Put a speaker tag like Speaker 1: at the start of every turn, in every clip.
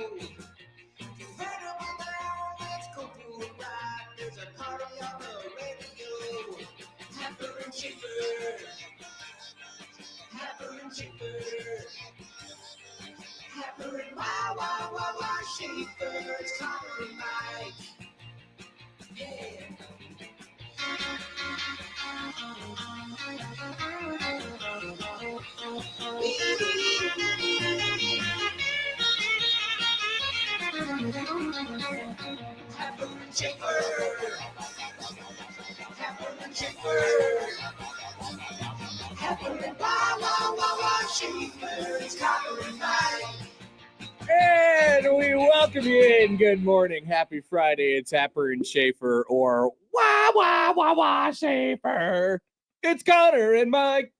Speaker 1: You heard about now, let's go do it right. There's a party on the radio. Happer and Schaefer. Happer and Schaefer. Happer and wah, Schaefer. It's Connor and Mike. Yeah. Happer and Schaefer. Happer and Schaefer. Happer and wah, Schaefer. It's Connor and Mike.
Speaker 2: And we welcome you in. Good morning. Happy Friday. It's Happer and Schaefer, or wah, Schaefer. It's Connor and Mike.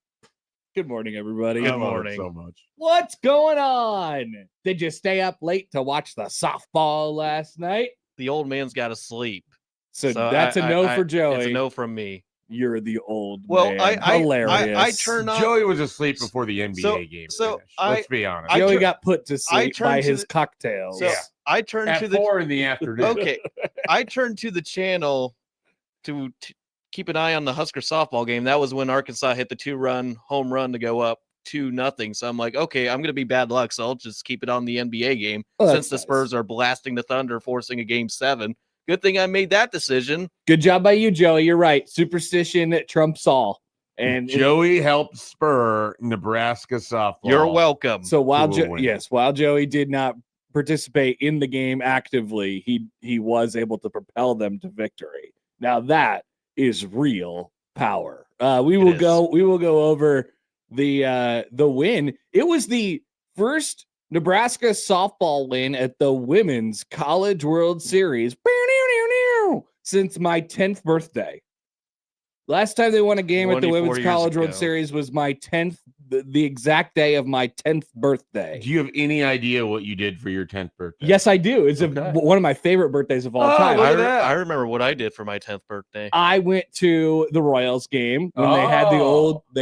Speaker 2: Good morning, everybody.
Speaker 3: Good morning. So much.
Speaker 2: What's going on? Did you stay up late to watch the softball last night?
Speaker 3: The old man's got to sleep.
Speaker 2: So that's a no for Joey.
Speaker 3: It's a no from me.
Speaker 2: You're the old
Speaker 3: man.
Speaker 2: Hilarious.
Speaker 3: I turned on.
Speaker 4: Joey was asleep before the NBA game. Let's be honest.
Speaker 2: Joey got put to sleep by his cocktails.
Speaker 3: So I turned
Speaker 4: at
Speaker 3: to the
Speaker 4: 4 in the afternoon.
Speaker 3: Okay, I turned to the channel to keep an eye on the Husker softball game. That was when Arkansas hit the 2-run home run to go up 2-0. So I'm like, okay, I'm gonna be bad luck. So I'll just keep it on the NBA game since the Spurs are blasting the Thunder, forcing a Game 7. Good thing I made that decision.
Speaker 2: Good job by you, Joey. You're right. Superstition trumps all. And
Speaker 4: Joey helped spur Nebraska softball.
Speaker 3: You're welcome.
Speaker 2: So while Joey did not participate in the game actively, he was able to propel them to victory. Now that is real power. We will go over the win. It was the first Nebraska softball win at the Women's College World Series since my 10th birthday. Last time they won a game at the Women's College World Series was my 10th, the exact day of my 10th birthday.
Speaker 4: Do you have any idea what you did for your 10th birthday?
Speaker 2: Yes, I do. It's one of my favorite birthdays of all time.
Speaker 3: I remember what I did for my 10th birthday.
Speaker 2: I went to the Royals game when they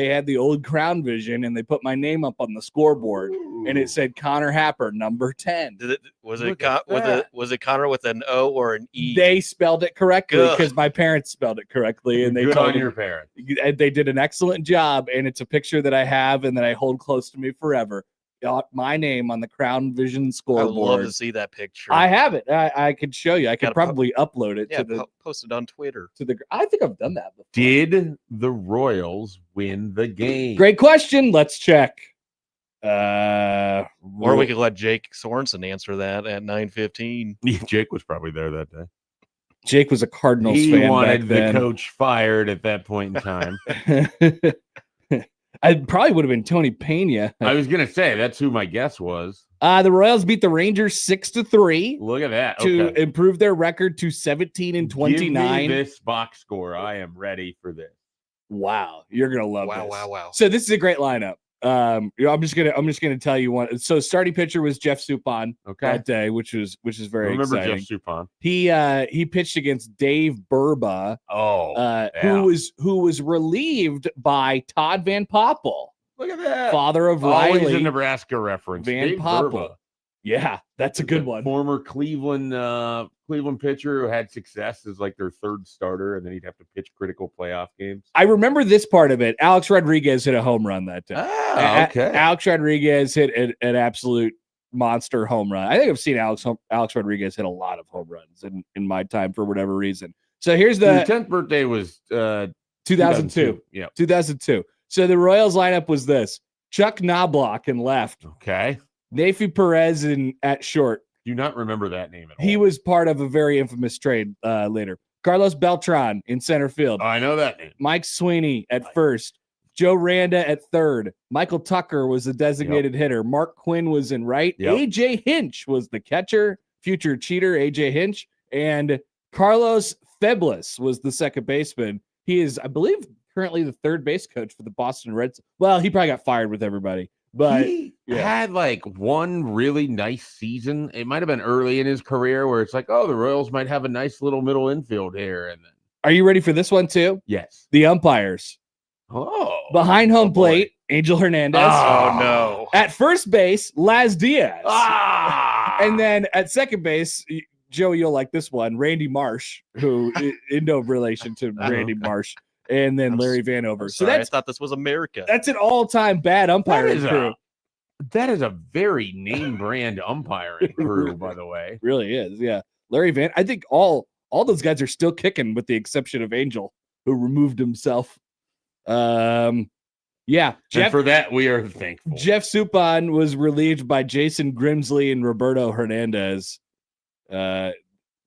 Speaker 2: had the old Crown Vision, and they put my name up on the scoreboard. And it said Connor Happer, number 10.
Speaker 3: Was it Connor with an O or an E?
Speaker 2: They spelled it correctly because my parents spelled it correctly, and they
Speaker 4: Good
Speaker 2: told
Speaker 4: on your parents.
Speaker 2: They did an excellent job, and it's a picture that I have and that I hold close to me forever. My name on the Crown Vision scoreboard.
Speaker 3: I would love to see that picture.
Speaker 2: I have it. I could show you. I could probably upload it to the
Speaker 3: post it on Twitter.
Speaker 2: I think I've done that before.
Speaker 4: Did the Royals win the game?
Speaker 2: Great question. Let's check.
Speaker 3: Or we could let Jake Sorensen answer that at 9:15.
Speaker 4: Jake was probably there that day.
Speaker 2: Jake was a Cardinals fan.
Speaker 4: He wanted the coach fired at that point in time.
Speaker 2: I probably would have been Tony Pena.
Speaker 4: I was gonna say that's who my guess was.
Speaker 2: The Royals beat the Rangers 6-3.
Speaker 4: Look at that
Speaker 2: to improve their record to 17-29.
Speaker 4: Give me this box score. I am ready for this.
Speaker 2: Wow, you're gonna love this.
Speaker 3: Wow.
Speaker 2: So this is a great lineup. I'm just gonna tell you one. So starting pitcher was Jeff Suppan that day, which is very exciting.
Speaker 4: Jeff Suppan.
Speaker 2: He pitched against Dave Burba, who was relieved by Todd Van Poppel.
Speaker 4: Look at that,
Speaker 2: father of
Speaker 4: Always
Speaker 2: Riley.
Speaker 4: A Nebraska reference.
Speaker 2: Van
Speaker 4: Dave
Speaker 2: Poppel.
Speaker 4: Burba.
Speaker 2: Yeah, that's a good one.
Speaker 4: Former Cleveland pitcher who had success as like their third starter, and then he'd have to pitch critical playoff games.
Speaker 2: I remember this part of it. Alex Rodriguez hit a home run that day.
Speaker 4: Okay.
Speaker 2: Alex Rodriguez hit an absolute monster home run. I think I've seen Alex Rodriguez hit a lot of home runs in my time for whatever reason. So here's the
Speaker 4: 10th birthday was
Speaker 2: 2002.
Speaker 4: Yeah,
Speaker 2: 2002. So the Royals lineup was this: Chuck Knobloch in left.
Speaker 4: Okay.
Speaker 2: Nafi Perez at short.
Speaker 4: Do not remember that name at all.
Speaker 2: He was part of a very infamous trade later. Carlos Beltran in center field.
Speaker 4: I know that name.
Speaker 2: Mike Sweeney at first. Joe Randa at third. Michael Tucker was the designated hitter. Mark Quinn was in right. AJ Hinch was the catcher. Future cheater AJ Hinch. And Carlos Febles was the second baseman. He is, I believe, currently the third base coach for the Boston Red Sox. Well, he probably got fired with everybody. But
Speaker 4: he had like one really nice season. It might have been early in his career where it's like, oh, the Royals might have a nice little middle infield here. And then,
Speaker 2: are you ready for this one too?
Speaker 4: Yes.
Speaker 2: The umpires.
Speaker 4: Oh,
Speaker 2: behind home plate, Angel Hernandez.
Speaker 3: Oh no.
Speaker 2: At first base, Laz Diaz. And then at second base, Joey, you'll like this one, Randy Marsh, who in no relation to Randy Marsh, and then Larry Vanover. So
Speaker 3: I thought this was America.
Speaker 2: That's an all-time bad umpiring crew.
Speaker 4: That is a very name brand umpiring crew, by the way.
Speaker 2: Really is, yeah. Larry Van, I think all those guys are still kicking, with the exception of Angel, who removed himself. Yeah, Jeff,
Speaker 4: and for that we are thankful.
Speaker 2: Jeff Suppan was relieved by Jason Grimsley and Roberto Hernandez.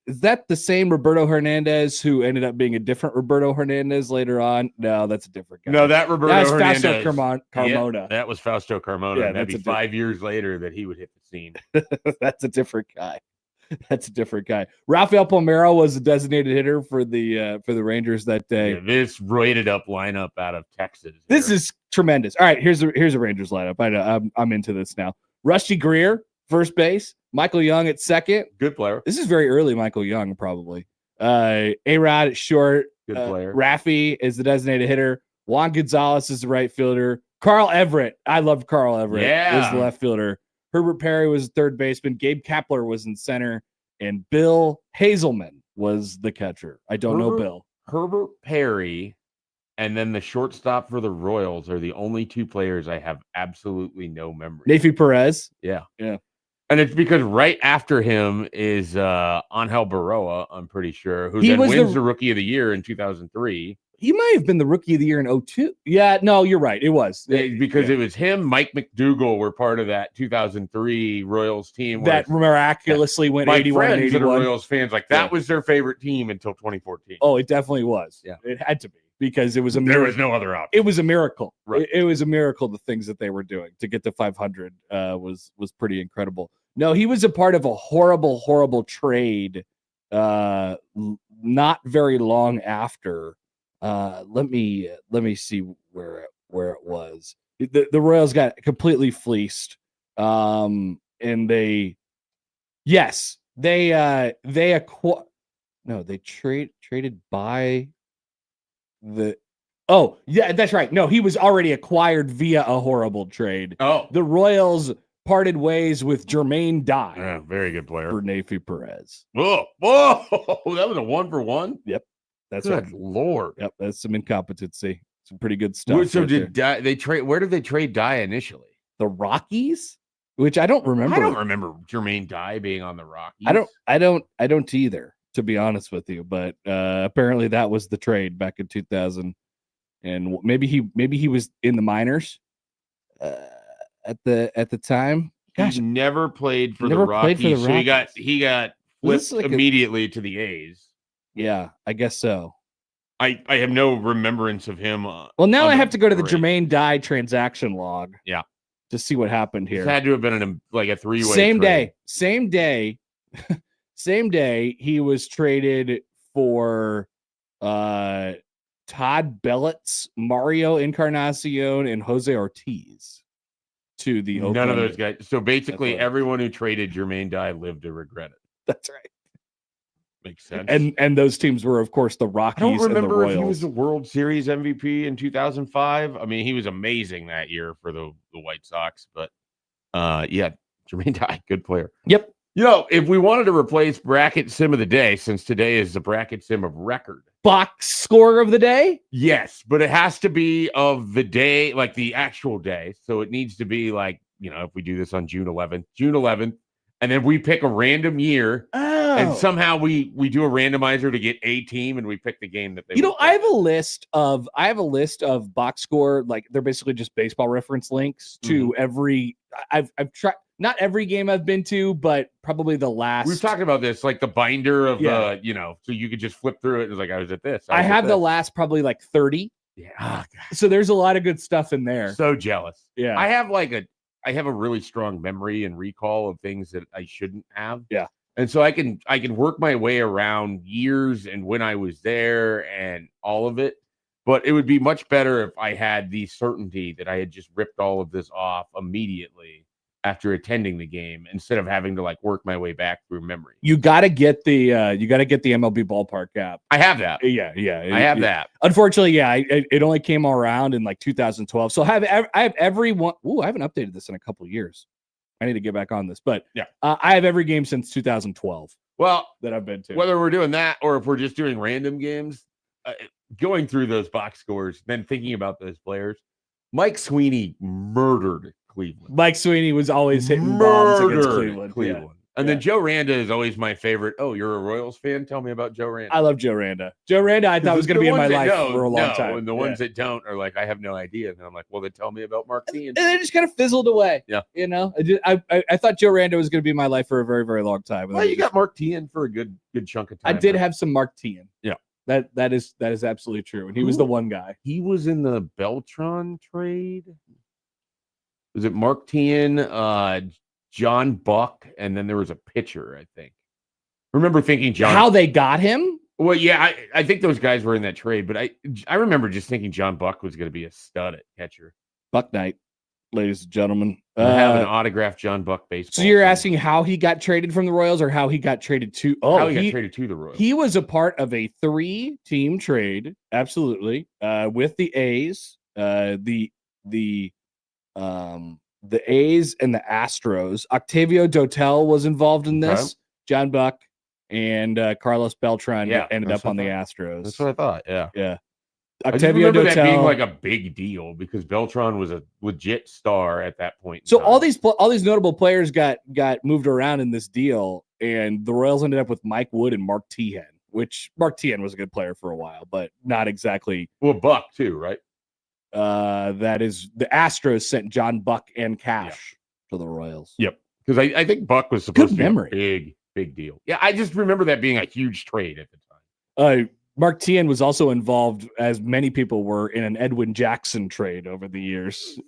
Speaker 2: Is that the same Roberto Hernandez who ended up being a different Roberto Hernandez later on? No, that's a different guy.
Speaker 4: No, that Roberto Hernandez.
Speaker 2: Fausto Carmona.
Speaker 4: Yeah, that was Fausto Carmona.
Speaker 2: Yeah,
Speaker 4: that'd be 5 years later that he would hit the scene.
Speaker 2: That's a different guy. That's a different guy. Rafael Palmeiro was the designated hitter for the Rangers that day.
Speaker 4: Yeah, this rated up lineup out of Texas.
Speaker 2: This is tremendous. All right, here's a Rangers lineup. I know I'm into this now. Rusty Greer, first base. Michael Young at second.
Speaker 4: Good player.
Speaker 2: This is very early Michael Young, probably. A-Rod at short.
Speaker 4: Good player.
Speaker 2: Raffy is the designated hitter. Juan Gonzalez is the right fielder. Carl Everett. I loved Carl Everett.
Speaker 4: Yeah.
Speaker 2: Was the left fielder. Herbert Perry was the third baseman. Gabe Kapler was in center. And Bill Hazelman was the catcher. I don't know Bill.
Speaker 4: Herbert Perry and then the shortstop for the Royals are the only two players I have absolutely no memory.
Speaker 2: Nafi Perez.
Speaker 4: Yeah.
Speaker 2: Yeah.
Speaker 4: And it's because right after him is Angel Baroa, I'm pretty sure, who
Speaker 2: He
Speaker 4: then
Speaker 2: was
Speaker 4: wins the Rookie of the Year in 2003.
Speaker 2: He might have been the Rookie of the Year in 2002. Yeah, no, you're right. It was.
Speaker 4: Because it was him, Mike McDougal were part of that 2003 Royals team.
Speaker 2: That miraculously went
Speaker 4: my
Speaker 2: 81 and
Speaker 4: friends that are
Speaker 2: 81.
Speaker 4: Royals fans, like that was their favorite team until 2014.
Speaker 2: Oh, it definitely was.
Speaker 4: Yeah.
Speaker 2: It had to be, because it was a
Speaker 4: There
Speaker 2: miracle.
Speaker 4: was no other option.
Speaker 2: It was a miracle.
Speaker 4: Right.
Speaker 2: It was a miracle, the things that they were doing to get to 500 was pretty incredible. No, he was a part of a horrible trade not very long after. Let me see where it was. The Royals got completely fleeced. And they traded by the. Oh, yeah, that's right. No, he was already acquired via a horrible trade.
Speaker 4: Oh,
Speaker 2: The Royals parted ways with Jermaine Dye
Speaker 4: yeah, very good player.
Speaker 2: for Nafi Perez.
Speaker 4: Whoa, that was a 1-for-1.
Speaker 2: That's
Speaker 4: Good
Speaker 2: right.
Speaker 4: Lord.
Speaker 2: Yep, that's some incompetency. Some pretty good stuff.
Speaker 4: Wait, so
Speaker 2: right
Speaker 4: did
Speaker 2: there.
Speaker 4: they trade? Where did they trade Dye initially?
Speaker 2: The Rockies, which I don't remember.
Speaker 4: I don't remember Jermaine Dye being on the Rockies.
Speaker 2: I don't either, to be honest with you. But apparently that was the trade back in 2000, and maybe he was in the minors at the time. Gosh,
Speaker 4: He never played for the
Speaker 2: Never played
Speaker 4: Rockies,
Speaker 2: for the
Speaker 4: so
Speaker 2: Rockies.
Speaker 4: he got
Speaker 2: This is
Speaker 4: flipped
Speaker 2: like a-
Speaker 4: immediately to the A's.
Speaker 2: yeah, I guess so.
Speaker 4: I have no remembrance of him.
Speaker 2: Well, now
Speaker 4: on
Speaker 2: I have to go to the
Speaker 4: parade.
Speaker 2: Jermaine Dye transaction log.
Speaker 4: Yeah.
Speaker 2: To see what happened
Speaker 4: This
Speaker 2: here.
Speaker 4: had to have been a three-way.
Speaker 2: Same
Speaker 4: trade.
Speaker 2: day, same day he was traded for Todd Bellitz, Mario Encarnacion, and Jose Ortiz to the
Speaker 4: None
Speaker 2: Oakland.
Speaker 4: of those guys. So basically,
Speaker 2: Athletics.
Speaker 4: everyone who traded Jermaine Dye lived to regret it.
Speaker 2: That's right.
Speaker 4: Makes sense.
Speaker 2: And those teams were, of course, the
Speaker 4: I
Speaker 2: Rockies
Speaker 4: don't
Speaker 2: and the
Speaker 4: remember if he
Speaker 2: Royals.
Speaker 4: was the World Series MVP in 2005. I mean, he was amazing that year for the White Sox. But yeah, Jermaine Dye, good player.
Speaker 2: Yep.
Speaker 4: You know, if we wanted to replace bracket sim of the day, since today is the bracket sim of record.
Speaker 2: Box score of the day?
Speaker 4: Yes, but it has to be of the day, like the actual day. So it needs to be like, you know, if we do this on June 11th, and then we pick a random year, and somehow we do a randomizer to get a team, and we pick the game that they.
Speaker 2: You know,
Speaker 4: would
Speaker 2: I
Speaker 4: pick.
Speaker 2: have a list of box score, like they're basically just baseball reference links to every. I've tried not every game I've been to, but probably the last.
Speaker 4: We've talked about this, like the binder of
Speaker 2: Yeah.
Speaker 4: you know, so you could just flip through it. And it's like I was at this.
Speaker 2: I
Speaker 4: was at
Speaker 2: have the
Speaker 4: this.
Speaker 2: last probably like 30.
Speaker 4: Yeah, oh, God,
Speaker 2: So there's a lot of good stuff in there.
Speaker 4: so jealous.
Speaker 2: Yeah.
Speaker 4: I have a really strong memory and recall of things that I shouldn't have.
Speaker 2: Yeah.
Speaker 4: And so I can work my way around years and when I was there and all of it. But it would be much better if I had the certainty that I had just ripped all of this off immediately after attending the game instead of having to like work my way back through memory.
Speaker 2: You got to get the MLB ballpark app.
Speaker 4: I have that.
Speaker 2: Yeah.
Speaker 4: I have that.
Speaker 2: Unfortunately, yeah, it only came around in like 2012. So I have every one. Ooh, I haven't updated this in a couple of years. I need to get back on this. But
Speaker 4: Yeah.
Speaker 2: I have every game since 2012
Speaker 4: Well,
Speaker 2: that I've been to.
Speaker 4: whether we're doing that or if we're just doing random games, going through those box scores, then thinking about those players, Mike Sweeney murdered Cleveland.
Speaker 2: Mike Sweeney was always hitting bombs against
Speaker 4: Murdered
Speaker 2: Cleveland.
Speaker 4: And
Speaker 2: Yeah.
Speaker 4: then Joe Randa is always my favorite. Oh, you're a Royals fan? Tell me about Joe Randa.
Speaker 2: I love Joe Randa. Joe Randa, I thought was going to be in my life for a long time.
Speaker 4: And the ones that don't are like, I have no idea. And I'm like, well, then tell me about Mark Tean.
Speaker 2: And they just kind of fizzled away.
Speaker 4: Yeah.
Speaker 2: You know, I thought Joe Randa was going to be in my life for a very, very long time.
Speaker 4: Well, you got Mark Tean for a good chunk of time.
Speaker 2: I did have some Mark Tean.
Speaker 4: Yeah.
Speaker 2: That is absolutely true. And he was the one guy.
Speaker 4: He was in the Beltran trade. Was it Mark Tean, John Buck, and then there was a pitcher, I think. I remember thinking
Speaker 2: How they got him?
Speaker 4: Well, yeah, I think those guys were in that trade, but I remember just thinking John Buck was going to be a stud at catcher.
Speaker 2: Buck Knight, ladies and gentlemen.
Speaker 4: I have an autographed John Buck baseball.
Speaker 2: So you're asking how he got traded from the Royals or how he got traded to? Oh,
Speaker 4: how he got traded to the Royals.
Speaker 2: He was a part of a 3-team trade, absolutely, with the A's, the A's and the Astros. Octavio Dotel was involved in this.
Speaker 4: Okay.
Speaker 2: John Buck and Carlos Beltran ended up on the Astros.
Speaker 4: That's what I thought. Yeah.
Speaker 2: Yeah.
Speaker 4: Octavio
Speaker 2: Octavio
Speaker 4: that being
Speaker 2: Dotel.
Speaker 4: like a big deal because Beltran was a legit star at that point.
Speaker 2: So all these notable players got moved around in this deal, and the Royals ended up with Mike Wood and Mark Tehan, which Mark Tehan was a good player for a while, but not exactly.
Speaker 4: Well, Buck too, right?
Speaker 2: That is the Astros sent John Buck and cash to the Royals.
Speaker 4: Yep. Because I think Buck was supposed
Speaker 2: Good
Speaker 4: to
Speaker 2: memory.
Speaker 4: be a big deal. Yeah, I just remember that being a huge trade at the time.
Speaker 2: Mark Tehan was also involved, as many people were, in an Edwin Jackson trade over the years.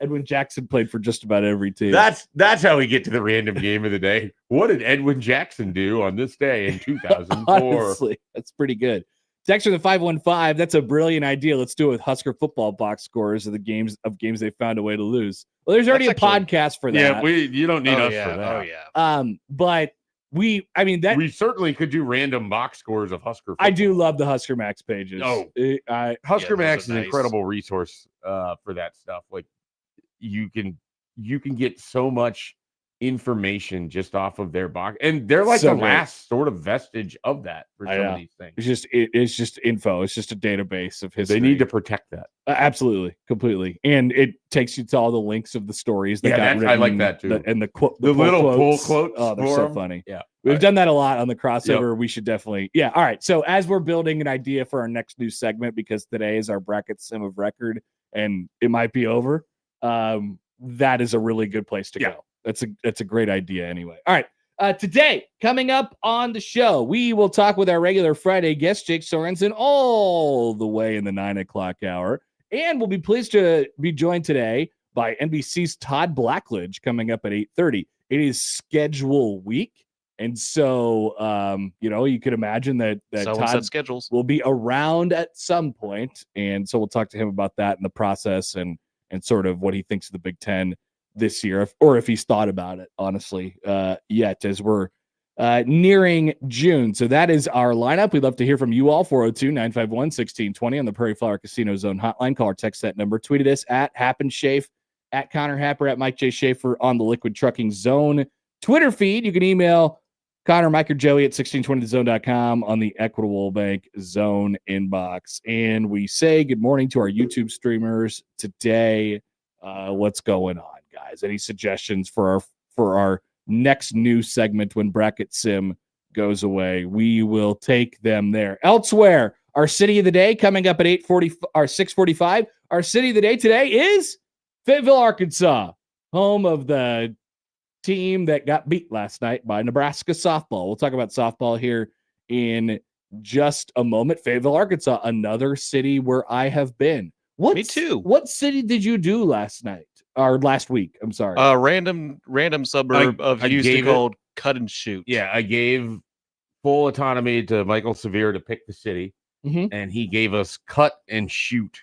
Speaker 2: Edwin Jackson played for just about every team.
Speaker 4: That's how we get to the random game of the day. What did Edwin Jackson do on this day in 2004?
Speaker 2: Honestly, that's pretty good. Texter the 515. That's a brilliant idea. Let's do it with Husker football box scores of the games they found a way to lose. Well, there's already a podcast for that.
Speaker 4: Yeah, you don't need us for that.
Speaker 3: Oh yeah.
Speaker 2: But we
Speaker 4: certainly could do random box scores of Husker football.
Speaker 2: I do love the Husker Max pages.
Speaker 4: Oh, Husker Max is an incredible resource for that stuff. Like you can get so much information just off of their box, and they're like the last sort of vestige of that for some of these things.
Speaker 2: It's just info. It's just a database of history.
Speaker 4: They need to protect that.
Speaker 2: Absolutely, completely, and it takes you to all the links of the stories that got written.
Speaker 4: I like that too.
Speaker 2: And the
Speaker 4: little pull
Speaker 2: quotes.
Speaker 4: quotes.
Speaker 2: Oh, they're so funny.
Speaker 4: Yeah,
Speaker 2: we've done that a lot on the crossover. Yep. We should definitely. Yeah. All right. So as we're building an idea for our next new segment, because today is our bracket sim of record, and it might be over. That is a really good place to go. That's a great idea anyway. All right. Today, coming up on the show, we will talk with our regular Friday guest, Jake Sorensen, all the way in the 9 o'clock hour. And we'll be pleased to be joined today by NBC's Todd Blackledge coming up at 8:30. It is schedule week. And so, you could imagine that Todd
Speaker 3: schedules
Speaker 2: will be around at some point. And so we'll talk to him about that and the process and sort of what he thinks of the Big Ten this year, or if he's thought about it, honestly, yet, as we're nearing June. So that is our lineup. We'd love to hear from you all. 402-951-1620 on the Prairie Flower Casino Zone hotline. Call or text that number. Tweeted us at @HappenSchafe, at Connor Happer, at Mike J. Schaefer on the Liquid Trucking Zone Twitter feed. You can email Connor, Mike, or Joey at 1620thezone.com on the Equitable Bank Zone inbox. And we say good morning to our YouTube streamers today. What's going on, guys? Any suggestions for our next new segment when Bracket Sim goes away? We will take them there. Elsewhere, our city of the day coming up at 6:45. Our city of the day today is Fayetteville, Arkansas, home of the team that got beat last night by Nebraska softball. We'll talk about softball here in just a moment. Fayetteville, Arkansas, another city where I have been.
Speaker 3: Me too.
Speaker 2: What city did you do last night or last week? I'm sorry.
Speaker 3: Random suburb of Houston called Cut and Shoot.
Speaker 4: Yeah, I gave full autonomy to Michael Severe to pick the city, and he gave us Cut and Shoot,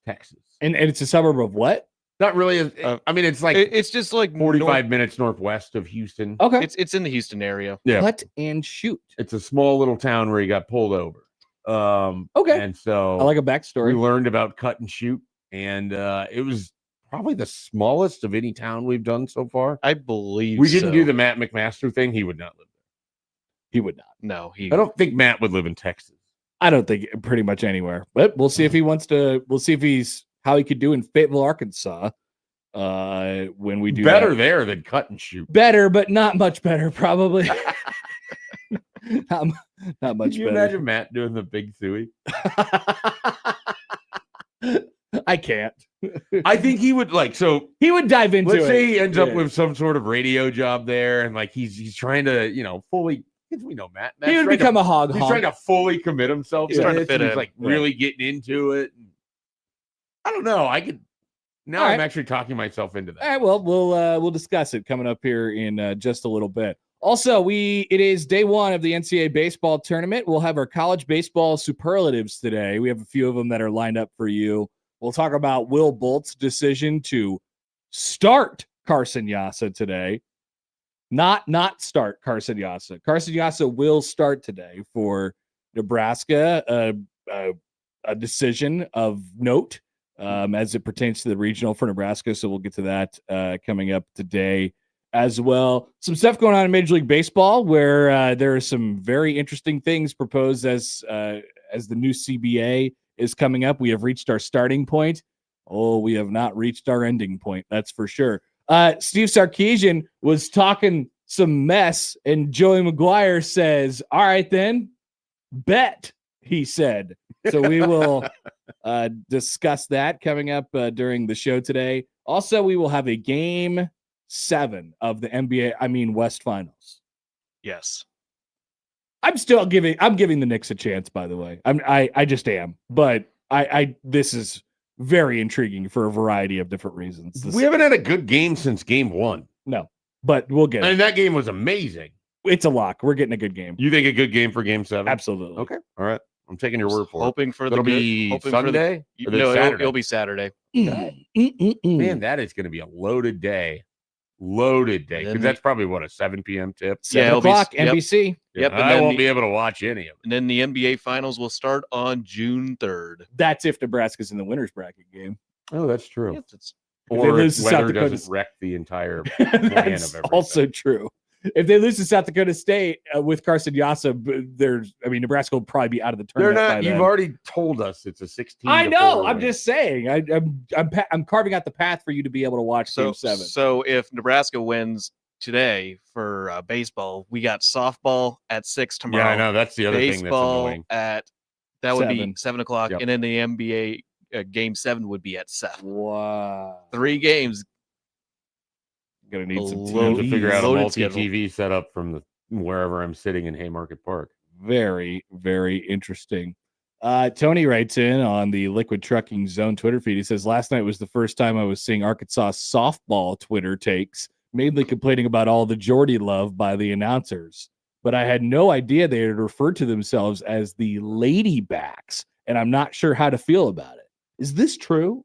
Speaker 4: Texas.
Speaker 2: And it's a suburb of what?
Speaker 4: Not really. It's like
Speaker 3: it's just like
Speaker 4: 45 minutes northwest of Houston.
Speaker 2: Okay,
Speaker 3: it's in the Houston area.
Speaker 4: Yeah,
Speaker 2: Cut and Shoot.
Speaker 4: It's a small little town where he got pulled over.
Speaker 2: Okay,
Speaker 4: and so
Speaker 2: I like a backstory.
Speaker 4: We learned about Cut and Shoot, and it was probably the smallest of any town we've done so far.
Speaker 3: I believe
Speaker 4: We didn't
Speaker 3: so.
Speaker 4: do the Matt McMaster thing. He would not live there.
Speaker 2: He would not.
Speaker 3: No,
Speaker 4: I don't think Matt would live in Texas.
Speaker 2: I don't think pretty much anywhere, but we'll see if he wants to. We'll see if he's how he could do in Fayetteville, Arkansas. When we do
Speaker 4: Better
Speaker 2: that.
Speaker 4: there than cut and shoot.
Speaker 2: Better, but not much better, probably. not much
Speaker 4: Can you
Speaker 2: better.
Speaker 4: imagine Matt doing the Big Suey?
Speaker 2: I can't.
Speaker 4: I think he would so.
Speaker 2: He would dive into
Speaker 4: Let's
Speaker 2: it.
Speaker 4: say he ends up
Speaker 2: Yeah.
Speaker 4: with some sort of radio job there, and like he's trying to fully. Because we know Matt.
Speaker 2: He would become a hog.
Speaker 4: He's trying to fully commit himself.
Speaker 3: He's
Speaker 4: to
Speaker 3: trying to
Speaker 4: this,
Speaker 3: fit
Speaker 4: and he's
Speaker 3: in.
Speaker 4: like really getting into it. I don't know. I could. Now
Speaker 2: All
Speaker 4: I'm
Speaker 2: right.
Speaker 4: actually talking myself into that.
Speaker 2: All right, well, we'll discuss it coming up here in just a little bit. Also, it is day one of the NCAA baseball tournament. We'll have our college baseball superlatives today. We have a few of them that are lined up for you. We'll talk about Will Bolt's decision to start Carson Yassa today. Not start Carson Yassa. Carson Yassa will start today for Nebraska. A decision of note. As it pertains to the regional for Nebraska. So we'll get to that coming up today as well. Some stuff going on in Major League Baseball where there are some very interesting things proposed as the new CBA is coming up. We have reached our starting point. Oh, we have not reached our ending point. That's for sure. Steve Sarkisian was talking some mess, and Joey McGuire says, "All right, then, bet," he said. So we will discuss that coming up during the show today. Also, we will have a game 7 of the West Finals.
Speaker 3: Yes.
Speaker 2: I'm giving the Knicks a chance, by the way. I just am. But this is very intriguing for a variety of different reasons.
Speaker 4: We haven't had a good game since game 1.
Speaker 2: No, but we'll get it.
Speaker 4: And that game was amazing.
Speaker 2: It's a lock. We're getting a good game.
Speaker 4: You think a good game for game 7?
Speaker 2: Absolutely.
Speaker 4: Okay. All right. I'm taking your word for it.
Speaker 3: Hoping for
Speaker 4: It'll be Sunday? Or
Speaker 3: No,
Speaker 4: Saturday?
Speaker 3: it'll be Saturday.
Speaker 4: Man, that is going to be a loaded day. Loaded day.
Speaker 3: And
Speaker 4: Because
Speaker 3: then
Speaker 4: that's probably what, a 7 p.m. tip?
Speaker 2: 7
Speaker 3: it'll be-
Speaker 2: o'clock,
Speaker 3: yep.
Speaker 2: NBC.
Speaker 3: Yep, and
Speaker 4: I
Speaker 3: then
Speaker 4: won't be able to watch any of it.
Speaker 3: And then the NBA Finals will start on June 3rd.
Speaker 2: That's if Nebraska's in the winner's bracket game.
Speaker 4: Oh, that's true.
Speaker 3: Yes, it's-
Speaker 2: If they
Speaker 4: Or
Speaker 2: lose to South
Speaker 4: weather
Speaker 2: Dakota
Speaker 4: doesn't wreck the entire plan of
Speaker 2: That's
Speaker 4: everything.
Speaker 2: also true. If they lose to South Dakota State with Carson Yassa, Nebraska will probably be out of the
Speaker 4: They're
Speaker 2: tournament.
Speaker 4: not.
Speaker 2: by
Speaker 4: You've
Speaker 2: then.
Speaker 4: already told us it's a 16.
Speaker 2: I
Speaker 4: to
Speaker 2: know.
Speaker 4: 4
Speaker 2: I'm
Speaker 4: win.
Speaker 2: just saying. I'm carving out the path for you to be able to watch Game 7.
Speaker 3: So if Nebraska wins today for baseball, we got softball at 6 tomorrow.
Speaker 4: Yeah, I know. That's the other thing that's
Speaker 3: Baseball
Speaker 4: annoying.
Speaker 3: that would be
Speaker 2: 7.
Speaker 3: 7 o'clock,
Speaker 4: Yep.
Speaker 3: and then the NBA Game 7 would be at 7.
Speaker 2: Wow.
Speaker 3: 3 games.
Speaker 2: Gonna need some
Speaker 4: I have to
Speaker 2: TVs.
Speaker 4: figure out a
Speaker 3: Loaded
Speaker 4: multi-TV setup from wherever I'm sitting in Haymarket Park.
Speaker 2: Very, very interesting. Tony writes in on the Liquid Trucking Zone Twitter feed. He says, last night was the first time I was seeing Arkansas softball Twitter takes, mainly complaining about all the Geordie love by the announcers. But I had no idea they had referred to themselves as the Ladybacks, and I'm not sure how to feel about it. Is this true?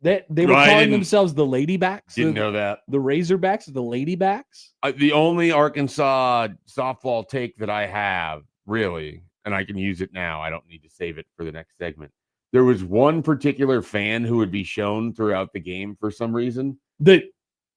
Speaker 2: That they were
Speaker 4: I
Speaker 2: calling
Speaker 4: didn't-
Speaker 2: themselves the Ladybacks?
Speaker 4: Didn't know that.
Speaker 2: The Razorbacks or the Ladybacks?
Speaker 4: The only Arkansas softball take that I have, really, and I can use it now. I don't need to save it for the next segment. There was one particular fan who would be shown throughout the game for some reason.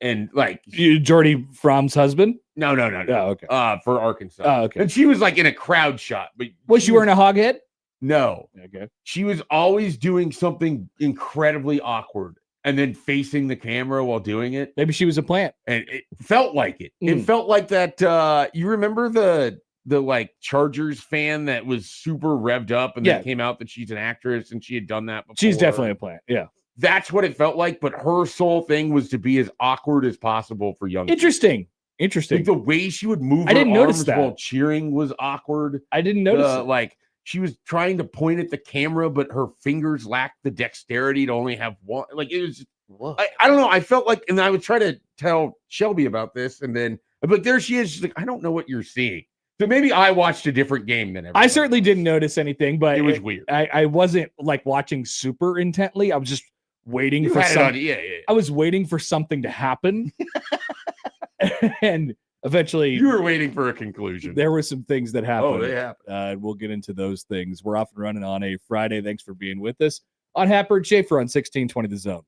Speaker 4: And like
Speaker 2: Jordy Fromm's husband?
Speaker 4: no.
Speaker 2: Oh, okay.
Speaker 4: For Arkansas.
Speaker 2: Oh, okay.
Speaker 4: And she was like in a crowd shot, but
Speaker 2: Was she wearing a hog head?
Speaker 4: no.
Speaker 2: Okay.
Speaker 4: She was always doing something incredibly awkward and then facing the camera while doing it.
Speaker 2: Maybe she was a plant.
Speaker 4: And it felt like it. It
Speaker 2: Mm.
Speaker 4: felt like that. You remember the like Chargers fan that was super revved up and
Speaker 2: Yeah.
Speaker 4: then came out that she's an actress and she had done that before.
Speaker 2: She's definitely a plant. Yeah.
Speaker 4: That's what it felt like. But her sole thing was to be as awkward as possible for young.
Speaker 2: Interesting.
Speaker 4: Like the way she would move
Speaker 2: I
Speaker 4: her
Speaker 2: didn't notice
Speaker 4: arms
Speaker 2: that.
Speaker 4: while cheering was awkward.
Speaker 2: I didn't notice it.
Speaker 4: Like she was trying to point at the camera, but her fingers lacked the dexterity to only have one. Like it was. I don't know. I felt like, and I would try to tell Shelby about this, and then, but there she is. She's like, I don't know what you're seeing. So maybe I watched a different game than everybody.
Speaker 2: I certainly didn't notice anything, but
Speaker 4: It was weird.
Speaker 2: I wasn't like watching super intently. I was just waiting
Speaker 4: You
Speaker 2: for
Speaker 4: had it
Speaker 2: something.
Speaker 4: on, yeah.
Speaker 2: I was waiting for something to happen. And eventually
Speaker 4: You were waiting for a conclusion.
Speaker 2: there were some things that happened.
Speaker 4: Oh, they happened.
Speaker 2: We'll get into those things. We're off and running on a Friday. Thanks for being with us on Happer and Schaefer on 1620 The Zone.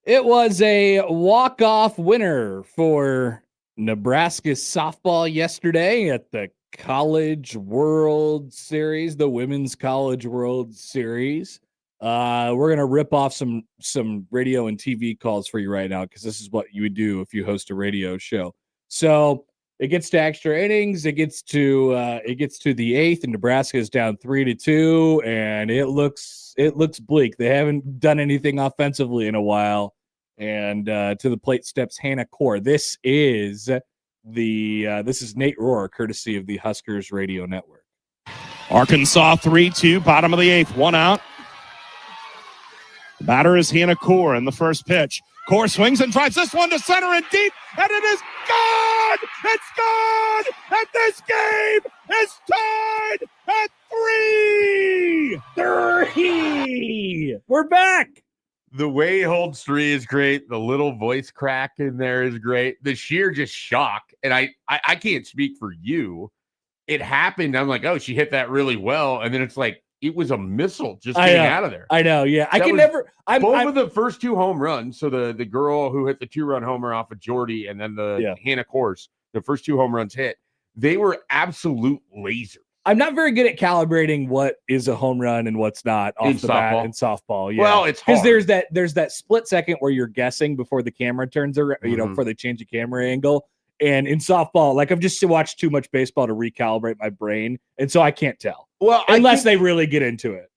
Speaker 2: It was a walk-off winner for Nebraska softball yesterday at the College World Series, the Women's College World Series. We're gonna rip off some radio and TV calls for you right now because this is what you would do if you host a radio show. So it gets to extra innings. It gets to the eighth, and Nebraska is down 3-2, and it looks bleak. They haven't done anything offensively in a while, and to the plate steps Hannah Core. This is Nate Rohr, courtesy of the Huskers Radio Network.
Speaker 5: Arkansas 3-2, bottom of the eighth, one out. The batter is Hannah Core in the first pitch. Core swings and drives this one to center and deep, and it is gone! It's gone! And this game is tied at 3!
Speaker 2: We're back!
Speaker 4: The way he holds three is great. The little voice crack in there is great. The sheer just shock. And I can't speak for you. It happened. I'm like, oh, she hit that really well. And then it's like, it was a missile just getting out of there.
Speaker 2: I know, yeah.
Speaker 4: Both of the first two home runs. So the girl who hit the 2-run homer off of Jordy and then the Hannah Course, the first two home runs hit, they were absolute lasers.
Speaker 2: I'm not very good at calibrating what is a home run and what's not off the bat in softball. Yeah.
Speaker 4: Well, it's hard.
Speaker 2: Because there's that split second where you're guessing before the camera turns around, before they change the camera angle. And in softball, like I've just watched too much baseball to recalibrate my brain, and so I can't tell.
Speaker 4: Well,
Speaker 2: unless they really get into it.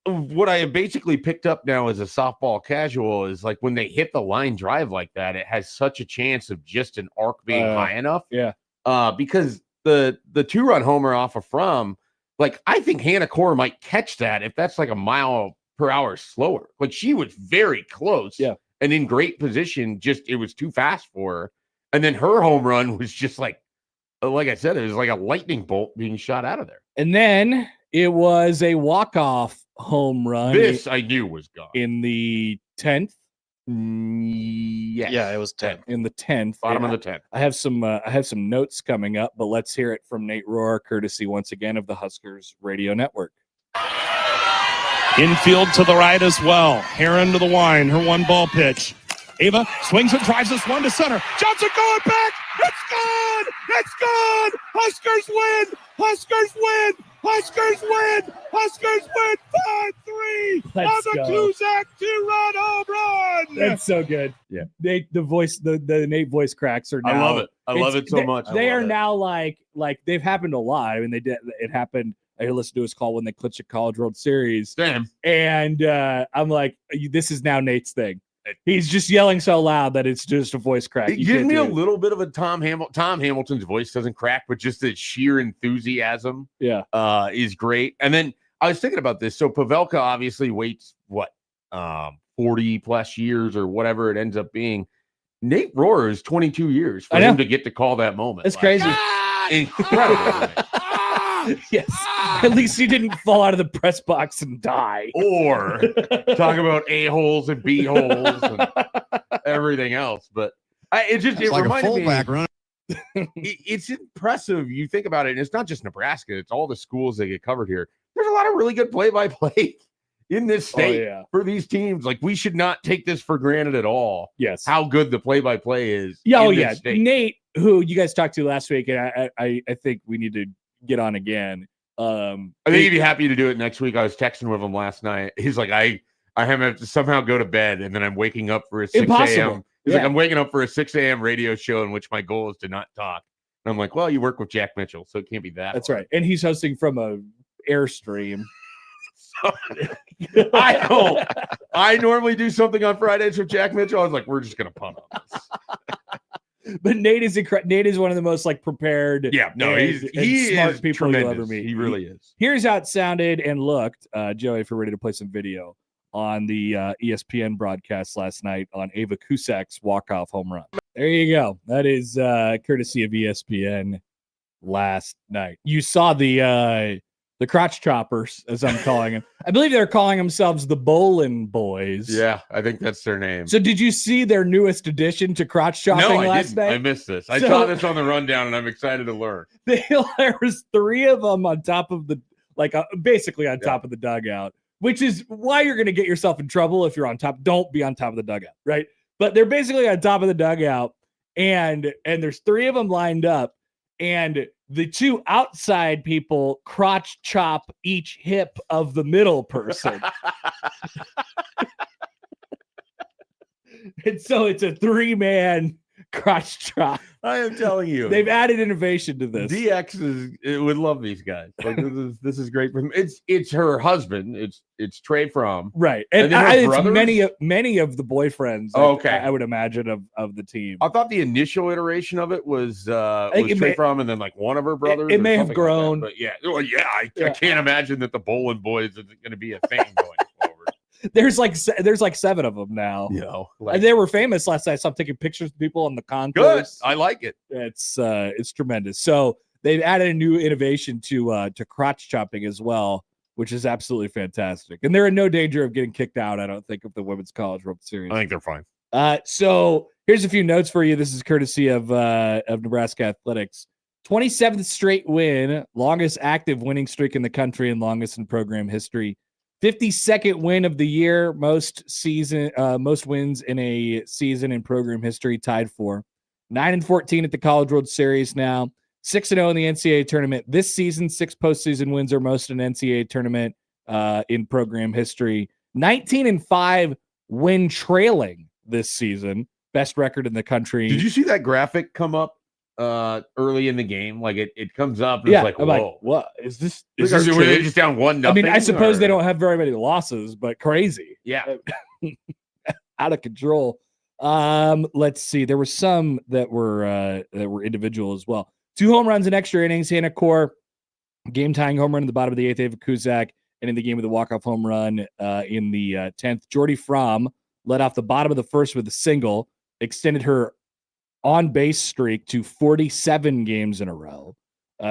Speaker 4: What I have basically picked up now as a softball casual is like when they hit the line drive like that, it has such a chance of just an arc being high enough.
Speaker 2: Yeah.
Speaker 4: Because the 2-run homer off of Fromm, like I think Hannah Core might catch that if that's like a mile per hour slower. Like she was very close.
Speaker 2: Yeah.
Speaker 4: And in great position, just it was too fast for her. And then her home run was just like I said, it was like a lightning bolt being shot out of there.
Speaker 2: And then it was a walk-off home run.
Speaker 4: This I knew was gone.
Speaker 2: In the 10th.
Speaker 4: Yes.
Speaker 3: Yeah, it was 10.
Speaker 2: In the 10th.
Speaker 4: Bottom of the 10th.
Speaker 2: I have some notes coming up, but let's hear it from Nate Rohr, courtesy once again of the Huskers Radio Network.
Speaker 5: Infield to the right as well. Heron to the wine, her 1-ball pitch. Ava swings and drives this one to center. Johnson going back. It's gone. It's gone. Huskers win. Huskers win. Huskers win. Huskers win 5-3 on the Kuzak 2-run home run.
Speaker 2: That's so good.
Speaker 4: Yeah.
Speaker 2: The Nate voice cracks are now.
Speaker 4: I love it. I love it so much.
Speaker 2: They are now like they've happened a lot. I mean, it happened. I listened to his call when they clinched a College World Series.
Speaker 4: Damn.
Speaker 2: And I'm like, this is now Nate's thing. He's just yelling so loud that it's just a voice crack.
Speaker 4: It gives me a little bit of a Tom Hamilton. Tom Hamilton's voice doesn't crack, but just the sheer enthusiasm is great. And then I was thinking about this. So Pavelka obviously waits, 40 plus years or whatever it ends up being. Nate Rohr is 22 years for him to get to call that moment.
Speaker 2: It's crazy.
Speaker 4: Incredible.
Speaker 2: Yes. At least he didn't fall out of the press box and die.
Speaker 4: Or talk about A-holes and B-holes and everything else. But it like reminded me. It's impressive. You think about it, and it's not just Nebraska. It's all the schools that get covered here. There's a lot of really good play-by-play in this state for these teams. Like, we should not take this for granted at all.
Speaker 2: Yes.
Speaker 4: How good the play-by-play is.
Speaker 2: Yeah, this state. Nate, who you guys talked to last week, and I think we need to get on again.
Speaker 4: I think he'd be happy to do it next week. I was texting with him last night. He's like, I have to somehow go to bed, and then I'm waking up for a 6 a.m. He's like, I'm waking up for a 6 a.m. radio show in which my goal is to not talk. And I'm like, well, you work with Jack Mitchell, so it can't be that.
Speaker 2: That's
Speaker 4: hard.
Speaker 2: right. And he's hosting from a Airstream.
Speaker 4: I know. I normally do something on Fridays with Jack Mitchell. I was like, we're just gonna punt on this.
Speaker 2: But Nate is one of the most prepared.
Speaker 4: Yeah, no, he
Speaker 2: smart
Speaker 4: is
Speaker 2: people
Speaker 4: tremendous.
Speaker 2: you'll ever meet.
Speaker 4: He really is.
Speaker 2: Here's how it sounded and looked, Joey, if we're ready to play some video on the ESPN broadcast last night on Ava Kusak's walk-off home run. There you go. That is courtesy of ESPN last night. You saw the crotch choppers, as I'm calling them. I believe they're calling themselves the Bolin Boys.
Speaker 4: Yeah, I think that's their name.
Speaker 2: So did you see their newest addition to crotch chopping last night?
Speaker 4: I missed this. I saw this on the rundown, and I'm excited to learn.
Speaker 2: There was 3 of them on top of the, basically on top of the dugout which is why you're going to get yourself in trouble if you're on top. Don't be on top of the dugout, right? But they're basically on top of the dugout, and there's 3 of them lined up, and the 2 outside people crotch chop each hip of the middle person. And so it's a 3-man crotch chop.
Speaker 4: I am telling you,
Speaker 2: They've added innovation to this.
Speaker 4: DX would love these guys. Like this is great for him. It's her husband. It's Trey Fromm,
Speaker 2: right?
Speaker 4: And then her
Speaker 2: it's
Speaker 4: brothers?
Speaker 2: many of the boyfriends.
Speaker 4: Okay.
Speaker 2: I would imagine of the team.
Speaker 4: I thought the initial iteration of it was
Speaker 2: think it
Speaker 4: Trey
Speaker 2: may-
Speaker 4: Fromm and then like one of her brothers.
Speaker 2: it
Speaker 4: or
Speaker 2: may have
Speaker 4: something like that.
Speaker 2: grown.
Speaker 4: But yeah, well, I can't imagine that the Bowling Boys is going to be a thing going forward.
Speaker 2: There's like 7 of them now.
Speaker 4: You know,
Speaker 2: And they were famous last night. I saw taking pictures of people on the
Speaker 4: good.
Speaker 2: concourse.
Speaker 4: I like it.
Speaker 2: It's tremendous. So they've added a new innovation to crotch chopping as well, which is absolutely fantastic. And they're in no danger of getting kicked out, I don't think, of the Women's College World Series.
Speaker 4: I think they're fine.
Speaker 2: So here's a few notes for you. This is courtesy of Nebraska Athletics. 27th straight win, longest active winning streak in the country and longest in program history. 52nd win of the year, most wins in a season in program history, tied for 9-14 at the College World Series now, 6-0 in the NCAA tournament this season. 6 postseason wins are most in NCAA tournament in program history. 19-5 when trailing this season, best record in the country.
Speaker 4: Did you see that graphic come up early in the game? Like it comes up and
Speaker 2: Yeah,
Speaker 4: it's like,
Speaker 2: I'm
Speaker 4: whoa.
Speaker 2: like, what is this?
Speaker 4: Were
Speaker 2: Is this
Speaker 4: they
Speaker 2: true?
Speaker 4: just down 1-0?
Speaker 2: I mean, I suppose they don't have very many losses, but crazy.
Speaker 4: Yeah.
Speaker 2: Out of control. Let's see. There were some that were individual as well. 2 home runs in extra innings. Hannah Core, game tying home run in the bottom of the 8th, Ava Kuzak, and in the game with the walk-off home run in the 10th. Jordy Fromm led off the bottom of the 1st with a single, extended her on-base streak to 47 games in a row.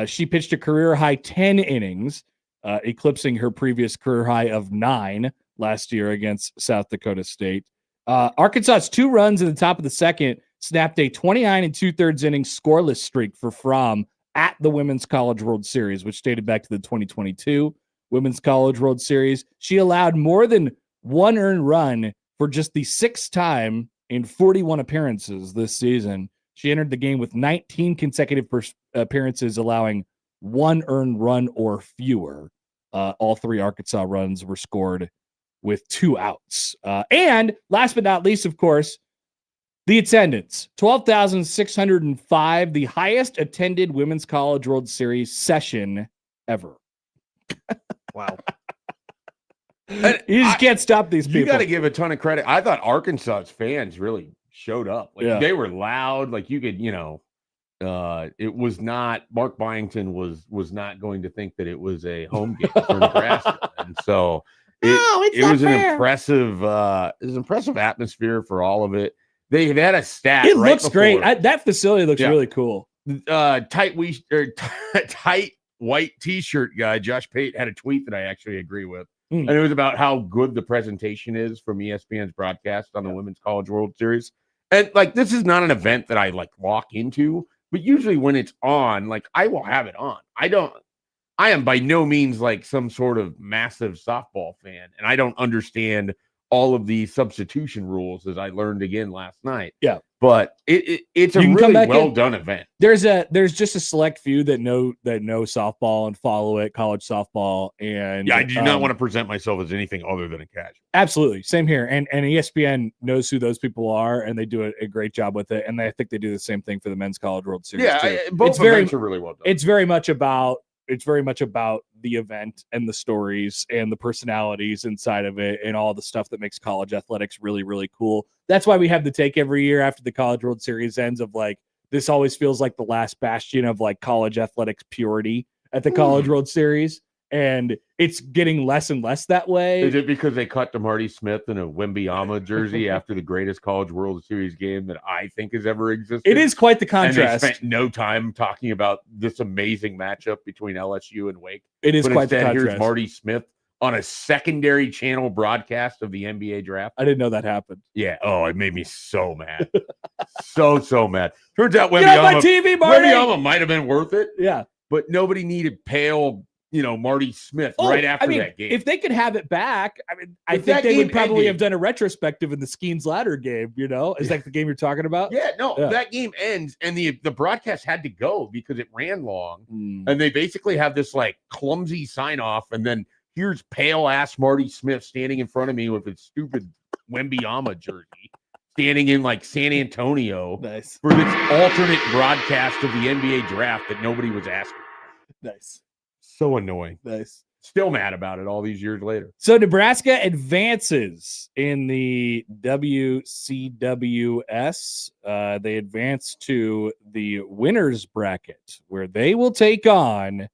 Speaker 2: She pitched a career-high 10 innings, eclipsing her previous career high of 9 last year against South Dakota State. Arkansas's 2 runs in the top of the 2nd snapped a 29 2/3 inning scoreless streak for Fromm at the Women's College World Series, which dated back to the 2022 Women's College World Series. She allowed more than 1 earned run for just the 6th time in 41 appearances this season. She entered the game with 19 consecutive appearances, allowing 1 earned run or fewer. All 3 Arkansas runs were scored with 2 outs. And last but not least, of course, the attendance, 12,605, the highest attended Women's College World Series session ever.
Speaker 3: Wow.
Speaker 2: You just can't stop these people.
Speaker 4: You got to give a ton of credit. I thought Arkansas's fans really showed up. Like they were loud. Like you could, it was not, Mark Byington was not going to think that it was a home game for Nebraska. And so it was an impressive atmosphere for all of it. They've had a stat.
Speaker 2: It
Speaker 4: right
Speaker 2: looks
Speaker 4: before.
Speaker 2: great. That facility looks really cool.
Speaker 4: Tight white t-shirt guy, Josh Pate, had a tweet that I actually agree with. And it was about how good the presentation is from ESPN's broadcast on the Women's College World Series. And like, this is not an event that I like walk into, but usually when it's on, like I will have it on. I am by no means like some sort of massive softball fan, and I don't understand all of the substitution rules as I learned again last night. Yeah. But it's a really well done event.
Speaker 2: There's just a select few that know softball and follow it, college softball, and
Speaker 4: I do not want to present myself as anything other than a casual.
Speaker 2: Absolutely, same here. And ESPN knows who those people are, and they do a great job with it. And I think they do the same thing for the Men's College World Series.
Speaker 4: Yeah, both events are really well done.
Speaker 2: It's very much about the event and the stories and the personalities inside of it and all the stuff that makes college athletics really, really cool. That's why we have the take every year after the College World Series ends of like, this always feels like the last bastion of like college athletics purity at the College World Series. And it's getting less and less that way.
Speaker 4: Is it because they cut to Marty Smith in a Wembyama jersey after the greatest College World Series game that I think has ever existed?
Speaker 2: It is quite the contrast.
Speaker 4: And they spent no time talking about this amazing matchup between LSU and Wake.
Speaker 2: It is quite the contrast.
Speaker 4: Here's Marty Smith on a secondary channel broadcast of the NBA draft.
Speaker 2: I didn't know that happened.
Speaker 4: Yeah. Oh, it made me so mad. so mad. Turns out
Speaker 2: Wembyama might have been
Speaker 4: worth it.
Speaker 2: Yeah.
Speaker 4: But nobody needed pale Marty Smith
Speaker 2: Oh,
Speaker 4: right after
Speaker 2: I mean,
Speaker 4: that game.
Speaker 2: if they could have it back, I mean, I
Speaker 4: But
Speaker 2: think
Speaker 4: that
Speaker 2: they would
Speaker 4: game
Speaker 2: probably have
Speaker 4: ended.
Speaker 2: done a retrospective in the Skeens Ladder game. Is that the game you're talking about?
Speaker 4: Yeah, no,
Speaker 2: Yeah.
Speaker 4: that game ends and the broadcast had to go because it ran long.
Speaker 2: Mm.
Speaker 4: And they basically have this like clumsy sign off. And then here's pale ass Marty Smith standing in front of me with his stupid Wembyama jersey, standing in like San Antonio
Speaker 2: Nice,
Speaker 4: for this alternate broadcast of the NBA draft that nobody was asking.
Speaker 2: nice,
Speaker 4: So annoying.
Speaker 2: nice.
Speaker 4: Still mad about it all these years later.
Speaker 2: So Nebraska advances in the WCWS. They advance to the winners bracket where they will take on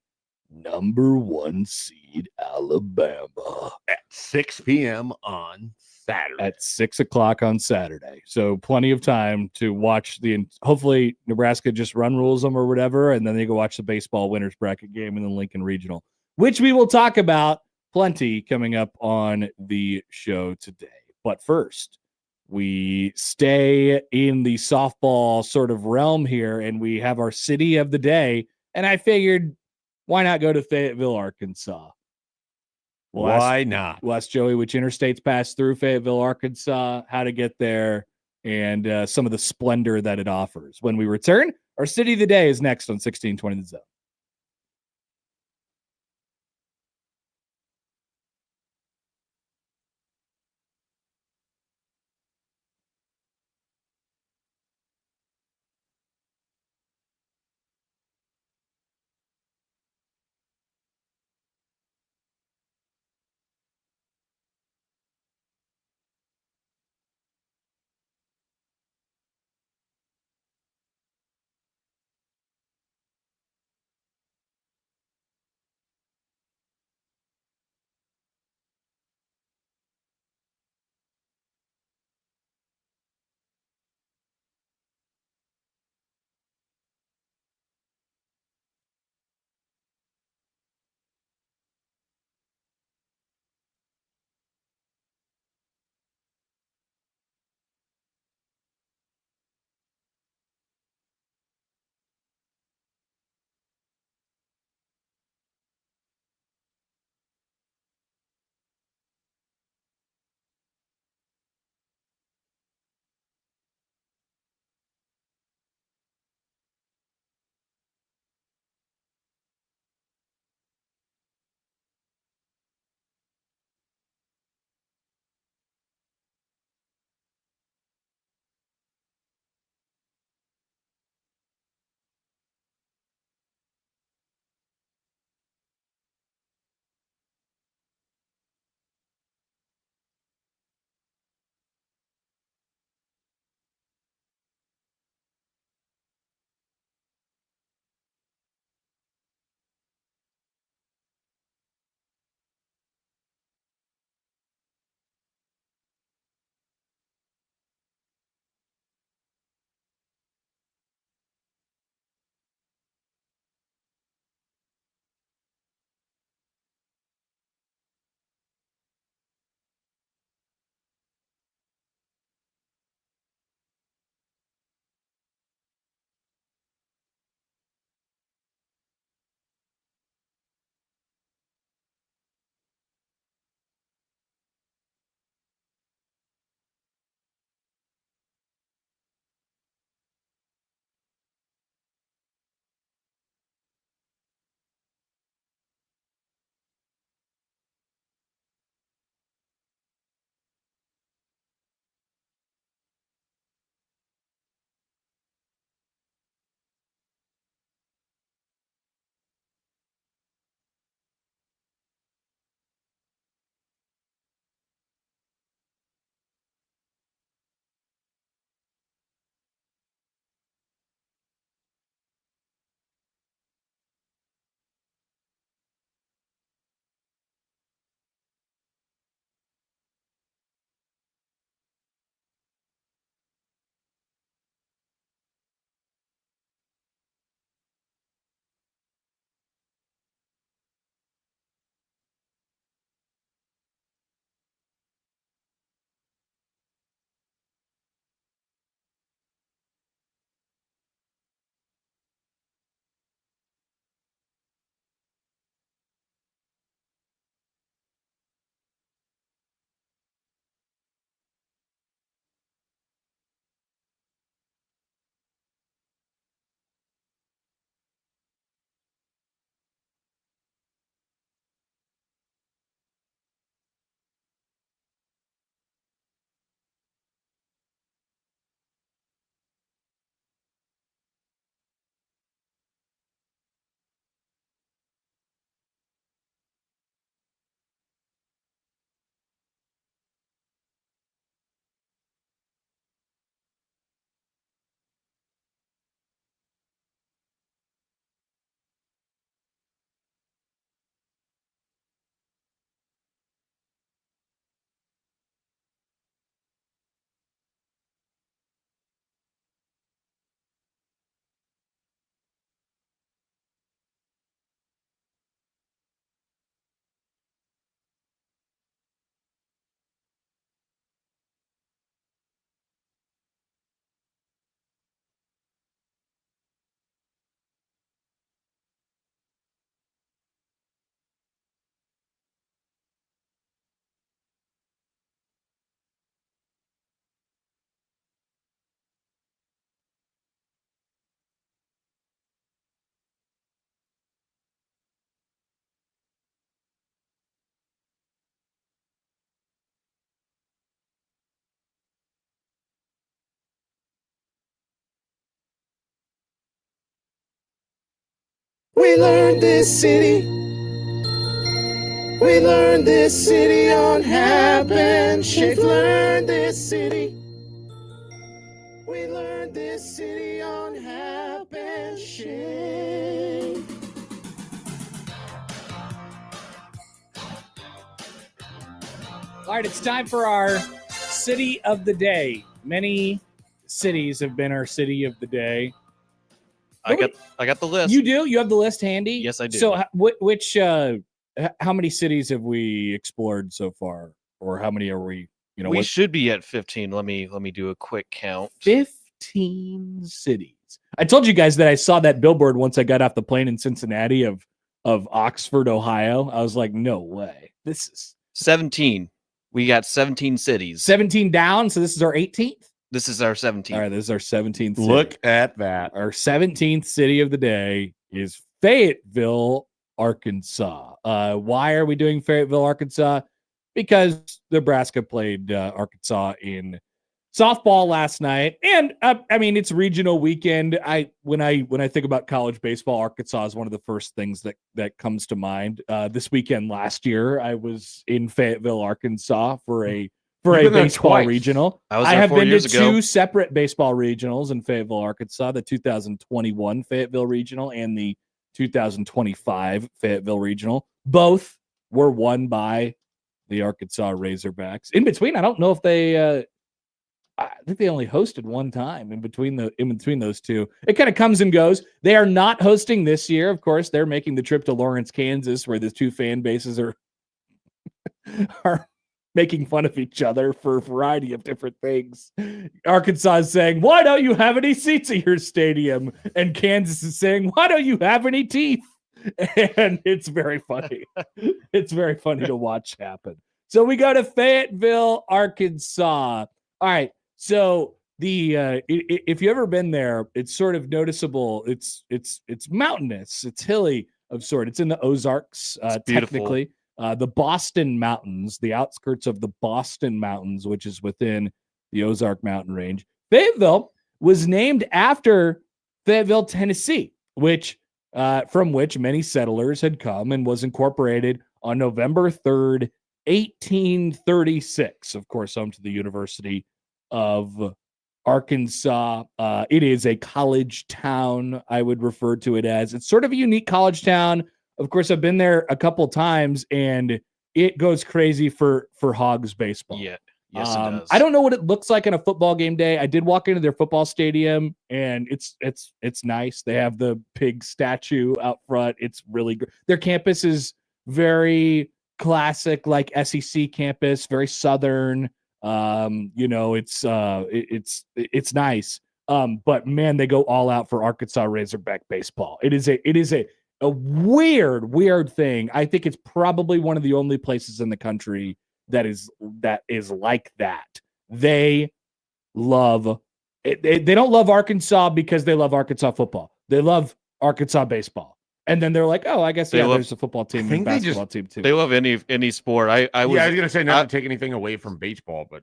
Speaker 2: number 1 seed Alabama
Speaker 4: At 6 p.m. on Saturday.
Speaker 2: at 6:00 on Saturday. So plenty of time to watch hopefully Nebraska just run rules them or whatever, and then they go watch the baseball winners bracket game in the Lincoln Regional, which we will talk about plenty coming up on the show today. But first, we stay in the softball sort of realm here, and we have our city of the day. And I figured, why not go to Fayetteville, Arkansas?
Speaker 4: Why not?
Speaker 2: We'll ask Joey which interstates pass through Fayetteville, Arkansas, how to get there, and some of the splendor that it offers. When we return, our city of the day is next on 1620 The Zone. We learned this city. We learned this city on Happen. Schaefer learned this city. We learned this city on Happen. Schaefer. All right, it's time for our city of the day. Many cities have been our city of the day.
Speaker 3: I got the list.
Speaker 2: You do? You have the list handy?
Speaker 3: Yes, I do.
Speaker 2: So how many cities have we explored so far? Or how many are we,
Speaker 3: we should be at 15. Let me do a quick count.
Speaker 2: 15 cities. I told you guys that I saw that billboard once I got off the plane in Cincinnati of Oxford, Ohio. I was like, no way. This is
Speaker 3: 17. We got 17 cities.
Speaker 2: 17 down, so this is our 18th?
Speaker 3: This is our 17th.
Speaker 2: All right, this is our 17th city.
Speaker 4: Look at that.
Speaker 2: Our 17th city of the day is Fayetteville, Arkansas. Why are we doing Fayetteville, Arkansas? Because Nebraska played Arkansas in softball last night, and it's regional weekend. When I think about college baseball, Arkansas is one of the first things that comes to mind. This weekend last year, I was in Fayetteville, Arkansas for a baseball regional.
Speaker 3: I
Speaker 2: have been to two separate baseball regionals in Fayetteville, Arkansas: the 2021 Fayetteville Regional and the 2025 Fayetteville Regional. Both were won by the Arkansas Razorbacks. In between, I don't know if they. I think they only hosted one time in between those two. It kind of comes and goes. They are not hosting this year, of course. They're making the trip to Lawrence, Kansas, where the two fan bases are making fun of each other for a variety of different things. Arkansas is saying, "Why don't you have any seats at your stadium?" And Kansas is saying, "Why don't you have any teeth?" And it's very funny. It's very funny to watch happen. So we go to Fayetteville, Arkansas. All right. So if you've ever been there, it's sort of noticeable. It's mountainous. It's hilly of sort. It's in the Ozarks, technically. The Boston Mountains, the outskirts of the Boston Mountains, which is within the Ozark Mountain Range. Fayetteville was named after Fayetteville, Tennessee, from which many settlers had come, and was incorporated on November 3rd, 1836. Of course, home to the University of Arkansas. It is a college town, I would refer to it as. It's sort of a unique college town. Of course, I've been there a couple times, and it goes crazy for Hogs baseball.
Speaker 3: Yeah. Yes, it does.
Speaker 2: I don't know what it looks like on a football game day. I did walk into their football stadium, and it's nice. They have the pig statue out front. It's really good. Their campus is very classic, like SEC campus, very Southern. It's nice. But man, they go all out for Arkansas Razorback baseball. It is a weird thing. I think it's probably one of the only places in the country that is like that. They love it. They don't love Arkansas because they love Arkansas football. They love Arkansas baseball. And then they're like, oh, I guess there's a football team and basketball team too.
Speaker 3: They love any sport. I was
Speaker 4: gonna say not to take anything away from baseball, but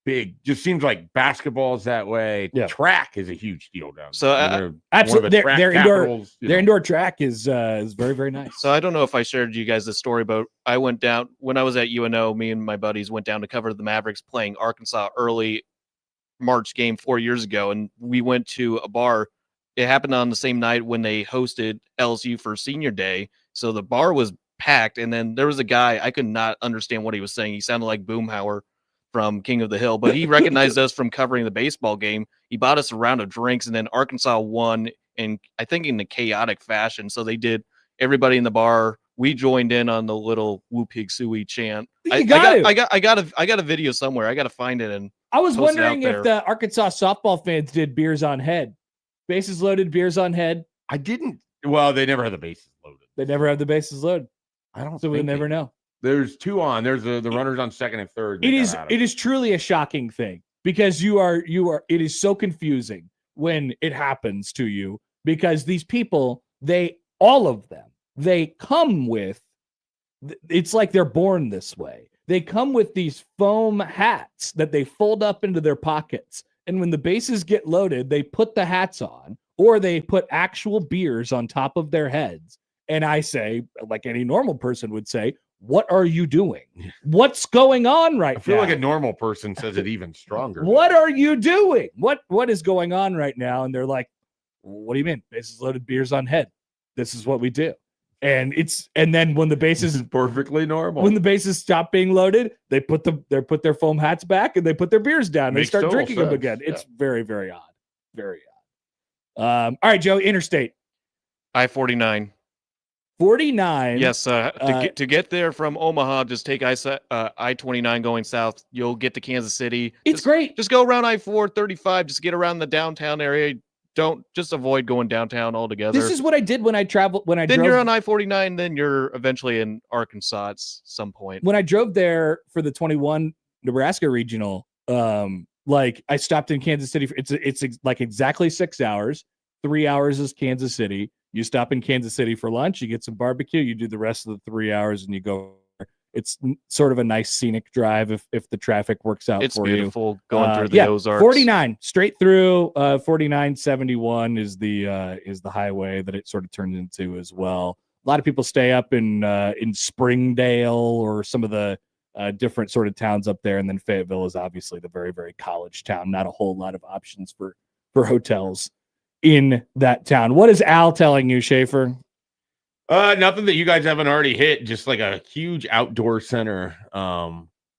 Speaker 4: big just seems like basketball is that way.
Speaker 2: Yeah.
Speaker 4: Track is a huge deal down there.
Speaker 3: So
Speaker 2: absolutely, their indoor track is very, very nice.
Speaker 3: So I don't know if I shared you guys this story, but I went down when I was at UNO. Me and my buddies went down to cover the Mavericks playing Arkansas early March game 4 years ago, and we went to a bar. It happened on the same night when they hosted LSU for senior day. So the bar was packed. And then there was a guy, I could not understand what he was saying. He sounded like Boomhauer from King of the Hill, but he recognized us from covering the baseball game. He bought us a round of drinks, and then Arkansas won, and I think in a chaotic fashion. So they did, everybody in the bar, we joined in on the little Woo Pig Suey chant. I got a video somewhere. I got to find it. And
Speaker 2: I was wondering if the Arkansas softball fans did beers on head. Bases loaded, beers on head.
Speaker 4: I didn't. Well, they never had the bases loaded.
Speaker 2: They never have the bases loaded.
Speaker 4: I don't.
Speaker 2: So we'll never know.
Speaker 4: There's two on. There's the runners on second and third.
Speaker 2: It is truly a shocking thing because you are. It is so confusing when it happens to you because these people, all of them, they come with. It's like they're born this way. They come with these foam hats that they fold up into their pockets. And when the bases get loaded, they put the hats on, or they put actual beers on top of their heads. And I say, like any normal person would say, what are you doing? What's going on right now?
Speaker 4: I feel like a normal person says it even stronger.
Speaker 2: What are you doing? What is going on right now? And they're like, what do you mean? Bases loaded, beers on head. This is what we do. And then when the
Speaker 4: This
Speaker 2: bases
Speaker 4: is perfectly normal.
Speaker 2: when the bases stop being loaded, they put their foam hats back and they put their beers down. They
Speaker 4: Makes
Speaker 2: start
Speaker 4: total
Speaker 2: drinking them
Speaker 4: sense.
Speaker 2: again.
Speaker 4: Yeah.
Speaker 2: It's very, very odd. Very odd. All right, Joe, interstate.
Speaker 3: I-49.
Speaker 2: 49.
Speaker 3: Yes, to get there from Omaha, just take I-29 going south. You'll get to Kansas City.
Speaker 2: It's great.
Speaker 3: Just go around I-435. Just get around the downtown area. Don't just avoid going downtown altogether.
Speaker 2: This is what I did when I traveled.
Speaker 3: then you're on I-49. Then you're eventually in Arkansas at some point.
Speaker 2: When I drove there for the 21 Nebraska regional, like I stopped in Kansas City. It's like exactly 6 hours. 3 hours is Kansas City. You stop in Kansas City for lunch. You get some barbecue. You do the rest of the 3 hours, and you go. It's sort of a nice scenic drive if the traffic works out
Speaker 3: It's
Speaker 2: for you.
Speaker 3: beautiful going through the Ozarks.
Speaker 2: 49 straight through. 4971 is the highway that it sort of turned into as well. A lot of people stay up in Springdale or some of the different sort of towns up there, and then Fayetteville is obviously the very, very college town. Not a whole lot of options for hotels in that town. What is Al telling you, Schaefer?
Speaker 4: Nothing that you guys haven't already hit. Just like a huge outdoor center.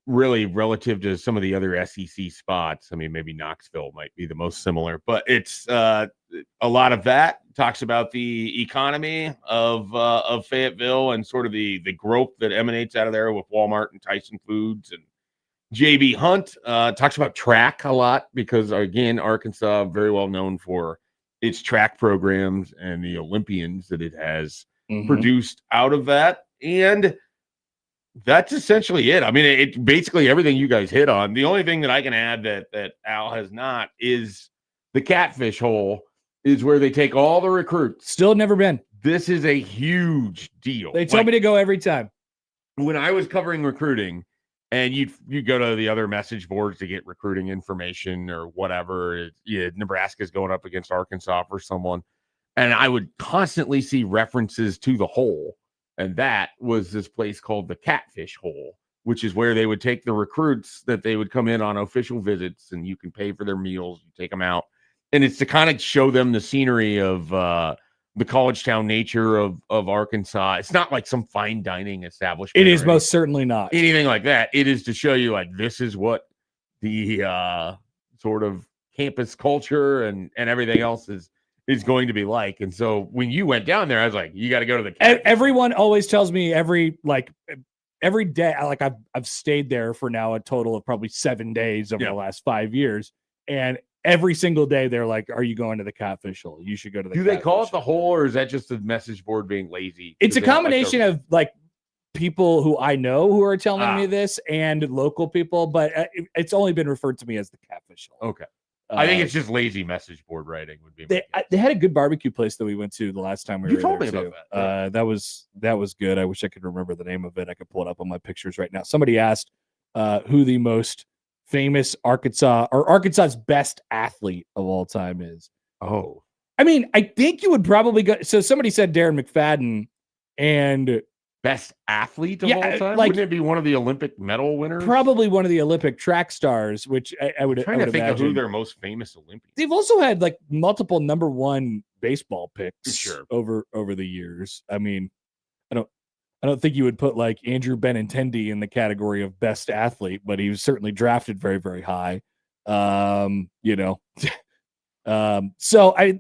Speaker 4: Really relative to some of the other SEC spots. I mean, maybe Knoxville might be the most similar, but it's a lot of that. Talks about the economy of Fayetteville and sort of the growth that emanates out of there with Walmart and Tyson Foods and JB Hunt. Talks about track a lot because, again, Arkansas very well known for its track programs and the Olympians that it has produced out of that. And that's essentially it. I mean, it basically everything you guys hit on. The only thing that I can add that Al has not is the Catfish Hole is where they take all the recruits.
Speaker 2: Still never been.
Speaker 4: This is a huge deal.
Speaker 2: They told me to go every time.
Speaker 4: When I was covering recruiting, and you go to the other message boards to get recruiting information or whatever. Nebraska's going up against Arkansas for someone. And I would constantly see references to the hole. And that was this place called the Catfish Hole, which is where they would take the recruits that they would come in on official visits, and you can pay for their meals. You take them out. And it's to kind of show them the scenery of the college town nature of Arkansas. It's not like some fine dining establishment.
Speaker 2: It is most certainly not
Speaker 4: anything like that. It is to show you like this is what the sort of campus culture and everything else is going to be like. And so when you went down there, I was like, you got to go to the campus.
Speaker 2: Everyone always tells me every day, like I've stayed there for now a total of probably 7 days over the last 5 years. And every single day they're like, are you going to the Catfish Hole? You should go to the
Speaker 4: Do they call it the hole, or is that just the message board being lazy?
Speaker 2: It's a combination of like people who I know who are telling me this and local people, but it's only been referred to me as the Catfish Hole.
Speaker 4: Okay. I think it's just lazy message board writing would be.
Speaker 2: They had a good barbecue place that we went to the last time we were there.
Speaker 4: You told me about that.
Speaker 2: That was good. I wish I could remember the name of it. I could pull it up on my pictures right now. Somebody asked who the most famous Arkansas's best athlete of all time is.
Speaker 4: Oh,
Speaker 2: I mean, I think you would probably go. So somebody said Darren McFadden, and
Speaker 4: best athlete of all time.
Speaker 2: Like,
Speaker 4: wouldn't it be one of the Olympic medal winners?
Speaker 2: Probably one of the Olympic track stars, which I would.
Speaker 4: I'm trying to think
Speaker 2: imagine.
Speaker 4: of who their most famous Olympians.
Speaker 2: They've also had like multiple number one baseball picks over the years. I mean, I don't think you would put like Andrew Benintendi in the category of best athlete, but he was certainly drafted very, very high. So I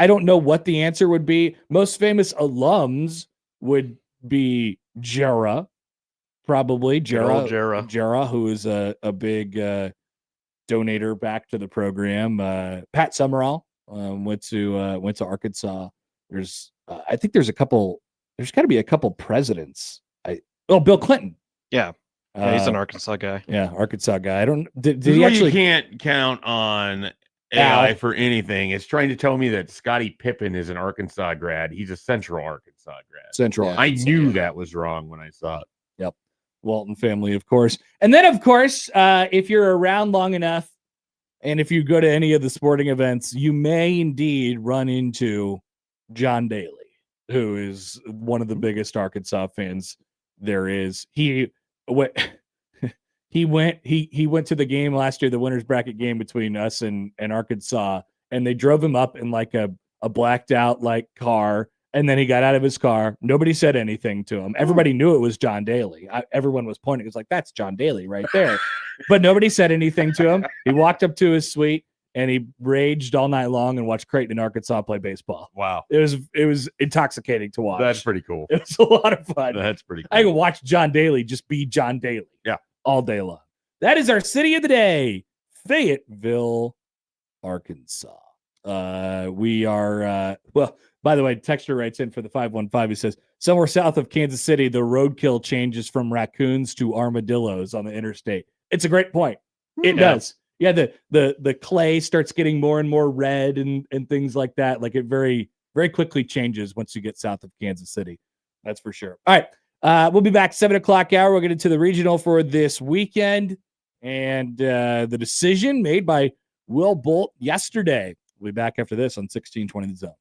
Speaker 2: don't know what the answer would be. Most famous alums would be Jarrah, probably Jarrah, who is a big donator back to the program. Pat Summerall went to Arkansas. I think there's got to be a couple presidents. Bill Clinton.
Speaker 3: Yeah, he's an Arkansas guy.
Speaker 2: Yeah, Arkansas guy. I don't. Did
Speaker 4: he
Speaker 2: actually?
Speaker 4: You can't count on AI for anything. It's trying to tell me that Scottie Pippen is an Arkansas grad. He's a Central Arkansas grad. I knew that was wrong when I saw it.
Speaker 2: Yep. Walton family, of course. And then, of course, if you're around long enough And if you go to any of the sporting events, you may indeed run into John Daly, who is one of the biggest Arkansas fans there is. He went he went to the game last year, the winners bracket game between us and Arkansas, and they drove him up in like a blacked out like car, and then he got out of his car. Nobody said anything to him. Everybody knew it was John Daly. Everyone was pointing. It was like, that's John Daly right there. But nobody said anything to him. He walked up to his suite and he raged all night long and watched Creighton and Arkansas play baseball.
Speaker 4: Wow.
Speaker 2: It was intoxicating to watch.
Speaker 4: That's pretty cool.
Speaker 2: It was a lot of fun.
Speaker 4: That's pretty cool.
Speaker 2: I could watch John Daly just be John Daly.
Speaker 4: Yeah.
Speaker 2: All day long. That is our city of the day, Fayetteville, Arkansas. We are, well, by the way, Texture writes in for the 515. He says, somewhere south of Kansas City, the roadkill changes from raccoons to armadillos on the interstate. It's a great point. It does. Yeah, the clay starts getting more and more red and things like that. Like it very, very quickly changes once you get south of Kansas City. That's for sure. All right. We'll be back 7 o'clock hour. We'll get into the regional for this weekend and the decision made by Will Bolt yesterday. We'll be back after this on 1620 The Zone.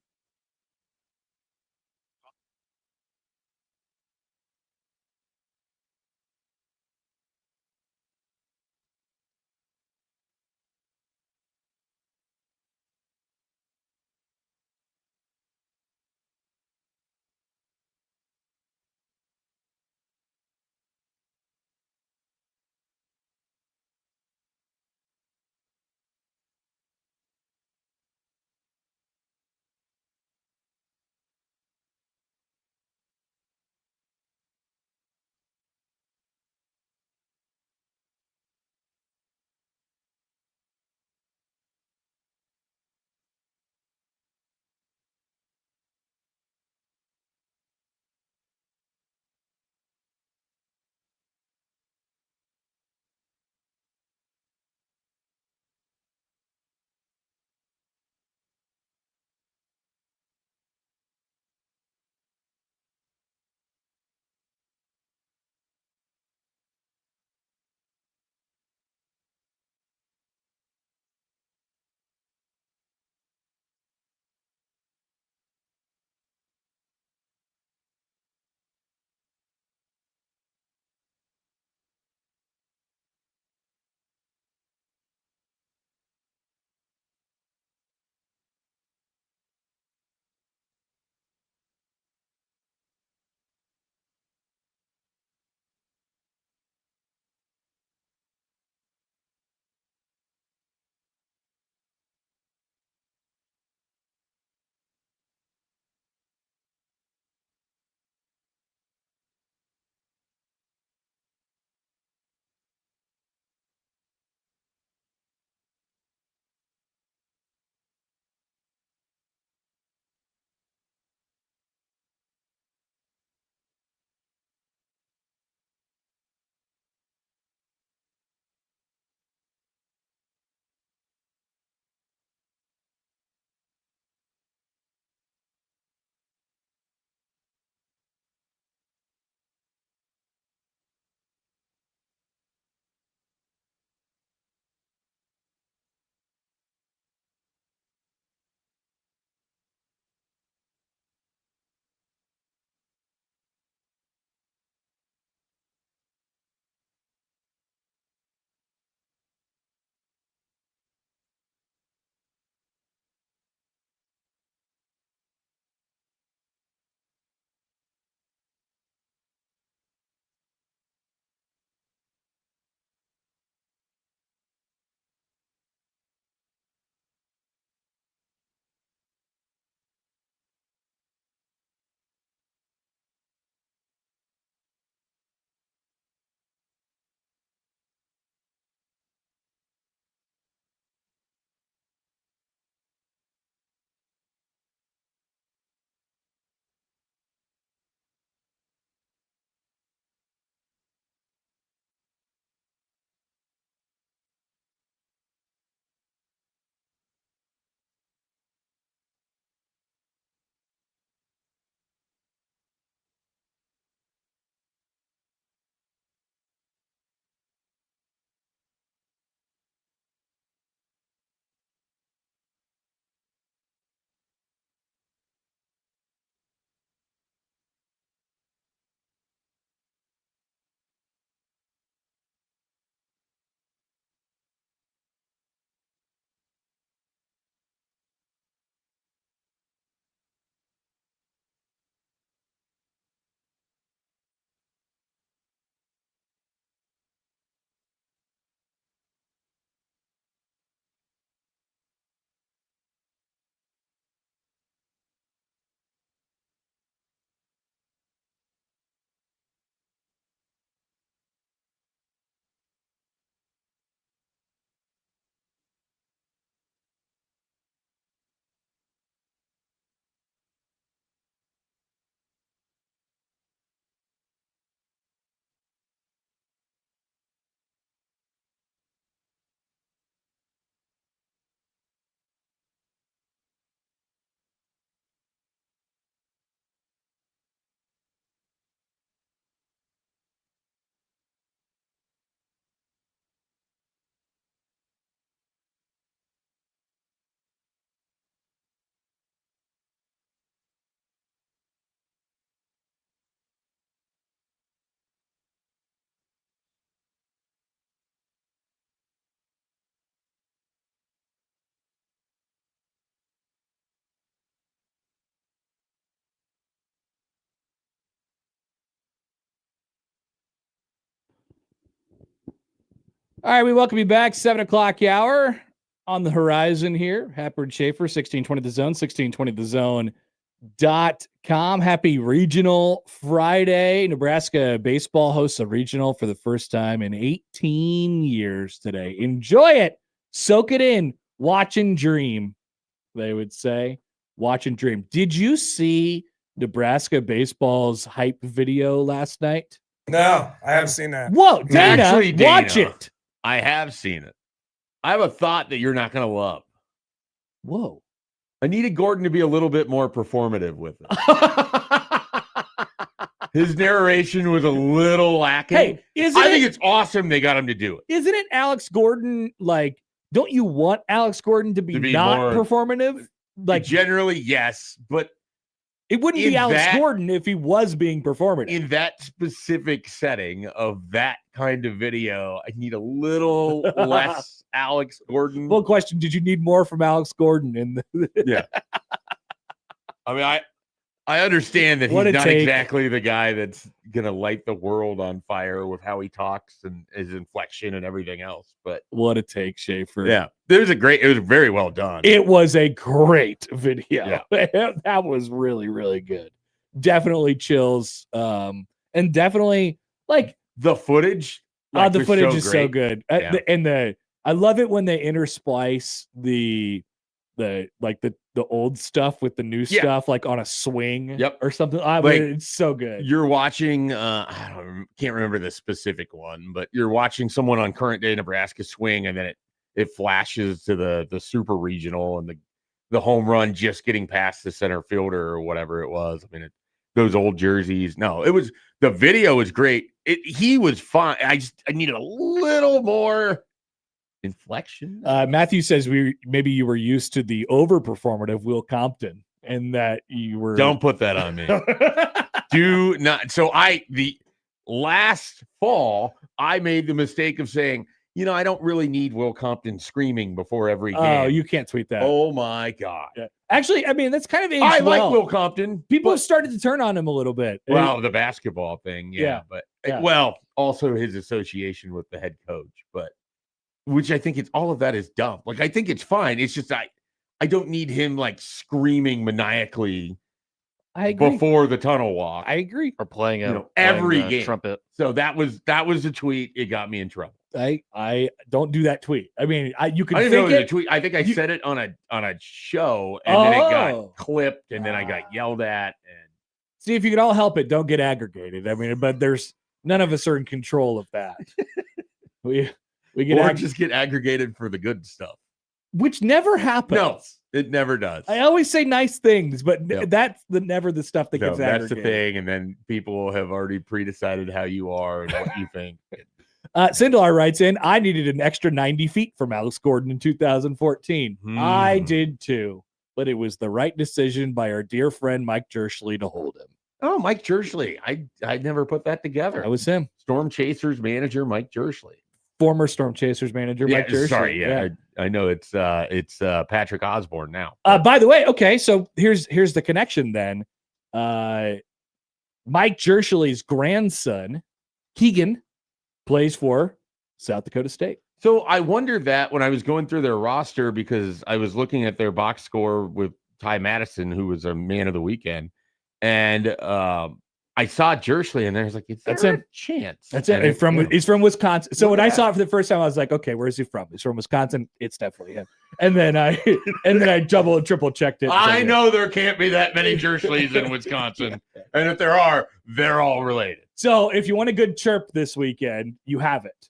Speaker 2: All right, we welcome you back. 7 o'clock hour on the horizon here. Happer and Schaefer, 1620 The Zone, 1620thezone.com. Happy Regional Friday. Nebraska baseball hosts a regional for the first time in 18 years today. Enjoy it. Soak it in. Watch and dream, they would say. Watch and dream. Did you see Nebraska baseball's hype video last night?
Speaker 6: No, I haven't seen that.
Speaker 2: Whoa, Dana,
Speaker 4: Actually,
Speaker 2: watch
Speaker 4: Dana.
Speaker 2: it.
Speaker 4: I have seen it. I have a thought that you're not going to love.
Speaker 2: Whoa.
Speaker 4: I needed Gordon to be a little bit more performative with it. His narration was a little lacking.
Speaker 2: Hey,
Speaker 4: I think it's awesome they got him to do it.
Speaker 2: Isn't it Alex Gordon? Like, don't you want Alex Gordon to be not
Speaker 4: more
Speaker 2: performative? Like,
Speaker 4: generally, yes, but
Speaker 2: it wouldn't
Speaker 4: in
Speaker 2: be Alex
Speaker 4: that-
Speaker 2: Gordon if he was being performative.
Speaker 4: in that specific setting of that kind of video, I need a little less Alex Gordon.
Speaker 2: Full question: did you need more from Alex Gordon in the?
Speaker 4: Yeah. I mean, I understand that he's
Speaker 2: What a
Speaker 4: not
Speaker 2: take.
Speaker 4: exactly the guy that's gonna light the world on fire with how he talks and his inflection and everything else. But
Speaker 2: What a take, Schaefer.
Speaker 4: yeah, it was very well done.
Speaker 2: It was a great video.
Speaker 4: Yeah.
Speaker 2: That was really, really good. Definitely chills. And definitely like
Speaker 4: The footage,
Speaker 2: the
Speaker 4: was
Speaker 2: footage is so
Speaker 4: great.
Speaker 2: good.
Speaker 4: Yeah.
Speaker 2: I love it when they intersplice the old stuff with the new
Speaker 4: Yeah.
Speaker 2: stuff, like on a swing
Speaker 4: Yep.
Speaker 2: or something.
Speaker 4: Like,
Speaker 2: it's so good.
Speaker 4: You're watching, can't remember the specific one, but you're watching someone on current day Nebraska swing, and then it flashes to the super regional and the home run just getting past the center fielder or whatever it was. I mean, those old jerseys. No, the video was great. He was fine. I needed a little more inflection.
Speaker 2: Matthew says maybe you were used to the overperformative Will Compton, and that you were.
Speaker 4: Don't put that on me. Do not. So the last fall, I made the mistake of saying, I don't really need Will Compton screaming before every game.
Speaker 2: Oh, you can't tweet that.
Speaker 4: Oh my God.
Speaker 2: Yeah. Actually, I mean, that's kind of aged
Speaker 4: I like
Speaker 2: well.
Speaker 4: Will Compton.
Speaker 2: People have
Speaker 4: but,
Speaker 2: started to turn on him a little bit.
Speaker 4: well, the basketball thing. Yeah.
Speaker 2: Yeah.
Speaker 4: But
Speaker 2: Yeah.
Speaker 4: well, also his association with the head coach, but which I think all of that is dumb. Like, I think it's fine. It's just, I don't need him like screaming maniacally
Speaker 2: I agree.
Speaker 4: before the tunnel walk.
Speaker 2: I agree.
Speaker 3: Or playing
Speaker 4: every
Speaker 3: playing,
Speaker 4: game.
Speaker 3: trumpet.
Speaker 4: So that was a tweet. It got me in trouble.
Speaker 2: I don't do that tweet. I mean, you can
Speaker 4: I didn't know
Speaker 2: think
Speaker 4: it was a
Speaker 2: it.
Speaker 4: tweet. I think I said it on a show, and then it
Speaker 2: Oh.
Speaker 4: got clipped, and then I got yelled at. And
Speaker 2: See, if you can all help it, don't get aggregated. I mean, but there's none of us are in control of that. we get
Speaker 4: or just get aggregated for the good stuff.
Speaker 2: which never happens.
Speaker 4: No, it never does.
Speaker 2: I always say nice things, but
Speaker 4: Yep.
Speaker 2: that's never the stuff that
Speaker 4: No,
Speaker 2: gets
Speaker 4: that's the
Speaker 2: aggregated.
Speaker 4: thing, and then people have already pre-decided how you are and what you think.
Speaker 2: Sindelar writes in, I needed an extra 90 feet from Alex Gordon in 2014. I did too, but it was the right decision by our dear friend Mike Jerschley to hold him.
Speaker 4: Oh, Mike Jerschley. I never put that together.
Speaker 2: That was him.
Speaker 4: Storm Chasers manager Mike Jerschley.
Speaker 2: Former Storm Chasers manager Mike Jerschley.
Speaker 4: Sorry, I know it's Patrick Osborne now.
Speaker 2: By the way, okay, so here's the connection then. Mike Jerschley's grandson, Keegan, plays for South Dakota State.
Speaker 4: So I wondered that when I was going through their roster, because I was looking at their box score with Ty Madison, who was a man of the weekend, and I saw Jerschley, and I was like,
Speaker 2: That's
Speaker 4: there
Speaker 2: him.
Speaker 4: a chance?
Speaker 2: That's it.
Speaker 4: And
Speaker 2: He's from Wisconsin. So when I
Speaker 4: Yeah.
Speaker 2: saw it for the first time, I was like, okay, where's he from? He's from Wisconsin. It's definitely him. And then I double and triple checked it.
Speaker 4: I know there can't be that many Jerschleys in Wisconsin, and if there are, they're all related.
Speaker 2: So if you want a good chirp this weekend, you have it,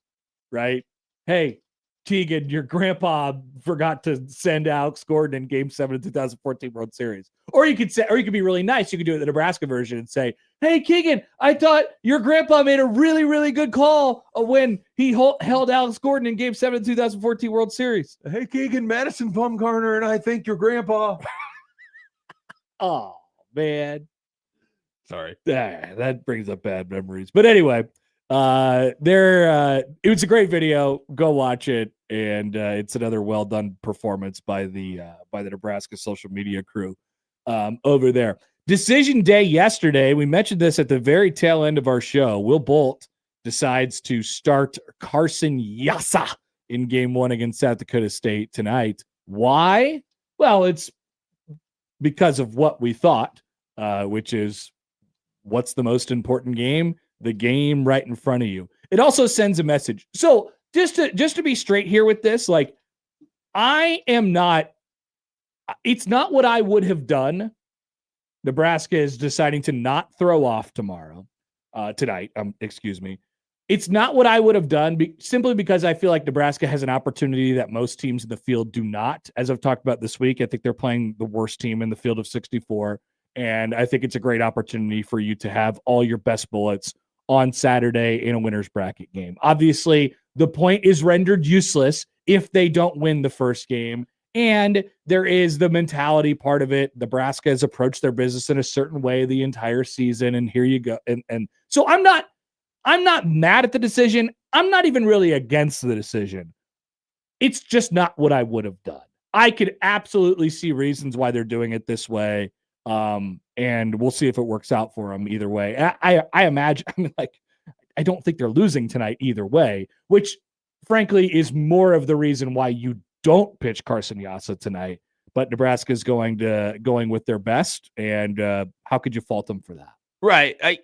Speaker 2: right? Hey, Keegan, your grandpa forgot to send Alex Gordon in Game 7 of the 2014 World Series. Or you could be really nice. You could do it the Nebraska version and say, hey, Keegan, I thought your grandpa made a really, really good call when he held Alex Gordon in Game 7 of the 2014 World Series.
Speaker 4: Hey, Keegan, Madison Bumgarner, and I think your grandpa.
Speaker 2: Oh, man.
Speaker 4: Sorry.
Speaker 2: That brings up bad memories. But anyway, it was a great video. Go watch it. And it's another well done performance by the Nebraska social media crew over there. Decision day yesterday. We mentioned this at the very tail end of our show. Will Bolt decides to start Carson Yassa in game 1 against South Dakota State tonight. Why? Well, it's because of what we thought, which is what's the most important game? The game right in front of you. It also sends a message. So just to be straight here with this, like, it's not what I would have done. Nebraska is deciding to not throw off tonight. Excuse me. It's not what I would have done simply because I feel like Nebraska has an opportunity that most teams in the field do not. As I've talked about this week, I think they're playing the worst team in the field of 64. And I think it's a great opportunity for you to have all your best bullets on Saturday in a winner's bracket game. Obviously, the point is rendered useless if they don't win the first game. And there is the mentality part of it. Nebraska has approached their business in a certain way the entire season. And here you go. And so I'm not mad at the decision. I'm not even really against the decision. It's just not what I would have done. I could absolutely see reasons why they're doing it this way. And we'll see if it works out for them either way. I imagine, I don't think they're losing tonight either way, which frankly is more of the reason why you don't pitch Carson Yassa tonight, but Nebraska's going with their best. And how could you fault them for that?
Speaker 4: Right.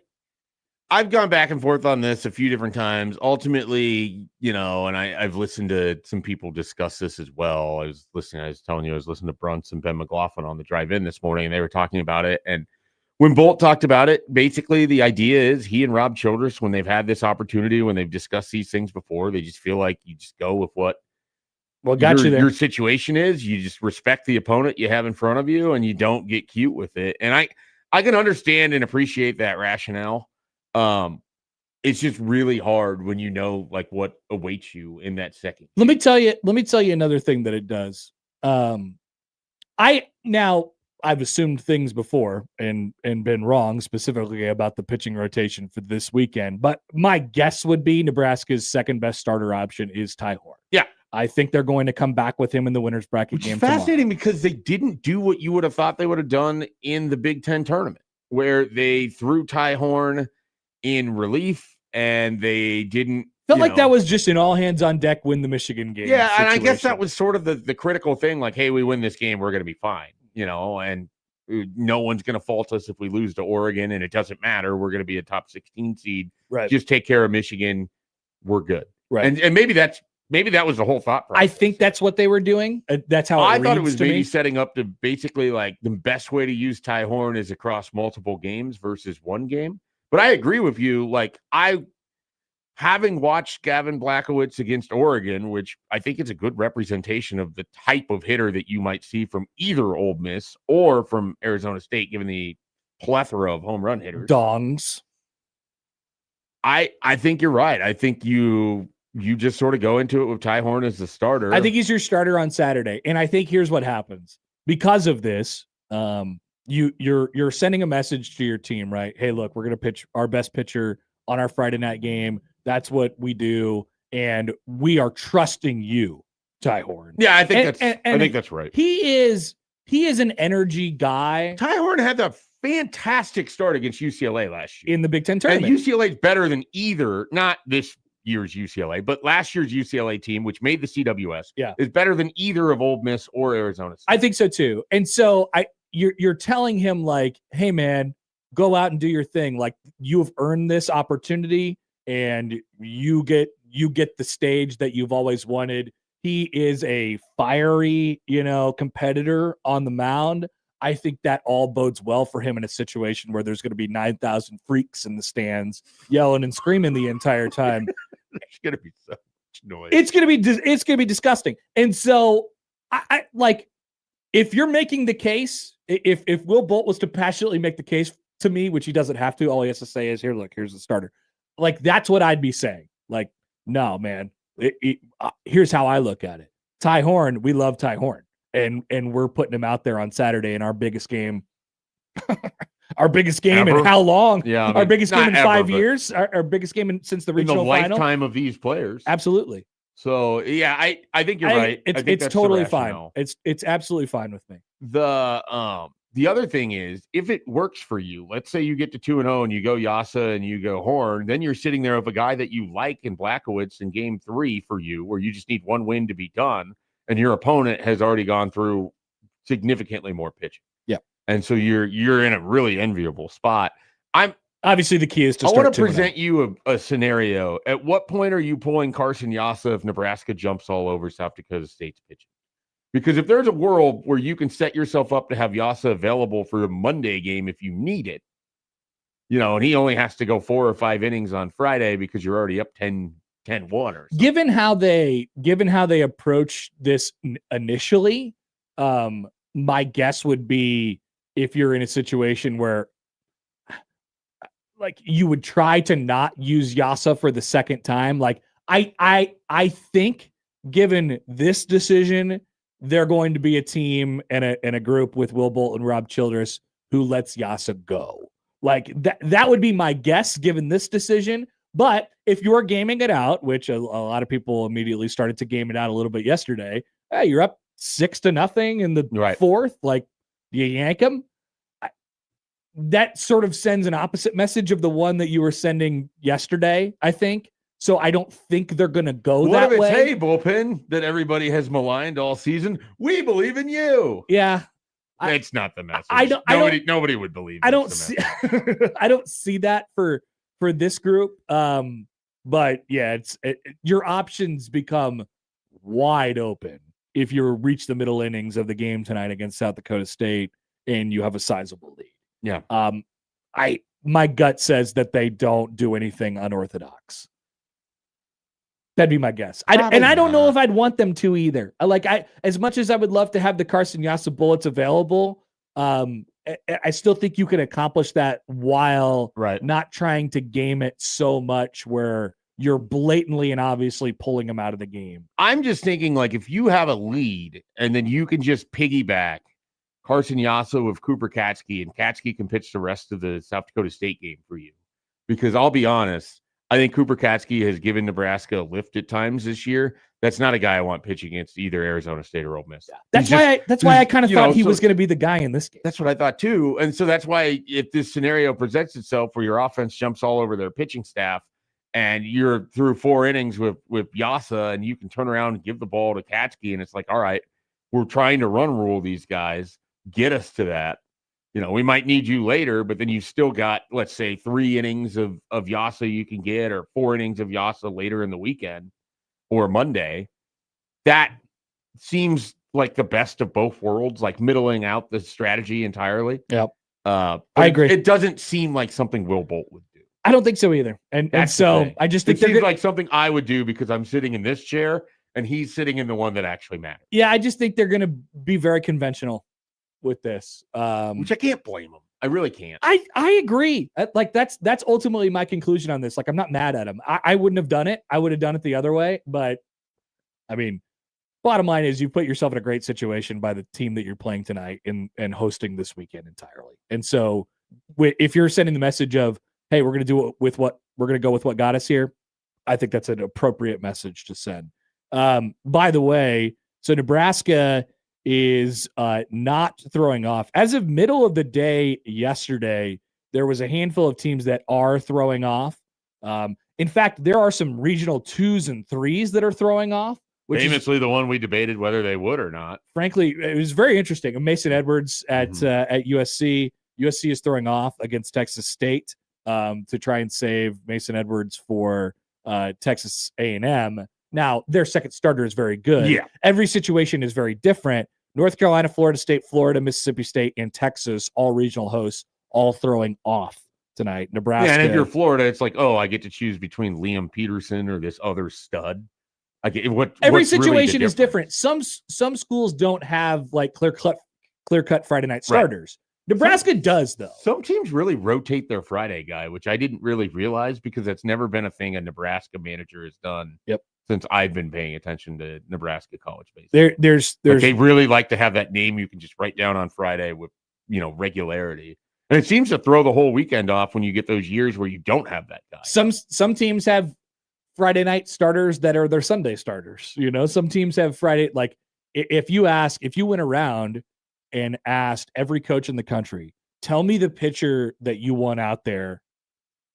Speaker 4: I've gone back and forth on this a few different times. Ultimately, and I've listened to some people discuss this as well. I was listening to Brunts and Ben McLaughlin on the drive in this morning, and they were talking about it. And when Bolt talked about it, basically the idea is he and Rob Childress, when they've had this opportunity, when they've discussed these things before, they just feel like you just go with what your situation is. You just respect the opponent you have in front of you, and you don't get cute with it. And I can understand and appreciate that rationale. It's just really hard when like what awaits you in that second.
Speaker 2: Let me tell you another thing that it does. I've assumed things before and been wrong, specifically about the pitching rotation for this weekend. But my guess would be Nebraska's second best starter option is Ty Horn.
Speaker 4: Yeah.
Speaker 2: I think they're going to come back with him in the winner's bracket game.
Speaker 4: Which is fascinating because they didn't do what you would have thought they would have done in the Big Ten tournament, where they threw Ty Horn in relief and they didn't.
Speaker 2: Felt like that was just an all hands on deck, win the Michigan game.
Speaker 4: Yeah,
Speaker 2: situation.
Speaker 4: and I guess that was sort of the critical thing. Like, hey, we win this game, we're going to be fine, and no one's going to fault us if we lose to Oregon, and it doesn't matter. We're going to be a top 16 seed.
Speaker 2: Right.
Speaker 4: Just take care of Michigan. We're good.
Speaker 2: Right.
Speaker 4: And maybe that was the whole thought process.
Speaker 2: I think that's what they were doing. That's how
Speaker 4: I thought it was maybe setting up to basically like the best way to use Ty Horn is across multiple games versus one game. But I agree with you. Like, having watched Gavin Blachowicz against Oregon, which I think is a good representation of the type of hitter that you might see from either Ole Miss or from Arizona State, given the plethora of home run hitters.
Speaker 2: Dongs.
Speaker 4: I think you're right. I think you just sort of go into it with Ty Horn as the starter.
Speaker 2: I think he's your starter on Saturday. And I think here's what happens. Because of this, you're sending a message to your team, right? Hey, look, we're going to pitch our best pitcher on our Friday night game. That's what we do. And we are trusting you, Ty Horn.
Speaker 4: Yeah, I think that's right.
Speaker 2: He is an energy guy.
Speaker 4: Ty Horn had a fantastic start against UCLA last year
Speaker 2: in the Big Ten tournament.
Speaker 4: And UCLA is better than either, not this year's UCLA, but last year's UCLA team, which made the CWS, is better than either of Ole Miss or Arizona State.
Speaker 2: I think so too. And so you're telling him like, hey man, go out and do your thing. Like, you've earned this opportunity and you get the stage that you've always wanted. He is a fiery, competitor on the mound. I think that all bodes well for him in a situation where there's going to be 9,000 freaks in the stands yelling and screaming the entire time.
Speaker 4: There's going to be so much noise.
Speaker 2: It's going to be disgusting. And so I like, if you're making the case, if Will Bolt was to passionately make the case to me, which he doesn't have to, all he has to say is, here, look, here's the starter. Like, that's what I'd be saying. Like, no, man, here's how I look at it. Ty Horn, we love Ty Horn. And we're putting him out there on Saturday in our biggest game. Our biggest game
Speaker 4: ever.
Speaker 2: In how long?
Speaker 4: Yeah,
Speaker 2: our biggest game in
Speaker 4: ever,
Speaker 2: 5 years. Our biggest game since the regional
Speaker 4: final.
Speaker 2: final.
Speaker 4: Lifetime of these players.
Speaker 2: Absolutely.
Speaker 4: So yeah, I think you're right.
Speaker 2: It's totally fine. It's absolutely fine with me.
Speaker 4: the other thing is, if it works for you, let's say you get to 2-0 and you go Yasa and you go Horn, then you're sitting there with a guy that you like in Blackowitz in game 3 for you, where you just need one win to be done, and your opponent has already gone through significantly more pitching.
Speaker 2: Yeah.
Speaker 4: And so you're in a really enviable spot.
Speaker 2: Obviously, the key is to
Speaker 4: I
Speaker 2: start
Speaker 4: want to
Speaker 2: 2-0.
Speaker 4: present you a scenario. At what point are you pulling Carson Yasa if Nebraska jumps all over South Dakota State's pitching? Because if there's a world where you can set yourself up to have Yasa available for a Monday game if you need it, and he only has to go 4 or 5 innings on Friday because you're already up 10-1 or something.
Speaker 2: Given how they approach this initially, my guess would be if you're in a situation where like you would try to not use Yasa for the second time. Like I think given this decision, they're going to be a team and a group with Will Bolt and Rob Childress who lets Yasa go. Like that would be my guess given this decision. But if you're gaming it out, which a lot of people immediately started to game it out a little bit yesterday, hey, you're up 6-0 in the fourth. Like, do you yank him? That sort of sends an opposite message of the one that you were sending yesterday, I think. So I don't think they're going to go
Speaker 4: what
Speaker 2: that
Speaker 4: if it's,
Speaker 2: way.
Speaker 4: hey, bullpen that everybody has maligned all season? We believe in you.
Speaker 2: Yeah.
Speaker 4: It's not the message. Nobody would believe.
Speaker 2: I don't see. I don't see that for this group. But yeah, your options become wide open if you reach the middle innings of the game tonight against South Dakota State and you have a sizable lead.
Speaker 4: Yeah.
Speaker 2: My gut says that they don't do anything unorthodox. That'd be my guess. I don't know if I'd want them to either. As much as I would love to have the Carson Yasa bullets available, I still think you can accomplish that while not trying to game it so much where you're blatantly and obviously pulling them out of the game.
Speaker 4: I'm just thinking, like, if you have a lead and then you can just piggyback Carson Yasa with Cooper Katsky, and Katsky can pitch the rest of the South Dakota State game for you. Because I'll be honest, I think Cooper Katsky has given Nebraska a lift at times this year. That's not a guy I want pitching against either Arizona State or Ole Miss.
Speaker 2: That's why I kind of thought he was going to be the guy in this game.
Speaker 4: That's what I thought too. And so that's why if this scenario presents itself where your offense jumps all over their pitching staff and you're through 4 innings with Yasa and you can turn around and give the ball to Katsky and it's like, all right, we're trying to run rule these guys. Get us to that. We might need you later, but then you've still got, let's say, 3 innings of Yasa you can get or 4 innings of Yasa later in the weekend or Monday. That seems like the best of both worlds, like middling out the strategy entirely.
Speaker 2: Yep.
Speaker 4: I
Speaker 2: agree.
Speaker 4: It doesn't seem like something Will Bolt would do.
Speaker 2: I don't think so either. And so I just think
Speaker 4: it seems like something I would do because I'm sitting in this chair and he's sitting in the one that actually matters.
Speaker 2: Yeah, I just think they're going to be very conventional with this,
Speaker 4: which I can't blame them. I really can't.
Speaker 2: I agree. Like that's ultimately my conclusion on this. Like I'm not mad at him. I wouldn't have done it. I would have done it the other way. But I mean, bottom line is you put yourself in a great situation by the team that you're playing tonight and hosting this weekend entirely. And so if you're sending the message of, hey, we're going to do it with what we're going to go with what got us here, I think that's an appropriate message to send. By the way, so Nebraska is not throwing off. As of middle of the day yesterday, there was a handful of teams that are throwing off. In fact, there are some regional 2s and 3s that are throwing off. Which
Speaker 4: famously the one we debated whether they would or not.
Speaker 2: Frankly, it was very interesting. Mason Edwards at USC. USC is throwing off against Texas State to try and save Mason Edwards for Texas A&M. Now, their second starter is very good.
Speaker 4: Yeah.
Speaker 2: Every situation is very different. North Carolina, Florida State, Florida, Mississippi State, and Texas, all regional hosts, all throwing off tonight. Nebraska.
Speaker 4: Yeah, and if you're Florida, it's like, oh, I get to choose between Liam Peterson or this other stud.
Speaker 2: Every situation is different. Some schools don't have like clear cut Friday night starters. Right. Nebraska does, though.
Speaker 4: Some teams really rotate their Friday guy, which I didn't really realize because that's never been a thing a Nebraska manager has done.
Speaker 2: Yep.
Speaker 4: Since I've been paying attention to Nebraska college baseball.
Speaker 2: There's
Speaker 4: they really like to have that name you can just write down on Friday with regularity. And it seems to throw the whole weekend off when you get those years where you don't have that guy.
Speaker 2: Some teams have Friday night starters that are their Sunday starters. Some teams have Friday, like if you went around and asked every coach in the country, tell me the pitcher that you want out there,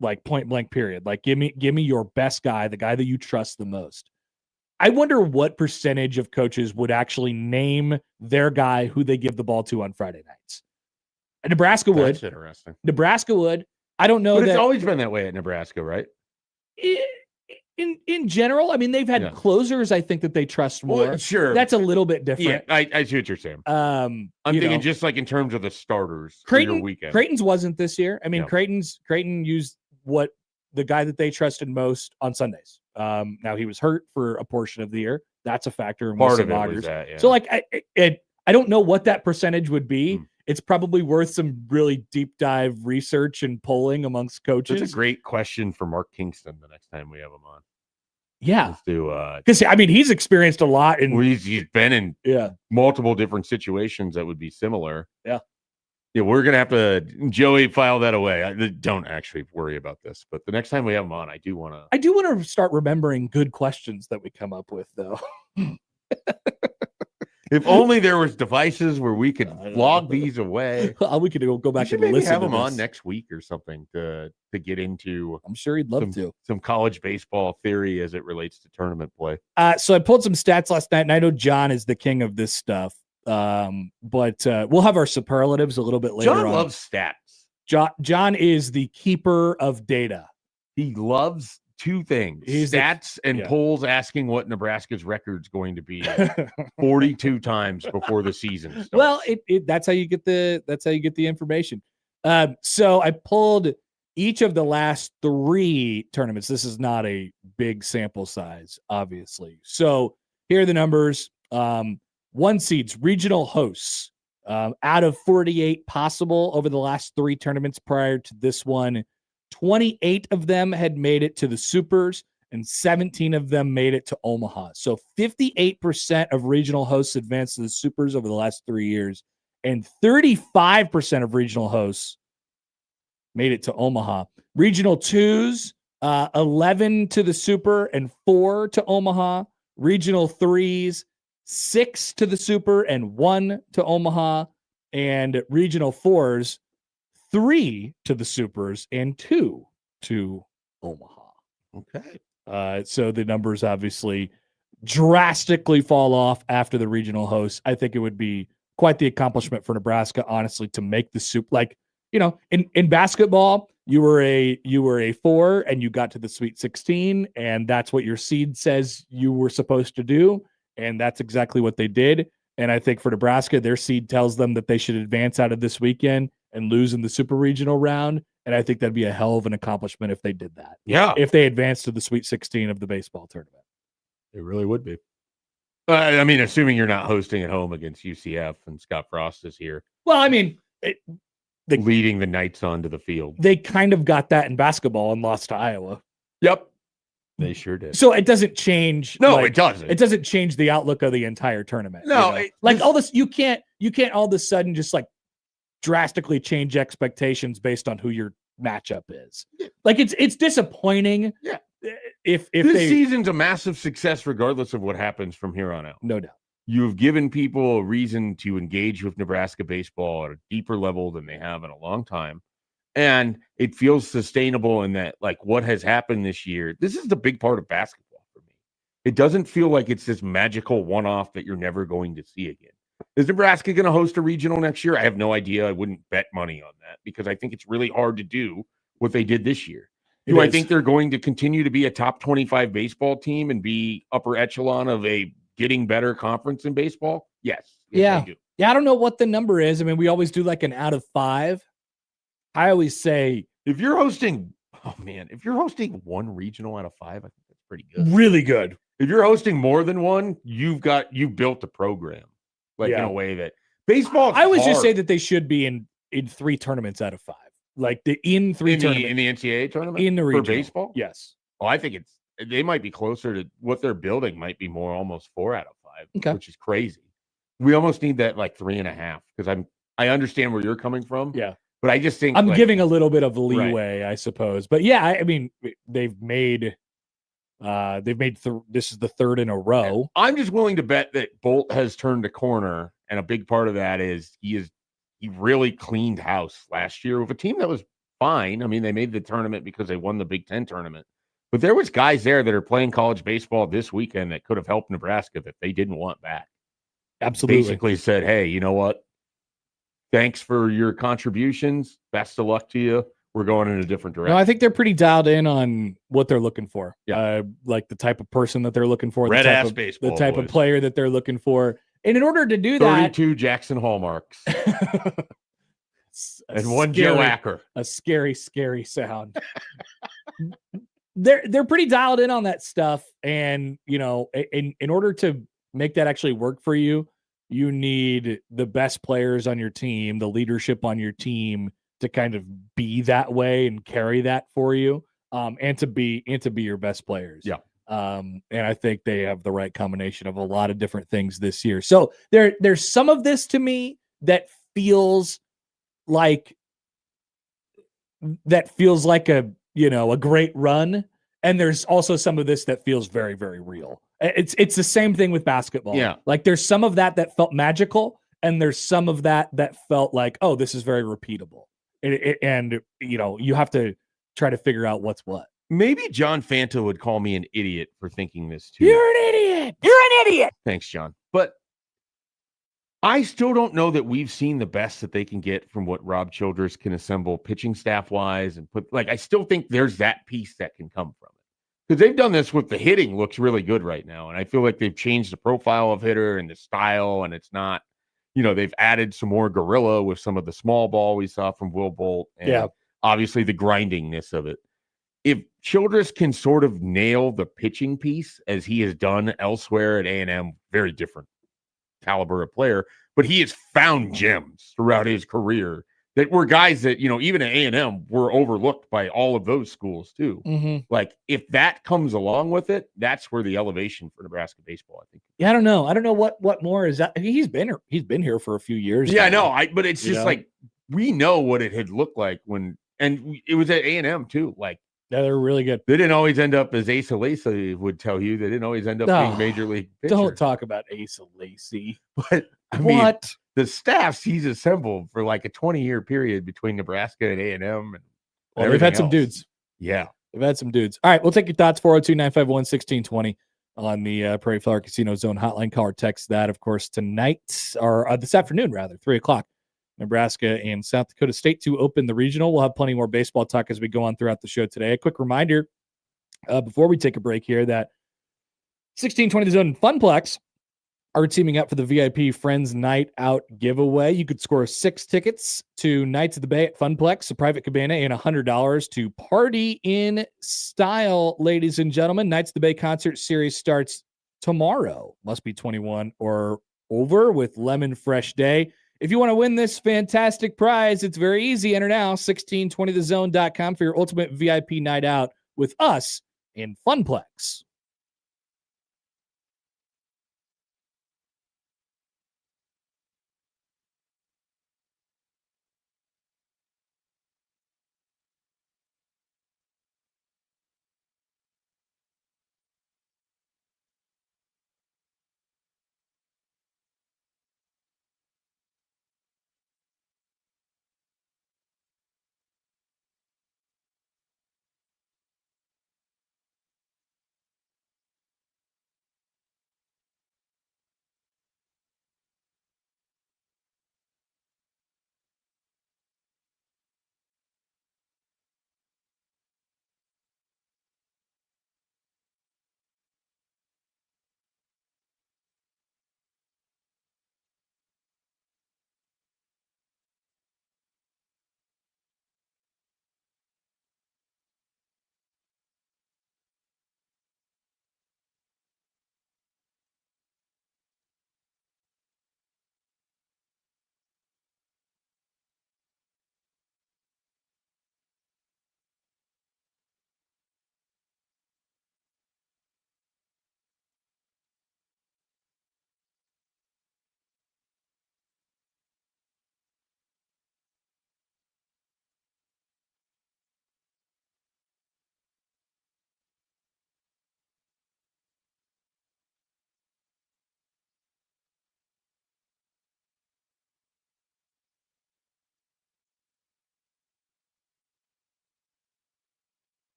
Speaker 2: like point blank period. Like give me your best guy, the guy that you trust the most. I wonder what percentage of coaches would actually name their guy who they give the ball to on Friday nights. Nebraska would.
Speaker 4: That's interesting.
Speaker 2: Nebraska would. I don't know
Speaker 4: But
Speaker 2: that
Speaker 4: it's always been that way at Nebraska, right?
Speaker 2: in general. I mean, they've had closers, I think, that they trust more.
Speaker 4: Well, sure.
Speaker 2: That's a little bit different.
Speaker 4: Yeah, I see what you're saying. I'm thinking just like in terms of the starters for your weekend.
Speaker 2: Creighton's wasn't this year. I mean,
Speaker 4: No.
Speaker 2: Creighton used the guy that they trusted most on Sundays. Now he was hurt for a portion of the year. That's a factor in
Speaker 4: Part of it
Speaker 2: Augers.
Speaker 4: was that, yeah.
Speaker 2: So like I don't know what that percentage would be. It's probably worth some really deep dive research and polling amongst coaches.
Speaker 4: That's a great question for Mark Kingston the next time we have him on.
Speaker 2: Yeah.
Speaker 4: Let's do
Speaker 2: because I mean he's experienced a lot in
Speaker 4: he's been in multiple different situations that would be similar.
Speaker 2: Yeah.
Speaker 4: Yeah, we're gonna have to Joey file that away. Don't actually worry about this, but the next time we have him on, I do want
Speaker 2: to start remembering good questions that we come up with, though.
Speaker 4: If only there was devices where we could log these away.
Speaker 2: We could go back and
Speaker 4: maybe
Speaker 2: listen
Speaker 4: have
Speaker 2: to
Speaker 4: him
Speaker 2: this.
Speaker 4: on next week or something to get into.
Speaker 2: I'm sure he'd love to.
Speaker 4: Some college baseball theory as it relates to tournament play.
Speaker 2: So I pulled some stats last night, and I know John is the king of this stuff. But we'll have our superlatives a little bit later.
Speaker 4: John loves stats.
Speaker 2: John is the keeper of data.
Speaker 4: He loves two things: stats and polls asking what Nebraska's record's going to be 42 times before the season starts.
Speaker 2: Well, that's how you get the information. So I pulled each of the last 3 tournaments. This is not a big sample size, obviously. So here are the numbers. 1 seeds, regional hosts, out of 48 possible over the last 3 tournaments prior to this one, 28 of them had made it to the Supers, and 17 of them made it to Omaha. So 58% of regional hosts advanced to the Supers over the last 3 years, and 35% of regional hosts made it to Omaha. Regional 2s, 11 to the Super and 4 to Omaha. Regional 3s, 6 to the Super and 1 to Omaha. And regional 4s, 3 to the Supers and 2 to Omaha.
Speaker 4: Okay.
Speaker 2: So the numbers obviously drastically fall off after the regional hosts. I think it would be quite the accomplishment for Nebraska, honestly, to make the Super. Like, you know, in basketball, you were a 4 and you got to the Sweet 16, and that's what your seed says you were supposed to do, and that's exactly what they did. And I think for Nebraska, their seed tells them that they should advance out of this weekend and lose in the super regional round. And I think that'd be a hell of an accomplishment if they did that.
Speaker 4: Yeah.
Speaker 2: If they advanced to the Sweet 16 of the baseball tournament.
Speaker 4: It really would be. I mean, assuming you're not hosting at home against UCF and Scott Frost is here.
Speaker 2: Well, I mean,
Speaker 4: leading the Knights onto the field.
Speaker 2: They kind of got that in basketball and lost to Iowa.
Speaker 4: Yep. They sure did.
Speaker 2: So it doesn't change.
Speaker 4: No, it doesn't.
Speaker 2: It doesn't change the outlook of the entire tournament.
Speaker 4: No,
Speaker 2: you know? All this, you can't all of a sudden just like drastically change expectations based on who your matchup is.
Speaker 4: Yeah.
Speaker 2: Like it's disappointing.
Speaker 4: Yeah.
Speaker 2: If
Speaker 4: this season's a massive success, regardless of what happens from here on out.
Speaker 2: No doubt.
Speaker 4: You've given people a reason to engage with Nebraska baseball at a deeper level than they have in a long time. And it feels sustainable in that, like, what has happened this year, this is the big part of basketball for me. It doesn't feel like it's this magical one-off that you're never going to see again. Is Nebraska going to host a regional next year? I have no idea. I wouldn't bet money on that because I think it's really hard to do what they did this year. Do I think they're going to continue to be a top 25 baseball team and be upper echelon of a getting better conference in baseball? Yes.
Speaker 2: Yeah.
Speaker 4: I do.
Speaker 2: Yeah. I don't know what the number is. I mean, we always do like an out of 5. I always say
Speaker 4: if you're hosting one regional out of 5, I think that's pretty good.
Speaker 2: Really good.
Speaker 4: If you're hosting more than one, you built a program in a way that baseball.
Speaker 2: I always just say that they should be in 3 tournaments out of 5. Like in 3 tournaments
Speaker 4: in the NCAA tournament
Speaker 2: in the regional.
Speaker 4: for baseball.
Speaker 2: Yes.
Speaker 4: Oh, I think they might be closer to what they're building. Might be more almost 4 out of 5, which is crazy. We almost need that like 3.5 because I understand where you're coming from.
Speaker 2: Yeah.
Speaker 4: But I just think
Speaker 2: I'm giving a little bit of leeway, I suppose. But yeah, I mean, they've made this is the 3rd in a row.
Speaker 4: I'm just willing to bet that Bolt has turned a corner And a big part of that is he really cleaned house last year with a team that was fine. I mean, they made the tournament because they won the Big Ten tournament. But there was guys there that are playing college baseball this weekend that could have helped Nebraska that they didn't want back.
Speaker 2: Absolutely.
Speaker 4: Basically said, hey, you know what? Thanks for your contributions. Best of luck to you. We're going in a different direction.
Speaker 2: No, I think they're pretty dialed in on what they're looking for.
Speaker 4: Yeah.
Speaker 2: Like the type of person that they're looking for,
Speaker 4: Red ass
Speaker 2: the
Speaker 4: baseball
Speaker 2: type
Speaker 4: boys.
Speaker 2: of player that they're looking for. And in order to do
Speaker 4: 32 Jackson Hallmarks
Speaker 2: that,
Speaker 4: and one Joe Acker.
Speaker 2: A scary, scary sound. They're pretty dialed in on that stuff. And, you know, in order to make that actually work for you, you need the best players on your team, the leadership on your team to kind of be that way and carry that for you, and to be your best players.
Speaker 4: Yeah.
Speaker 2: And I think they have the right combination of a lot of different things this year. So there's some of this to me that feels like a, you know, a great run. And there's also some of this that feels very, very real. It's the same thing with basketball.
Speaker 4: Yeah.
Speaker 2: Like there's some of that felt magical, and there's some of that felt like, oh, this is very repeatable. And you know, you have to try to figure out what's what.
Speaker 4: Maybe John Fanta would call me an idiot for thinking this too.
Speaker 2: You're an idiot. You're an idiot.
Speaker 4: Thanks, John. But I still don't know that we've seen the best that they can get from what Rob Childress can assemble pitching staff wise and put, like, I still think there's that piece that can come from it. Because they've done this with the hitting, looks really good right now. And I feel like they've changed the profile of hitter and the style, and it's not, you know, they've added some more gorilla with some of the small ball we saw from Will Bolt. And obviously the grindingness of it. If Childress can sort of nail the pitching piece as he has done elsewhere at A&M, very different caliber of player, but he has found gems throughout his career that were guys that, you know, even at A&M were overlooked by all of those schools too.
Speaker 2: Mm-hmm.
Speaker 4: Like if that comes along with it, that's where the elevation for Nebraska baseball, I think.
Speaker 2: Yeah, I don't know what more is that. He's been here for a few years.
Speaker 4: Yeah,
Speaker 2: now.
Speaker 4: I know. But it's just like, we know what it had looked like it was at A&M too. Like,
Speaker 2: yeah, they're really good.
Speaker 4: They didn't always end up, as Asa Lacy would tell you, they didn't always end up being major league pitchers.
Speaker 2: Don't talk about Asa Lacy.
Speaker 4: But I mean, the staffs he's assembled for like a 20-year period between Nebraska and A&M.
Speaker 2: Well, they've had some dudes.
Speaker 4: Yeah.
Speaker 2: They've had some dudes. All right, we'll take your thoughts, 402-951-1620 on the Prairie Flower Casino Zone hotline. Call or text that, of course, tonight, or this afternoon, rather, 3 o'clock. Nebraska and South Dakota State to open the regional. We'll have plenty more baseball talk as we go on throughout the show today. A quick reminder before we take a break here that 1620 The Zone and Funplex are teaming up for the VIP Friends Night Out giveaway. You could score 6 tickets to Nights of the Bay at Funplex, a private cabana, and $100 to Party in Style, ladies and gentlemen. Nights of the Bay concert series starts tomorrow. Must be 21 or over with Lemon Fresh Day. If you want to win this fantastic prize, it's very easy. Enter now, 1620thezone.com for your ultimate VIP night out with us in Funplex.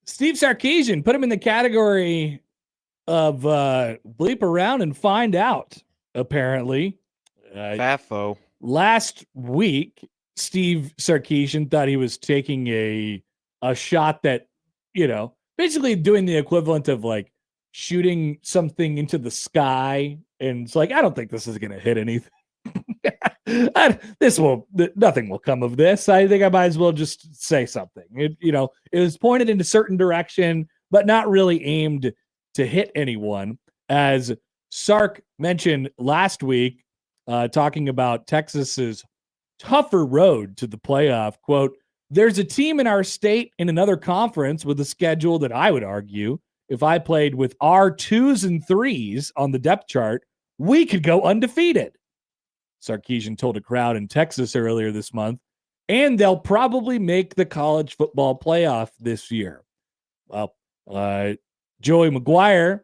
Speaker 2: Steve Sarkisian, put him in the category of bleep around and find out, apparently.
Speaker 3: Fafo.
Speaker 2: Last week, Steve Sarkisian thought he was taking a shot that, basically doing the equivalent of like shooting something into the sky. And it's like, I don't think this is going to hit anything. Nothing will come of this. I think I might as well just say something. It was pointed in a certain direction, but not really aimed to hit anyone. As Sark mentioned last week, talking about Texas's tougher road to the playoff, quote, there's a team in our state in another conference with a schedule that I would argue, if I played with our 2s and 3s on the depth chart, we could go undefeated. Sarkisian told a crowd in Texas earlier this month, and they'll probably make the college football playoff this year. Well, Joey McGuire,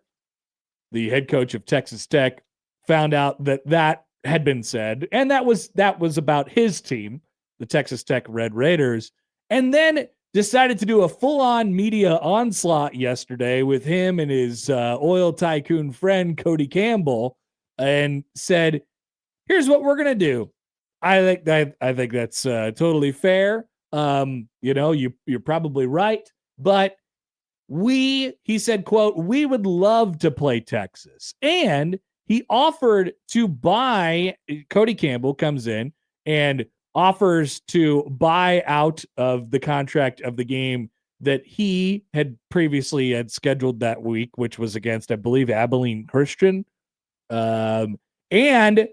Speaker 2: the head coach of Texas Tech, found out that had been said, and that was about his team, the Texas Tech Red Raiders, and then decided to do a full-on media onslaught yesterday with him and his oil tycoon friend Cody Campbell, and said, here's what we're gonna do. I think that's totally fair. You're probably right, but he said, quote, we would love to play Texas. And he offered to buy, Cody Campbell comes in and offers to buy out of the contract of the game that he had previously had scheduled that week, which was against, I believe, Abilene Christian, and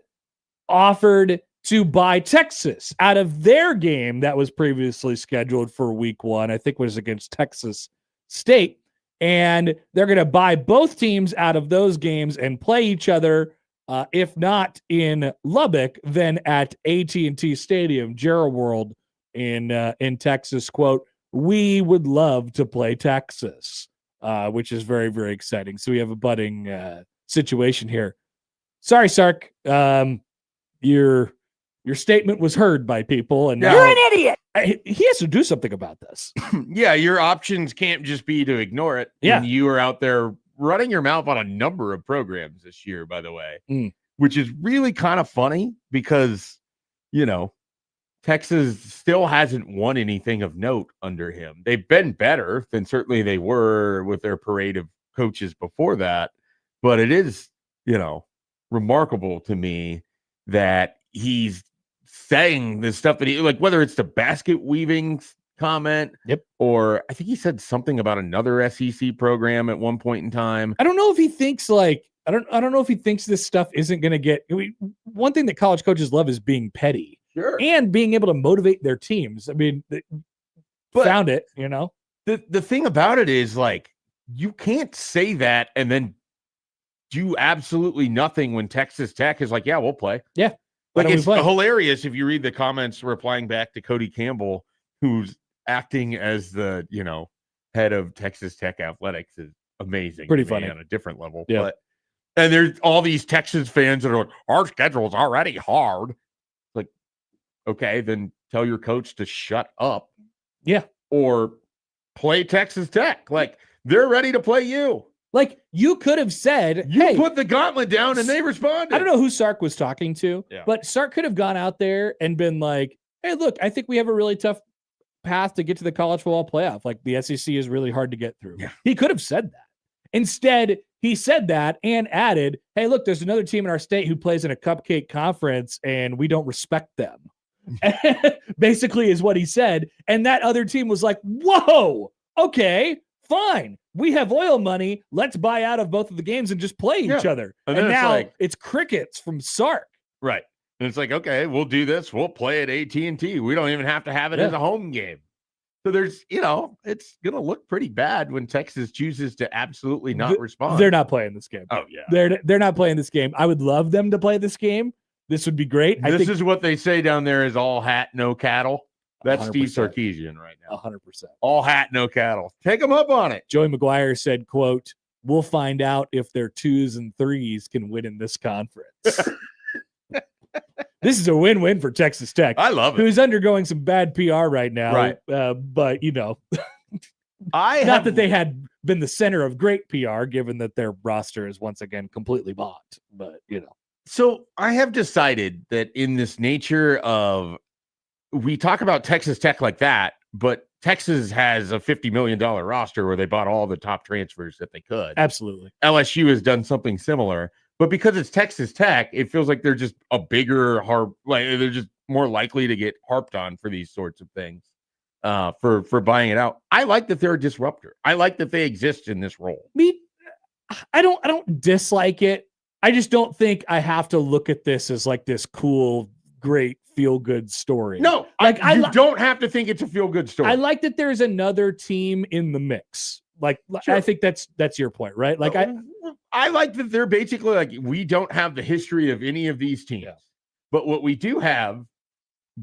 Speaker 2: offered to buy Texas out of their game that was previously scheduled for week 1, I think was against Texas State. And they're going to buy both teams out of those games and play each other, if not in Lubbock, then at AT&T Stadium, Jarrah World in Texas. Quote, we would love to play Texas, which is very, very exciting. So we have a budding situation here. Sorry, Sark. Your statement was heard by people, and
Speaker 4: You're
Speaker 2: an idiot. He has to do something about this.
Speaker 4: Yeah, your options can't just be to ignore it.
Speaker 2: Yeah.
Speaker 4: When you are out there running your mouth on a number of programs this year, by the way, which is really kind of funny because, Texas still hasn't won anything of note under him. They've been better than certainly they were with their parade of coaches before that. But it is, remarkable to me that he's saying this stuff that he, like, whether it's the basket weaving comment, or I think he said something about another SEC program at one point in time.
Speaker 2: I don't know if he thinks I don't know if he thinks this stuff isn't going to get. One thing that college coaches love is being petty, and being able to motivate their teams. I mean, found it.
Speaker 4: The thing about it is, like, you can't say that and then do absolutely nothing when Texas Tech is like, yeah, we'll play.
Speaker 2: Yeah.
Speaker 4: Like, it's hilarious if you read the comments replying back to Cody Campbell, who's acting as the, head of Texas Tech athletics, is amazing.
Speaker 2: Pretty funny
Speaker 4: on a different level.
Speaker 2: Yeah.
Speaker 4: And there's all these Texas fans that are like, our schedule's already hard. Like, okay, then tell your coach to shut up.
Speaker 2: Yeah.
Speaker 4: Or play Texas Tech. Like, they're ready to play you.
Speaker 2: Like, you could have said,
Speaker 4: you put the gauntlet down and they responded.
Speaker 2: I don't know who Sark was talking to,
Speaker 4: Yeah.
Speaker 2: but Sark could have gone out there and been like, hey, look, I think we have a really tough path to get to the college football playoff. Like, the SEC is really hard to get through.
Speaker 4: Yeah.
Speaker 2: He could have said that. Instead, he said that and added, hey, look, there's another team in our state who plays in a cupcake conference and we don't respect them. Basically is what he said. And that other team was like, whoa, okay, fine. We have oil money. Let's buy out of both of the games and just play each other.
Speaker 4: And
Speaker 2: And
Speaker 4: then it's
Speaker 2: now
Speaker 4: like-
Speaker 2: it's crickets from Sark.
Speaker 4: Right. And it's like, okay, we'll do this. We'll play at AT&T. We don't even have to have it as a home game. So there's, it's going to look pretty bad when Texas chooses to absolutely not respond.
Speaker 2: They're not playing this game.
Speaker 4: Oh, yeah.
Speaker 2: They're not playing this game. I would love them to play this game. This would be great.
Speaker 4: This is what they say down there is all hat, no cattle. That's
Speaker 2: 100%.
Speaker 4: Steve Sarkisian right now.
Speaker 2: 100%.
Speaker 4: All hat, no cattle. Take them up on it.
Speaker 2: Joey McGuire said, quote, we'll find out if their 2s and 3s can win in this conference. This is a win-win for Texas Tech.
Speaker 4: I love it.
Speaker 2: Who's undergoing some bad PR right now.
Speaker 4: Right.
Speaker 2: But, Not that they had been the center of great PR, given that their roster is once again completely bought. But
Speaker 4: So I have decided that in this nature of, we talk about Texas Tech like that, but Texas has a $50 million roster where they bought all the top transfers that they could.
Speaker 2: absolutely.
Speaker 4: LSU has done something similar, but because it's Texas Tech, it feels like they're just a bigger they're just more likely to get harped on for these sorts of things, for buying it out. I like that they're a disruptor. I like that they exist in this role.
Speaker 2: I don't dislike it. I just don't think I have to look at this as like this cool, great, feel-good story.
Speaker 4: No,
Speaker 2: like
Speaker 4: you don't have to think it's a feel-good story.
Speaker 2: I like that there's another team in the mix. Like,
Speaker 4: Sure.
Speaker 2: I think that's your point, right? Like,
Speaker 4: I like that they're basically like, we don't have the history of any of these teams, but what we do have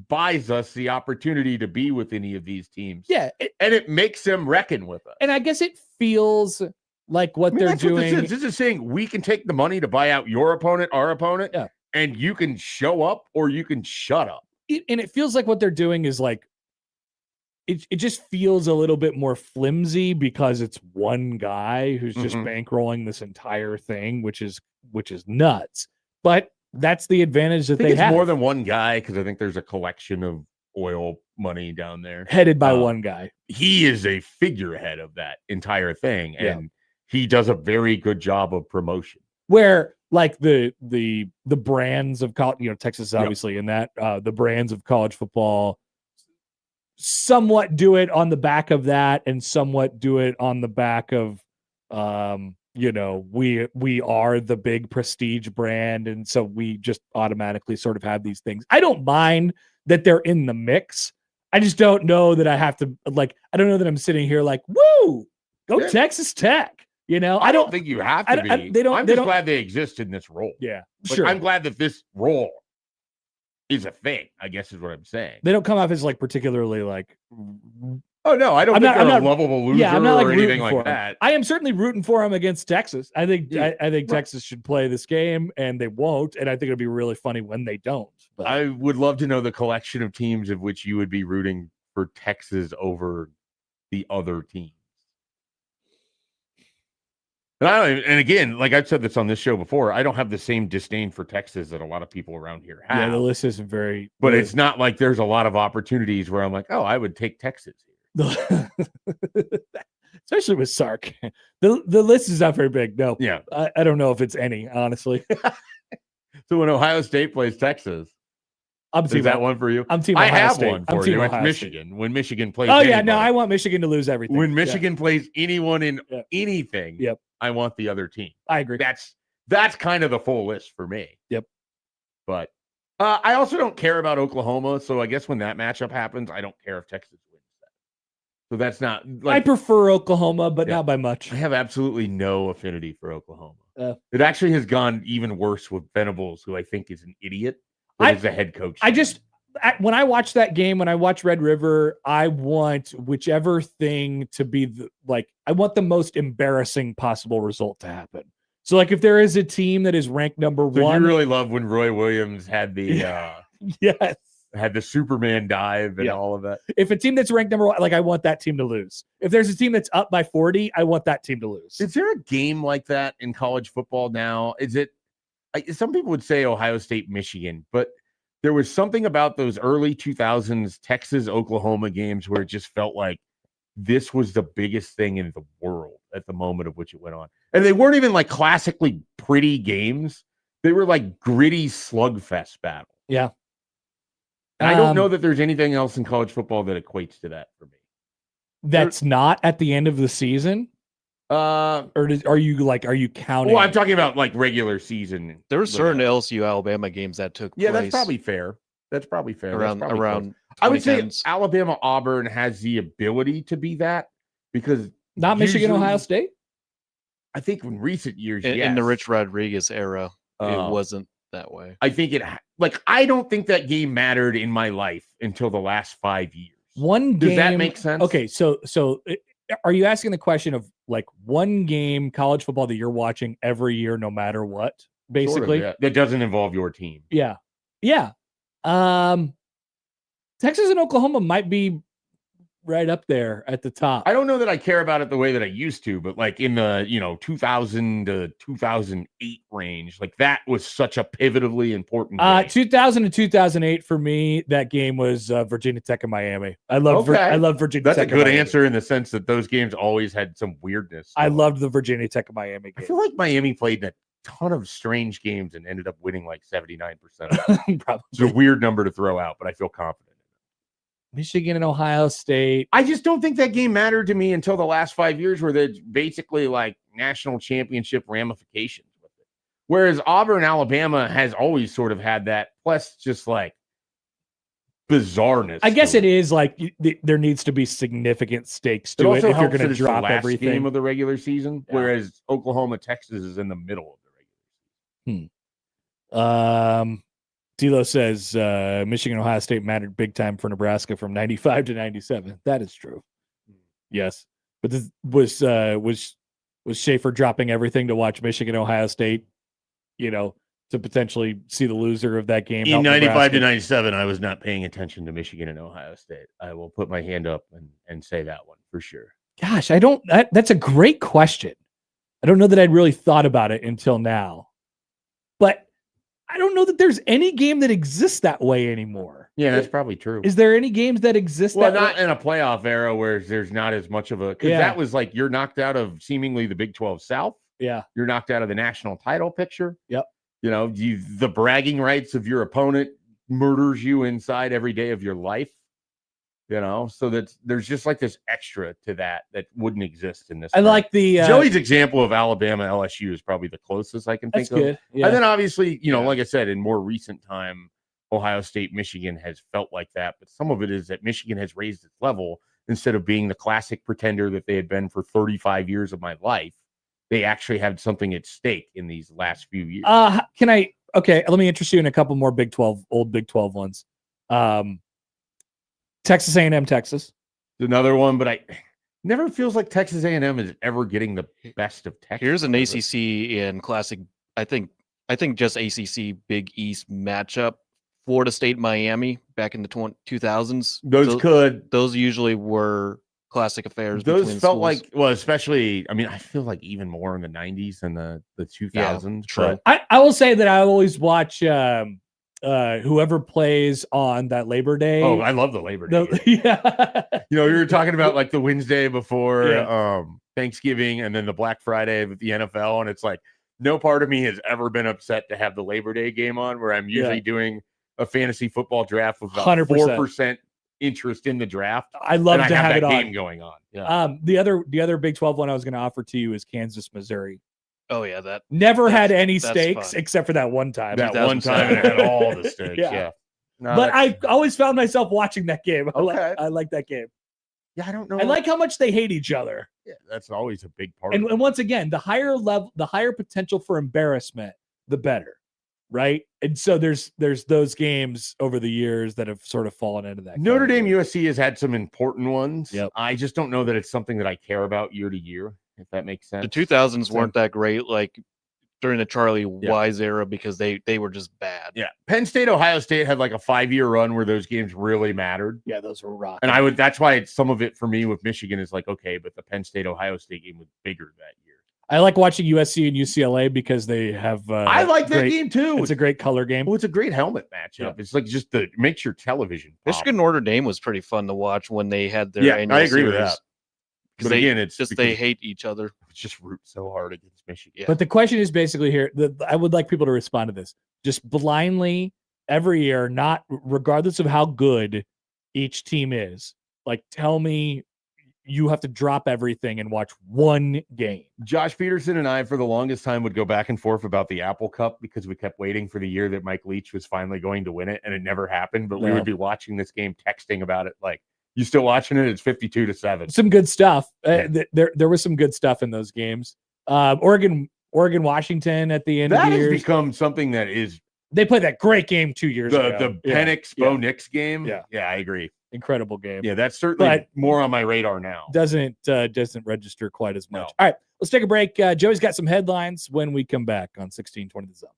Speaker 4: buys us the opportunity to be with any of these teams.
Speaker 2: Yeah,
Speaker 4: and it makes them reckon with us.
Speaker 2: And I guess it feels like what they're doing.
Speaker 4: This is saying we can take the money to buy out your opponent, our opponent, and you can show up or you can shut up.
Speaker 2: And it feels like what they're doing is like, it just feels a little bit more flimsy because it's one guy who's just bankrolling this entire thing, which is nuts. But that's the advantage that they have.
Speaker 4: More than one guy, because I think there's a collection of oil money down there
Speaker 2: headed by one guy.
Speaker 4: He is a figurehead of that entire thing, and he does a very good job of promotion.
Speaker 2: Where like the brands of college, Texas is obviously in that, the brands of college football somewhat do it on the back of that, and somewhat do it on the back of we are the big prestige brand, and so we just automatically sort of have these things. I don't mind that they're in the mix. I just don't know that I have to, like, I don't know that I'm sitting here like, woo, go Texas Tech. I don't
Speaker 4: think you have to be. I'm just glad they exist in this role.
Speaker 2: Yeah,
Speaker 4: like,
Speaker 2: sure.
Speaker 4: I'm glad that this role is a thing, I guess is what I'm saying.
Speaker 2: They don't come off as like particularly like,
Speaker 4: oh no, I don't think they're a lovable loser
Speaker 2: I'm not, like,
Speaker 4: or anything like
Speaker 2: that.
Speaker 4: that.
Speaker 2: I am certainly rooting for them against Texas. I think I think Texas should play this game, and they won't. And I think it'll be really funny when they don't. But
Speaker 4: I would love to know the collection of teams of which you would be rooting for Texas over the other teams. And again, like I've said this on this show before, I don't have the same disdain for Texas that a lot to around here have.
Speaker 2: Yeah, the list isn't very.
Speaker 4: But it's not like there's a lot of opportunities where I'm like, oh, I would take Texas here.
Speaker 2: Especially with Sark. The list is not very big. No.
Speaker 4: Yeah.
Speaker 2: I don't know if it's any, honestly.
Speaker 4: So when Ohio State plays Texas, is that one for you?
Speaker 2: I'm team Ohio
Speaker 4: I have
Speaker 2: State.
Speaker 4: one for you. It's Michigan. State. When Michigan plays
Speaker 2: I want Michigan to lose everything.
Speaker 4: When Michigan plays anyone in anything, I want the other team.
Speaker 2: I agree.
Speaker 4: That's kind of the full list for me.
Speaker 2: Yep.
Speaker 4: But I also don't care about Oklahoma, so I guess when that matchup happens, I don't care if Texas wins that. So that's not like,
Speaker 2: I prefer Oklahoma, but not by much.
Speaker 4: I have absolutely no affinity for Oklahoma. It actually has gone even worse with Venables, who I think is an idiot. As a head coach.
Speaker 2: When I watch that game, when I watch Red River, I want whichever thing to be I want the most embarrassing possible result to happen. So like if there is a team that is ranked number one.
Speaker 4: You really love when Roy Williams had the
Speaker 2: yes.
Speaker 4: Had the Superman dive and all of that.
Speaker 2: If a team that's ranked number one, I want that team to lose. If there's a team that's up by 40, I want that team to lose.
Speaker 4: Is there a game like that in college football now? Is it? Some people would say Ohio State, Michigan, but there was something about those early 2000s Texas, Oklahoma games where it just felt like this was the biggest thing in the world at the moment of which it went on. And they weren't even like classically pretty games. They were like gritty slugfest battles.
Speaker 2: Yeah.
Speaker 4: And I don't know that there's anything else in college football that equates to that for me.
Speaker 2: That's not at the end of the season? Are you counting?
Speaker 4: Well, I'm talking about like regular season.
Speaker 3: There were certain LSU Alabama games that took place.
Speaker 4: Yeah, that's probably fair.
Speaker 3: Around
Speaker 4: I would say Alabama Auburn has the ability to be that because
Speaker 2: not Michigan Ohio State.
Speaker 4: I think in recent years,
Speaker 3: in the Rich Rodriguez era, it wasn't that way.
Speaker 4: I think I don't think that game mattered in my life until the last 5 years.
Speaker 2: Does
Speaker 4: that make sense?
Speaker 2: Okay, so are you asking the question of like one game college football that you're watching every year, no matter what, basically?
Speaker 4: Sort of, that doesn't involve your team.
Speaker 2: Yeah. Yeah. Texas and Oklahoma might be right up there at the top.
Speaker 4: I don't know that I care about it the way that I used to, but like in the 2000 to 2008 range, like that was such a pivotally important game.
Speaker 2: 2000 to 2008 for me, that game was Virginia Tech and Miami. I love Virginia
Speaker 4: That's
Speaker 2: Tech.
Speaker 4: a good
Speaker 2: and
Speaker 4: answer in the sense that those games always had some weirdness.
Speaker 2: I loved the Virginia Tech and Miami
Speaker 4: I
Speaker 2: game.
Speaker 4: feel like Miami played in a ton of strange games and ended up winning like 79% of them.
Speaker 2: Probably.
Speaker 4: It's a weird number to throw out, but I feel confident.
Speaker 2: Michigan and Ohio State.
Speaker 4: I just don't think that game mattered to me until the last 5 years, where there's basically like national championship ramifications with it. Whereas Auburn, Alabama has always sort of had that, plus just like bizarreness.
Speaker 2: I guess it is like there needs to be significant stakes to it if you're going to drop everything.
Speaker 4: Game of the regular season,
Speaker 2: Yeah.
Speaker 4: whereas Oklahoma, Texas is in the middle of the regular season.
Speaker 2: Tilo says Michigan, Ohio State mattered big time for Nebraska from 95 to 97. That is true. Yes. But this was Schaefer dropping everything to watch Michigan, Ohio State, to potentially see the loser of that game.
Speaker 4: In 95 to 97, I was not paying attention to Michigan and Ohio State. I will put my hand up and say that one for sure.
Speaker 2: Gosh, that's a great question. I don't know that I'd really thought about it until now. But I don't know that there's any game that exists that way anymore.
Speaker 4: Yeah, that's probably true.
Speaker 2: Is there any games that exist
Speaker 4: Well,
Speaker 2: that
Speaker 4: not
Speaker 2: way?
Speaker 4: in a playoff era where there's not as much of a, because that was like you're knocked out of seemingly the Big 12 South.
Speaker 2: Yeah.
Speaker 4: You're knocked out of the national title picture.
Speaker 2: Yep.
Speaker 4: The bragging rights of your opponent murders you inside every day of your life. So there's just like this extra to that wouldn't exist in this.
Speaker 2: I like the
Speaker 4: Joey's example of Alabama LSU is probably the closest I can think of.
Speaker 2: Good. Yeah.
Speaker 4: And then obviously, like I said, in more recent time, Ohio State, Michigan has felt like that. But some of it is that Michigan has raised its level instead of being the classic pretender that they had been for 35 years of my life. They actually had something at stake in these last few years.
Speaker 2: Okay, let me interest you in a couple more old Big 12 ones. Texas A&M, Texas.
Speaker 4: Another one, but never feels like Texas A&M is ever getting the best of Texas.
Speaker 3: Here's an ACC and classic. I think just ACC Big East matchup. Florida State, Miami back in the 2000s. Those usually were classic affairs.
Speaker 4: Those felt
Speaker 3: schools.
Speaker 4: like, well, especially, I feel like even more in the 90s and the 2000s.
Speaker 3: True.
Speaker 2: I will say that I always watch whoever plays on that Labor Day.
Speaker 4: Oh, I love the Labor Day.
Speaker 2: Yeah.
Speaker 4: We were talking about like the Wednesday before Thanksgiving and then the Black Friday with the NFL. And it's like, no part of me has ever been upset to have the Labor Day game on, where I'm usually doing a fantasy football draft with about 4% interest in the draft.
Speaker 2: I love to have
Speaker 4: that
Speaker 2: it on.
Speaker 4: game going on. Yeah.
Speaker 2: The other Big 12 one I was going to offer to you is Kansas, Missouri.
Speaker 3: Oh yeah, that
Speaker 2: never had any stakes
Speaker 3: fun.
Speaker 2: except for that one time.
Speaker 4: That one time it had all the stakes. Yeah. No,
Speaker 2: but I always found myself watching that game.
Speaker 4: Okay.
Speaker 2: I like that game.
Speaker 4: Yeah, I don't know.
Speaker 2: I like how much they hate each other.
Speaker 4: Yeah, that's always a big part.
Speaker 2: And once again, the higher potential for embarrassment, the better, right? And so there's those games over the years that have sort of fallen into that.
Speaker 4: Notre
Speaker 2: category.
Speaker 4: Dame USC has had some important ones.
Speaker 2: Yep.
Speaker 4: I just don't know that it's something that I care about year to year, if that makes sense.
Speaker 3: the 2000s weren't that great. Like during the Charlie Wise era, because they were just bad.
Speaker 4: Yeah. Penn State, Ohio State had like a 5-year run where those games really mattered.
Speaker 2: Yeah, those were rock.
Speaker 4: And that's why some of it for me with Michigan is like, okay, but the Penn State, Ohio State game was bigger that year.
Speaker 2: I like watching USC and UCLA because they have.
Speaker 4: I like that game too.
Speaker 2: It's a great color game.
Speaker 4: Well, it's a great helmet matchup.
Speaker 2: Yeah.
Speaker 4: It's like just makes your television pop.
Speaker 3: Michigan Notre Dame was pretty fun to watch when they had their annual
Speaker 4: I agree with
Speaker 3: series.
Speaker 4: that.
Speaker 3: But
Speaker 4: again, it's
Speaker 3: just they hate each other.
Speaker 4: Just root so hard against Michigan.
Speaker 3: Yeah.
Speaker 2: But the question is basically here. I would like people to respond to this. Just blindly every year, not regardless of how good each team is. Like, tell me you have to drop everything and watch one game.
Speaker 4: Josh Peterson and I, for the longest time, would go back and forth about the Apple Cup because we kept waiting for the year that Mike Leach was finally going to win it, and it never happened. But we would be watching this game, texting about it, like, "You still watching it? It's 52-7."
Speaker 2: Some good stuff.
Speaker 4: Yeah.
Speaker 2: There was some good stuff in those games. Oregon, Washington at the end of
Speaker 4: That
Speaker 2: the
Speaker 4: has
Speaker 2: year.
Speaker 4: become something that is
Speaker 2: They played that great game 2 years ago.
Speaker 4: the Penix Bo Nix game.
Speaker 2: Yeah.
Speaker 4: Yeah, I agree.
Speaker 2: Incredible game.
Speaker 4: Yeah, that's certainly
Speaker 2: But
Speaker 4: more on my radar now.
Speaker 2: Doesn't register quite as much.
Speaker 4: No.
Speaker 2: All right, let's take a break. Joey's got some headlines when we come back on 1620 The Zone.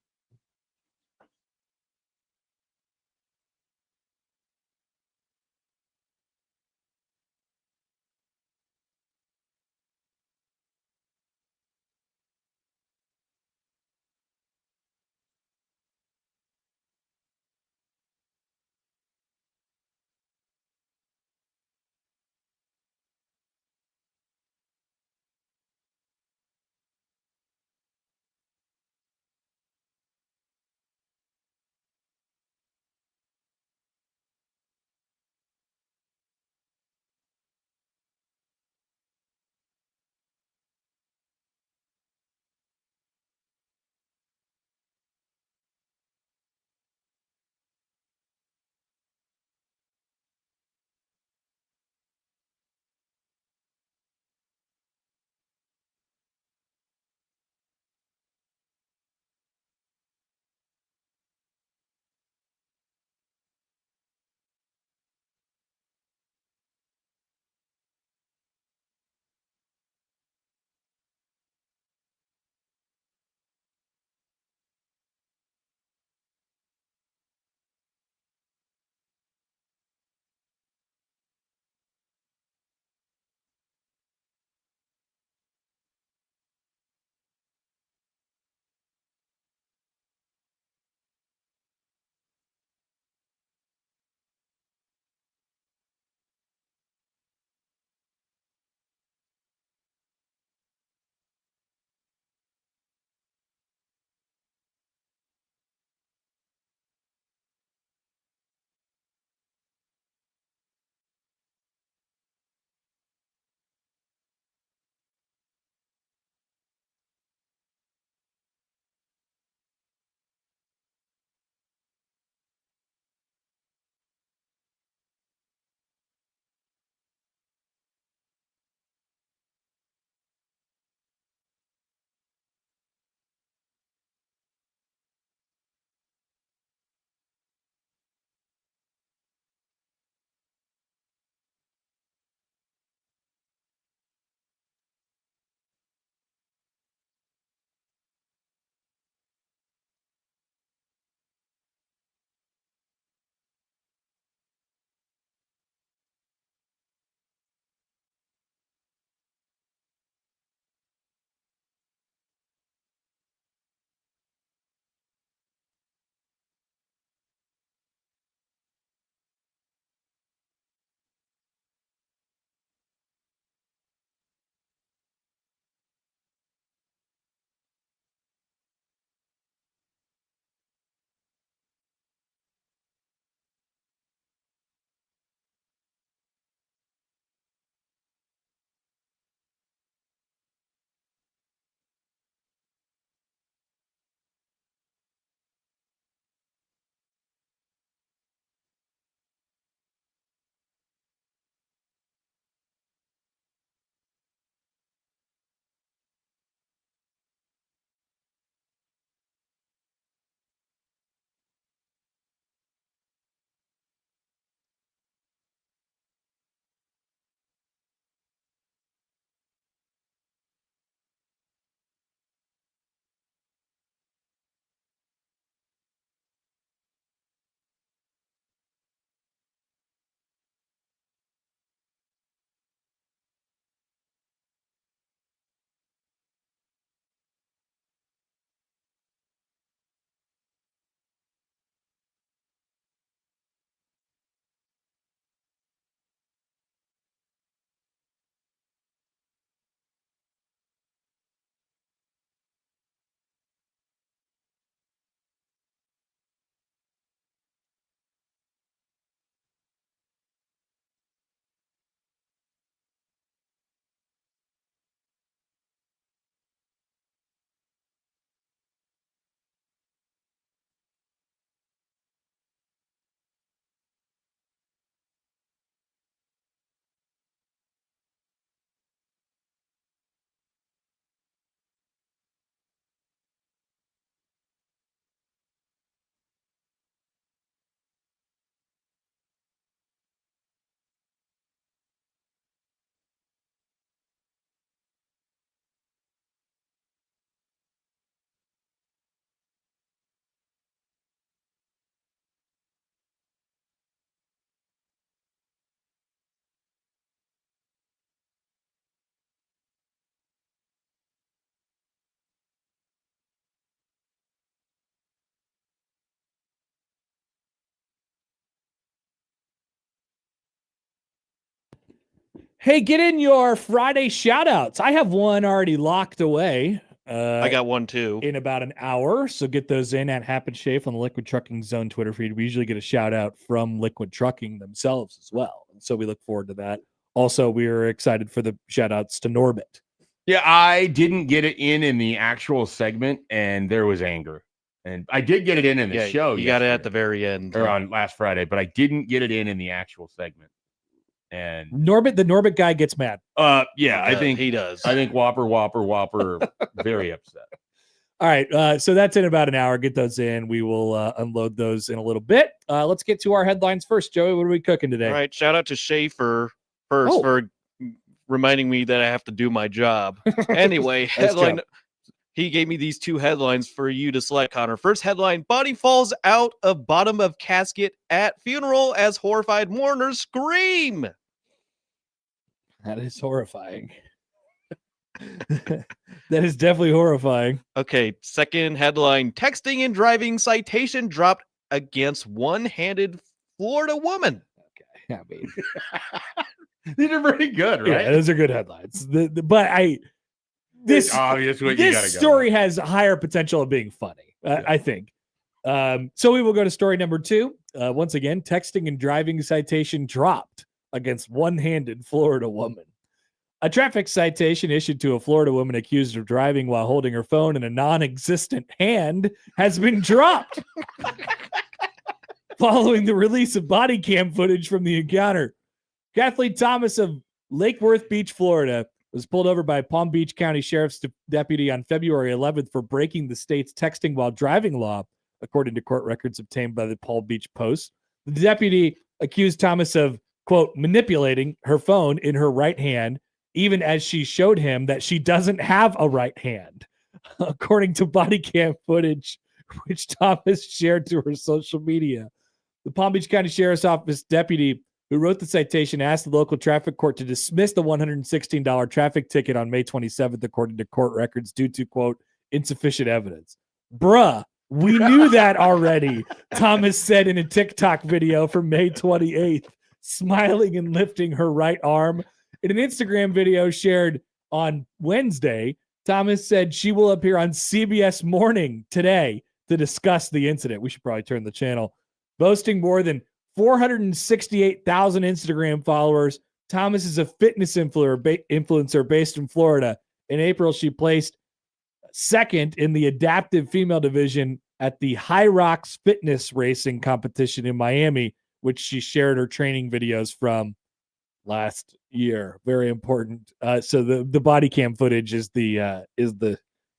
Speaker 2: Hey, get in your Friday shout outs. I have one already locked away.
Speaker 3: I got one too.
Speaker 2: In about an hour. So get those in at Happer Schaefer on the Liquid Trucking Zone Twitter feed. We usually get a shout out from Liquid Trucking themselves as well. And so we look forward to that. Also, we are excited for the shout outs to Norbit.
Speaker 4: Yeah, I didn't get it in the actual segment, and there was anger. And I did get it in the show.
Speaker 3: You got it at the very end.
Speaker 4: Or on last Friday, but I didn't get it in the actual segment. And
Speaker 2: Norbit, the Norbit guy gets mad.
Speaker 4: Yeah, I think
Speaker 3: he does.
Speaker 4: I think Whopper, very upset.
Speaker 2: All right, so that's in about an hour. Get those in. We will unload those in a little bit. Let's get to our headlines first. Joey, what are we cooking today?
Speaker 3: All right, shout out to Schaefer first for reminding me that I have to do my job. Anyway, headline. He gave me these two headlines for you to select, Connor. First headline, body falls out of bottom of casket at funeral as horrified mourners scream.
Speaker 2: That is horrifying. That is definitely horrifying.
Speaker 3: Okay, second headline, texting and driving citation dropped against one-handed Florida woman.
Speaker 2: Okay, I mean,
Speaker 4: these are pretty good, right?
Speaker 2: Yeah, those are good headlines. This
Speaker 4: obvious way
Speaker 2: this
Speaker 4: you gotta
Speaker 2: story has higher potential of being funny, I think. So we will go to story number 2. Once again, texting and driving citation dropped against one-handed Florida woman. A traffic citation issued to a Florida woman accused of driving while holding her phone in a non-existent hand has been dropped following the release of body cam footage from the encounter. Kathleen Thomas of Lake Worth Beach, Florida, was pulled over by Palm Beach County Sheriff's deputy on February 11th for breaking the state's texting while driving law, according to court records obtained by the Palm Beach Post. The deputy accused Thomas of, quote, manipulating her phone in her right hand, even as she showed him that she doesn't have a right hand, according to body cam footage, which Thomas shared to her social media. The Palm Beach County Sheriff's Office deputy who wrote the citation asked the local traffic court to dismiss the $116 traffic ticket on May 27th, according to court records, due to, quote, insufficient evidence. Bruh, we knew that already, Thomas said in a TikTok video from May 28th, smiling and lifting her right arm. In an Instagram video shared on Wednesday, Thomas said she will appear on CBS Morning today to discuss the incident. We should probably turn the channel. Boasting more than 468,000 Instagram followers, Thomas is a fitness influencer based in Florida. In April, she placed second in the adaptive female division at the High Rocks fitness racing competition in Miami, which she shared her training videos from last year. Very important. So the body cam footage is the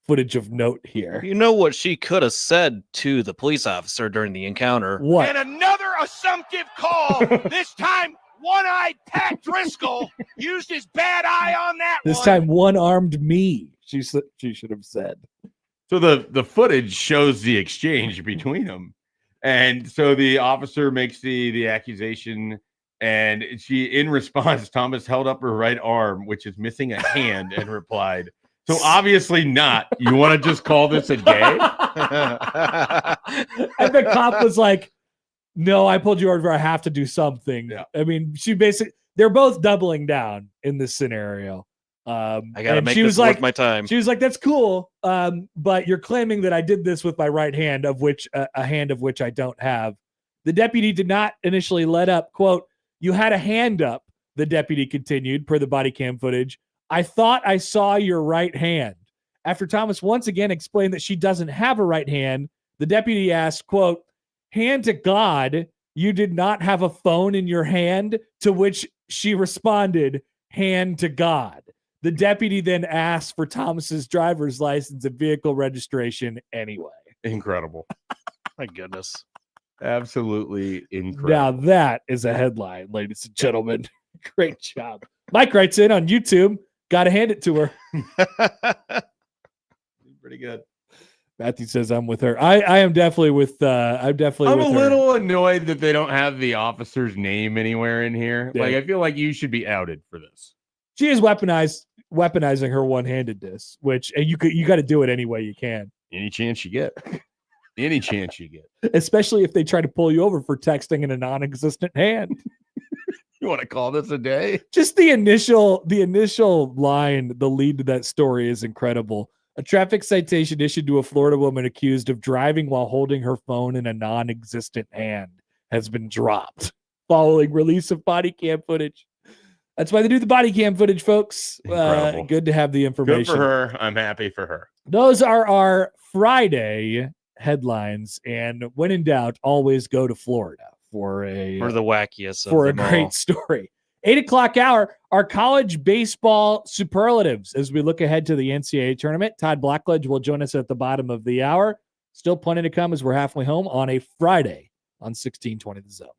Speaker 2: footage of note here.
Speaker 3: You know what she could have said to the police officer during the encounter?
Speaker 2: What?
Speaker 5: And another assumptive call. This time, one-eyed Pat Driscoll used his bad eye on that
Speaker 2: This
Speaker 5: one.
Speaker 2: time, one-armed me, she should have said.
Speaker 4: So the footage shows the exchange between them. And so the officer makes the accusation, and she, in response, Thomas held up her right arm, which is missing a hand, and replied, so obviously not. You want to just call this a day?
Speaker 2: And the cop was like, no, I pulled you over. I have to do something.
Speaker 4: Yeah.
Speaker 2: I mean, they're both doubling down in this scenario.
Speaker 3: I gotta make this worth my time.
Speaker 2: She was like, that's cool. But you're claiming that I did this with my right hand, of which a hand of which I don't have. The deputy did not initially let up. Quote, you had a hand up, the deputy continued, per the body cam footage. I thought I saw your right hand. After Thomas once again explained that she doesn't have a right hand, the deputy asked, quote, hand to God, you did not have a phone in your hand, to which she responded, hand to God. The deputy then asked for Thomas's driver's license and vehicle registration anyway.
Speaker 4: Incredible.
Speaker 3: My goodness.
Speaker 4: Absolutely incredible.
Speaker 2: Now that is a headline, ladies and gentlemen. Great job. Mike writes in on YouTube. Got to hand it to her.
Speaker 4: Pretty good.
Speaker 2: Matthew says I'm with her. I am definitely with. I'm definitely.
Speaker 4: I'm
Speaker 2: with
Speaker 4: a
Speaker 2: her.
Speaker 4: little annoyed that they don't have the officer's name anywhere in here.
Speaker 2: Yeah.
Speaker 4: Like, I feel like you should be outed for this.
Speaker 2: She is weaponizing her one-handedness, which and you got to do it any way you can.
Speaker 4: Any chance you get. Any chance you get.
Speaker 2: Especially if they try to pull you over for texting in a non-existent hand.
Speaker 4: You want to call this a day?
Speaker 2: Just the initial line, the lead to that story is incredible. A traffic citation issued to a Florida woman accused of driving while holding her phone in a non-existent hand has been dropped following release of body cam footage. That's why they do the body cam footage, folks.
Speaker 4: Incredible.
Speaker 2: Good to have the information.
Speaker 4: Good for her. I'm happy for her.
Speaker 2: Those are our Friday headlines, and when in doubt, always go to Florida for
Speaker 3: the wackiest of
Speaker 2: for a
Speaker 3: them all.
Speaker 2: great story. 8:00 hour, our college baseball superlatives as we look ahead to the NCAA tournament. Todd Blackledge will join us at the bottom of the hour. Still plenty to come as we're halfway home on a Friday on 1620 The Zone.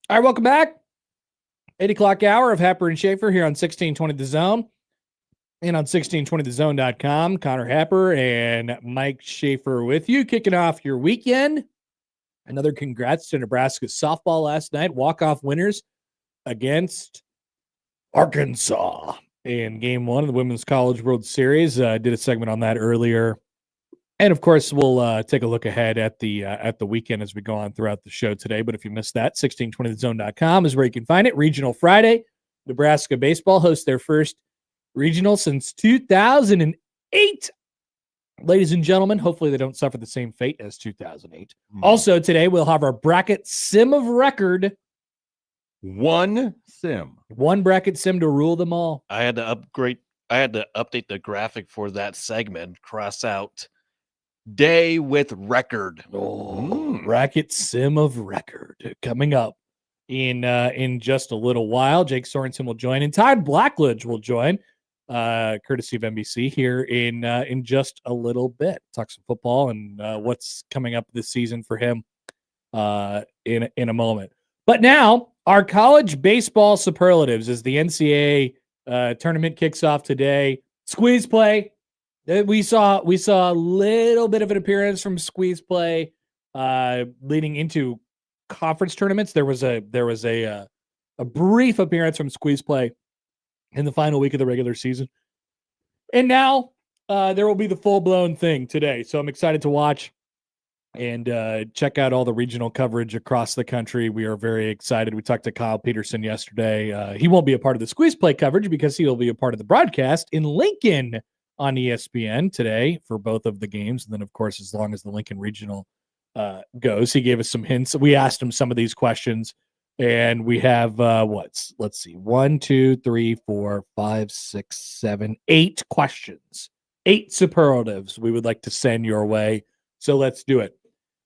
Speaker 2: All right, welcome back. 8 o'clock hour of Happer and Schaefer here on 1620 The Zone and on 1620thezone.com. Connor Happer and Mike Schaefer with you, kicking off your weekend. Another congrats to Nebraska softball last night. Walk-off winners against Arkansas in Game 1 of the Women's College World Series. Did a segment on that earlier. And, of course, we'll take a look ahead at the weekend as we go on throughout the show today. But if you missed that, 1620thezone.com is where you can find it. Regional Friday. Nebraska baseball hosts their first regional since 2008. Ladies and gentlemen, hopefully they don't suffer the same fate as 2008. Also, today we'll have our bracket sim of record.
Speaker 4: One sim.
Speaker 2: One bracket sim to rule them all.
Speaker 3: I had to update the graphic for that segment. Cross out day with record.
Speaker 2: Bracket sim of record coming up in just a little while. Jake Sorensen will join, and Todd Blackledge will join, courtesy of NBC here in just a little bit. Talk some football and what's coming up this season for him in a moment. But now our college baseball superlatives as the NCAA tournament kicks off today. Squeeze play. We saw a little bit of an appearance from squeeze play leading into conference tournaments. There was a brief appearance from squeeze play in the final week of the regular season, and now there will be the full-blown thing today. So I'm excited to watch and check out all the regional coverage across the country. We are very excited. We talked to Kyle Peterson yesterday. He won't be a part of the squeeze play coverage because he will be a part of the broadcast in Lincoln on ESPN today for both of the games. And then, of course, as long as the Lincoln Regional goes, he gave us some hints. We asked him some of these questions, and we have, let's see, 1, 2, 3, 4, 5, 6, 7, 8 questions, 8 superlatives we would like to send your way. So let's do it.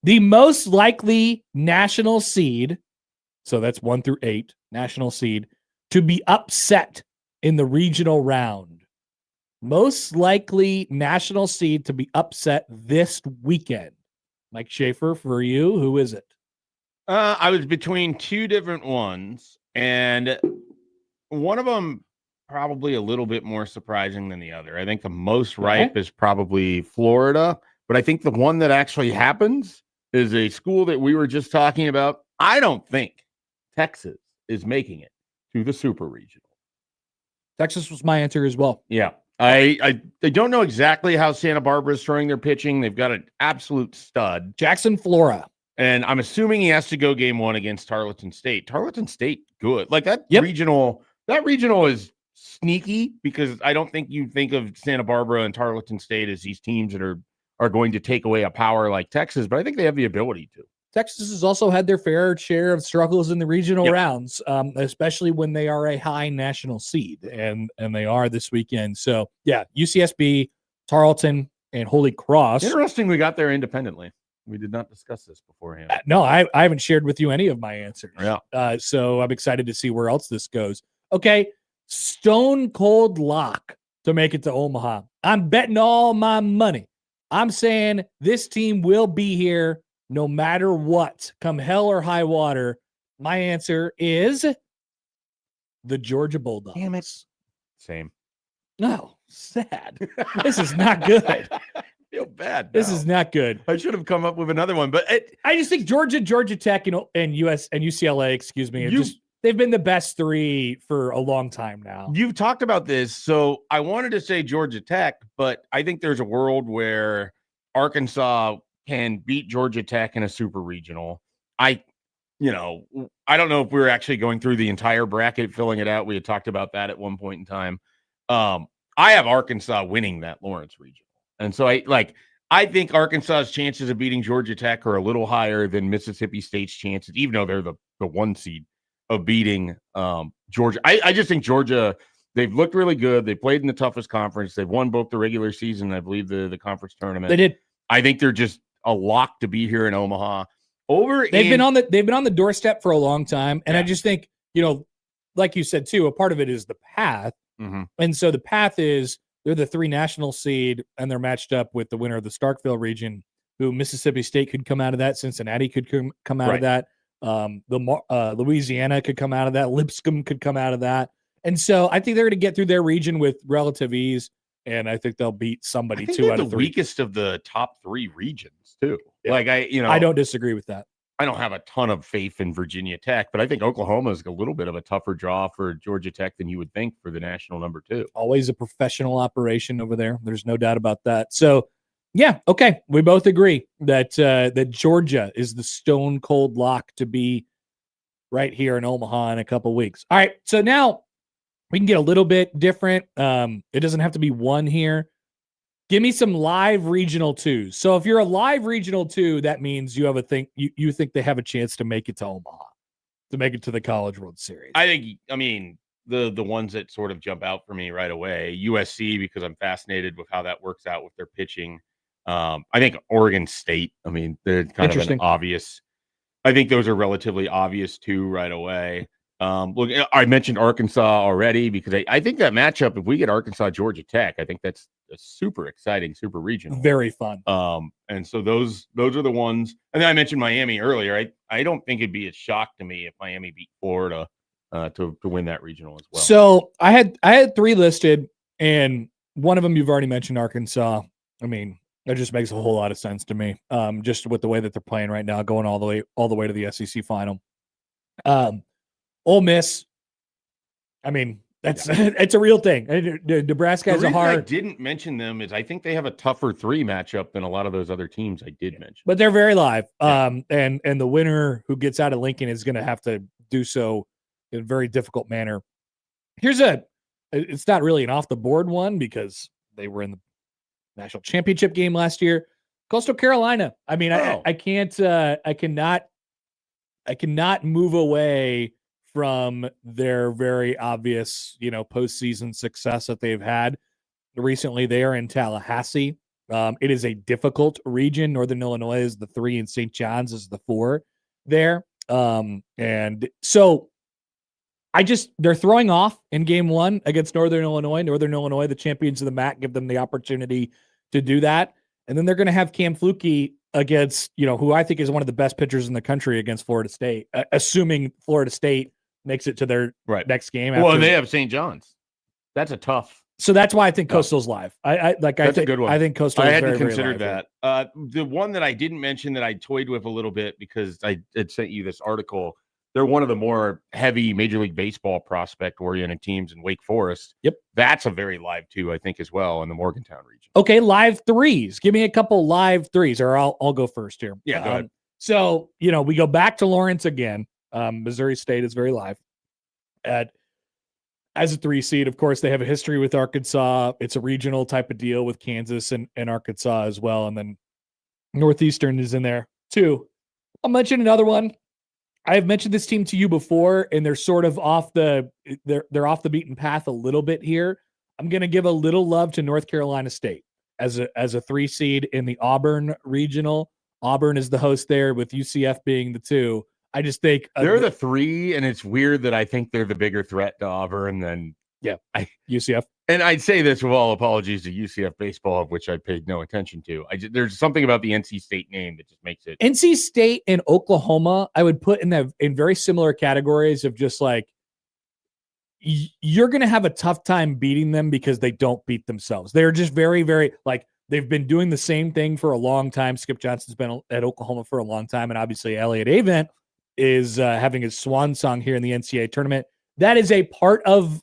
Speaker 2: The most likely national seed, so that's 1 through 8, national seed, to be upset in the regional round. Most likely national seed to be upset this weekend. Mike Schaefer, for you, who is it?
Speaker 4: I was between two different ones, and one of them probably a little bit more surprising than the other. I think the most ripe is probably Florida, but I think the one that actually happens is a school that we were just talking about. I don't think Texas is making it to the Super Regional.
Speaker 2: Texas was my answer as well.
Speaker 4: Yeah. I don't know exactly how Santa Barbara is throwing their pitching. They've got an absolute stud.
Speaker 2: Jackson Flora.
Speaker 4: And I'm assuming he has to go game 1 against Tarleton State. Tarleton State, good. Like that regional is sneaky because I don't think you think of Santa Barbara and Tarleton State as these teams that are going to take away a power like Texas, but I think they have the ability to.
Speaker 2: Texas has also had their fair share of struggles in the regional rounds, especially when they are a high national seed, and they are this weekend. So, yeah, UCSB, Tarleton, and Holy Cross.
Speaker 4: Interesting we got there independently. We did not discuss this beforehand.
Speaker 2: No, I haven't shared with you any of my answers.
Speaker 4: Yeah.
Speaker 2: So I'm excited to see where else this goes. Okay, stone cold lock to make it to Omaha. I'm betting all my money. I'm saying this team will be here no matter what, come hell or high water. My answer is the Georgia Bulldogs.
Speaker 4: Damn it. Same.
Speaker 2: No, sad. This is not good.
Speaker 4: I feel bad.
Speaker 2: This is not good.
Speaker 4: I should have come up with another one, but
Speaker 2: I just think Georgia Tech, and UCLA, they've been the best 3 for a long time now.
Speaker 4: You've talked about this, so I wanted to say Georgia Tech, but I think there's a world where Arkansas can beat Georgia Tech in a super regional. I don't know if we were actually going through the entire bracket, filling it out. We had talked about that at one point in time. I have Arkansas winning that Lawrence regional. And so I think Arkansas's chances of beating Georgia Tech are a little higher than Mississippi State's chances, even though they're the 1 seed, of beating Georgia. I just think Georgia, they've looked really good. They played in the toughest conference. They've won both the regular season and I believe the conference tournament.
Speaker 2: They did.
Speaker 4: I think they're just a lock to be here in Omaha.
Speaker 2: They've been on the doorstep for a long time. And I just think, like you said too, a part of it is the path.
Speaker 4: Mm-hmm.
Speaker 2: And so the path is they're the 3 national seed and they're matched up with the winner of the Starkville region, who Mississippi State could come out of that. Cincinnati could come out of that. Louisiana could come out of that. Lipscomb could come out of that. And so I think they're going to get through their region with relative ease, and I think they'll beat somebody
Speaker 4: I think
Speaker 2: 2
Speaker 4: they're
Speaker 2: out
Speaker 4: the
Speaker 2: of 3.
Speaker 4: weakest of the top 3 regions too.
Speaker 2: Yeah.
Speaker 4: Like
Speaker 2: I don't disagree with that.
Speaker 4: I don't have a ton of faith in Virginia Tech, but I think Oklahoma is a little bit of a tougher draw for Georgia Tech than you would think for the national number 2.
Speaker 2: Always a professional operation over there. There's no doubt about that. So, yeah, okay, we both agree that that Georgia is the stone cold lock to be right here in Omaha in a couple weeks. All right, so now we can get a little bit different. It doesn't have to be one here. Give me some live regional 2s. So if you're a live regional 2, that means you have a thing. You think they have a chance to make it to Omaha, to make it to the College World Series.
Speaker 4: I mean, the ones that sort of jump out for me right away, USC, because I'm fascinated with how that works out with their pitching. I think Oregon State. I mean, they're kind of an obvious. I think those are relatively obvious too right away. Look, I mentioned Arkansas already because I think that matchup, if we get Arkansas, Georgia Tech, I think that's a super exciting, super regional.
Speaker 2: Very fun.
Speaker 4: And so those are the ones. And then I mentioned Miami earlier. I don't think it'd be a shock to me if Miami beat Florida to win that regional as well.
Speaker 2: So I had 3 listed, and one of them you've already mentioned, Arkansas. I mean, that just makes a whole lot of sense to me. Just with the way that they're playing right now, going all the way to the SEC final. Ole Miss. I mean, it's a real thing. Nebraska has a hard.
Speaker 4: I didn't mention them is I think they have a tougher 3 matchup than a lot of those other teams I did mention.
Speaker 2: But they're very live. And the winner who gets out of Lincoln is going to have to do so in a very difficult manner. It's not really an off the board one because they were in the national championship game last year. Coastal Carolina. I mean, I cannot move away from their very obvious, postseason success that they've had recently. They are in Tallahassee. It is a difficult region. Northern Illinois is the 3 and St. John's is the 4 there. And so they're throwing off in game 1 against Northern Illinois. Northern Illinois, the champions of the MAC, give them the opportunity to do that. And then they're going to have Cam Fluke against, who I think is one of the best pitchers in the country against Florida State, assuming Florida State makes it to their next game.
Speaker 4: Well, they have St. John's. That's a tough.
Speaker 2: So that's why I think Coastal's live.
Speaker 4: That's a good one.
Speaker 2: I think Coastal.
Speaker 4: I hadn't considered that. The one that I didn't mention that I toyed with a little bit because I had sent you this article. They're one of the more heavy Major League Baseball prospect-oriented teams in Wake Forest.
Speaker 2: Yep.
Speaker 4: That's a very live 2, I think, as well in the Morgantown region.
Speaker 2: Okay, live 3s. Give me a couple live 3s, or I'll go first here.
Speaker 4: Yeah, go ahead.
Speaker 2: So, we go back to Lawrence again. Missouri State is very live. As a 3 seed, of course, they have a history with Arkansas. It's a regional type of deal with Kansas and Arkansas as well. And then Northeastern is in there too. I'll mention another one. I have mentioned this team to you before, and they're sort of off the beaten path a little bit here. I'm going to give a little love to North Carolina State as a 3 seed in the Auburn regional. Auburn is the host there, with UCF being the 2. I just think
Speaker 4: they're the 3, and it's weird that I think they're the bigger threat to Auburn than
Speaker 2: UCF.
Speaker 4: And I'd say this with all apologies to UCF baseball, of which I paid no attention to. There's something about the NC State name that just makes it.
Speaker 2: NC State and Oklahoma, I would put in very similar categories of just like, you're going to have a tough time beating them because they don't beat themselves. They're just very, very, like, they've been doing the same thing for a long time. Skip Johnson's been at Oklahoma for a long time. And obviously Elliott Avent is having his swan song here in the NCAA tournament. That is a part of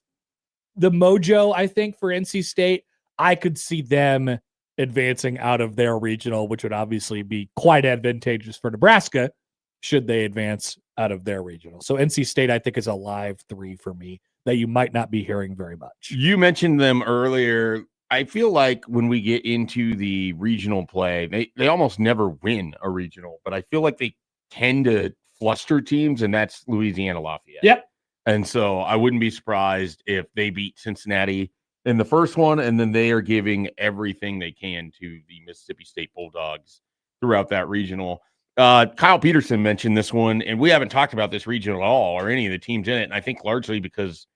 Speaker 2: the mojo, I think, for NC State. I could see them advancing out of their regional, which would obviously be quite advantageous for Nebraska should they advance out of their regional. So NC State, I think, is a live 3 for me that you might not be hearing very much.
Speaker 4: You mentioned them earlier. I feel like when we get into the regional play, they almost never win a regional, but I feel like they tend to fluster teams, and that's Louisiana Lafayette.
Speaker 2: Yep.
Speaker 4: And so I wouldn't be surprised if they beat Cincinnati in the first one, and then they are giving everything they can to the Mississippi State Bulldogs throughout that regional. Kyle Peterson mentioned this one, and we haven't talked about this region at all or any of the teams in it. And I think largely because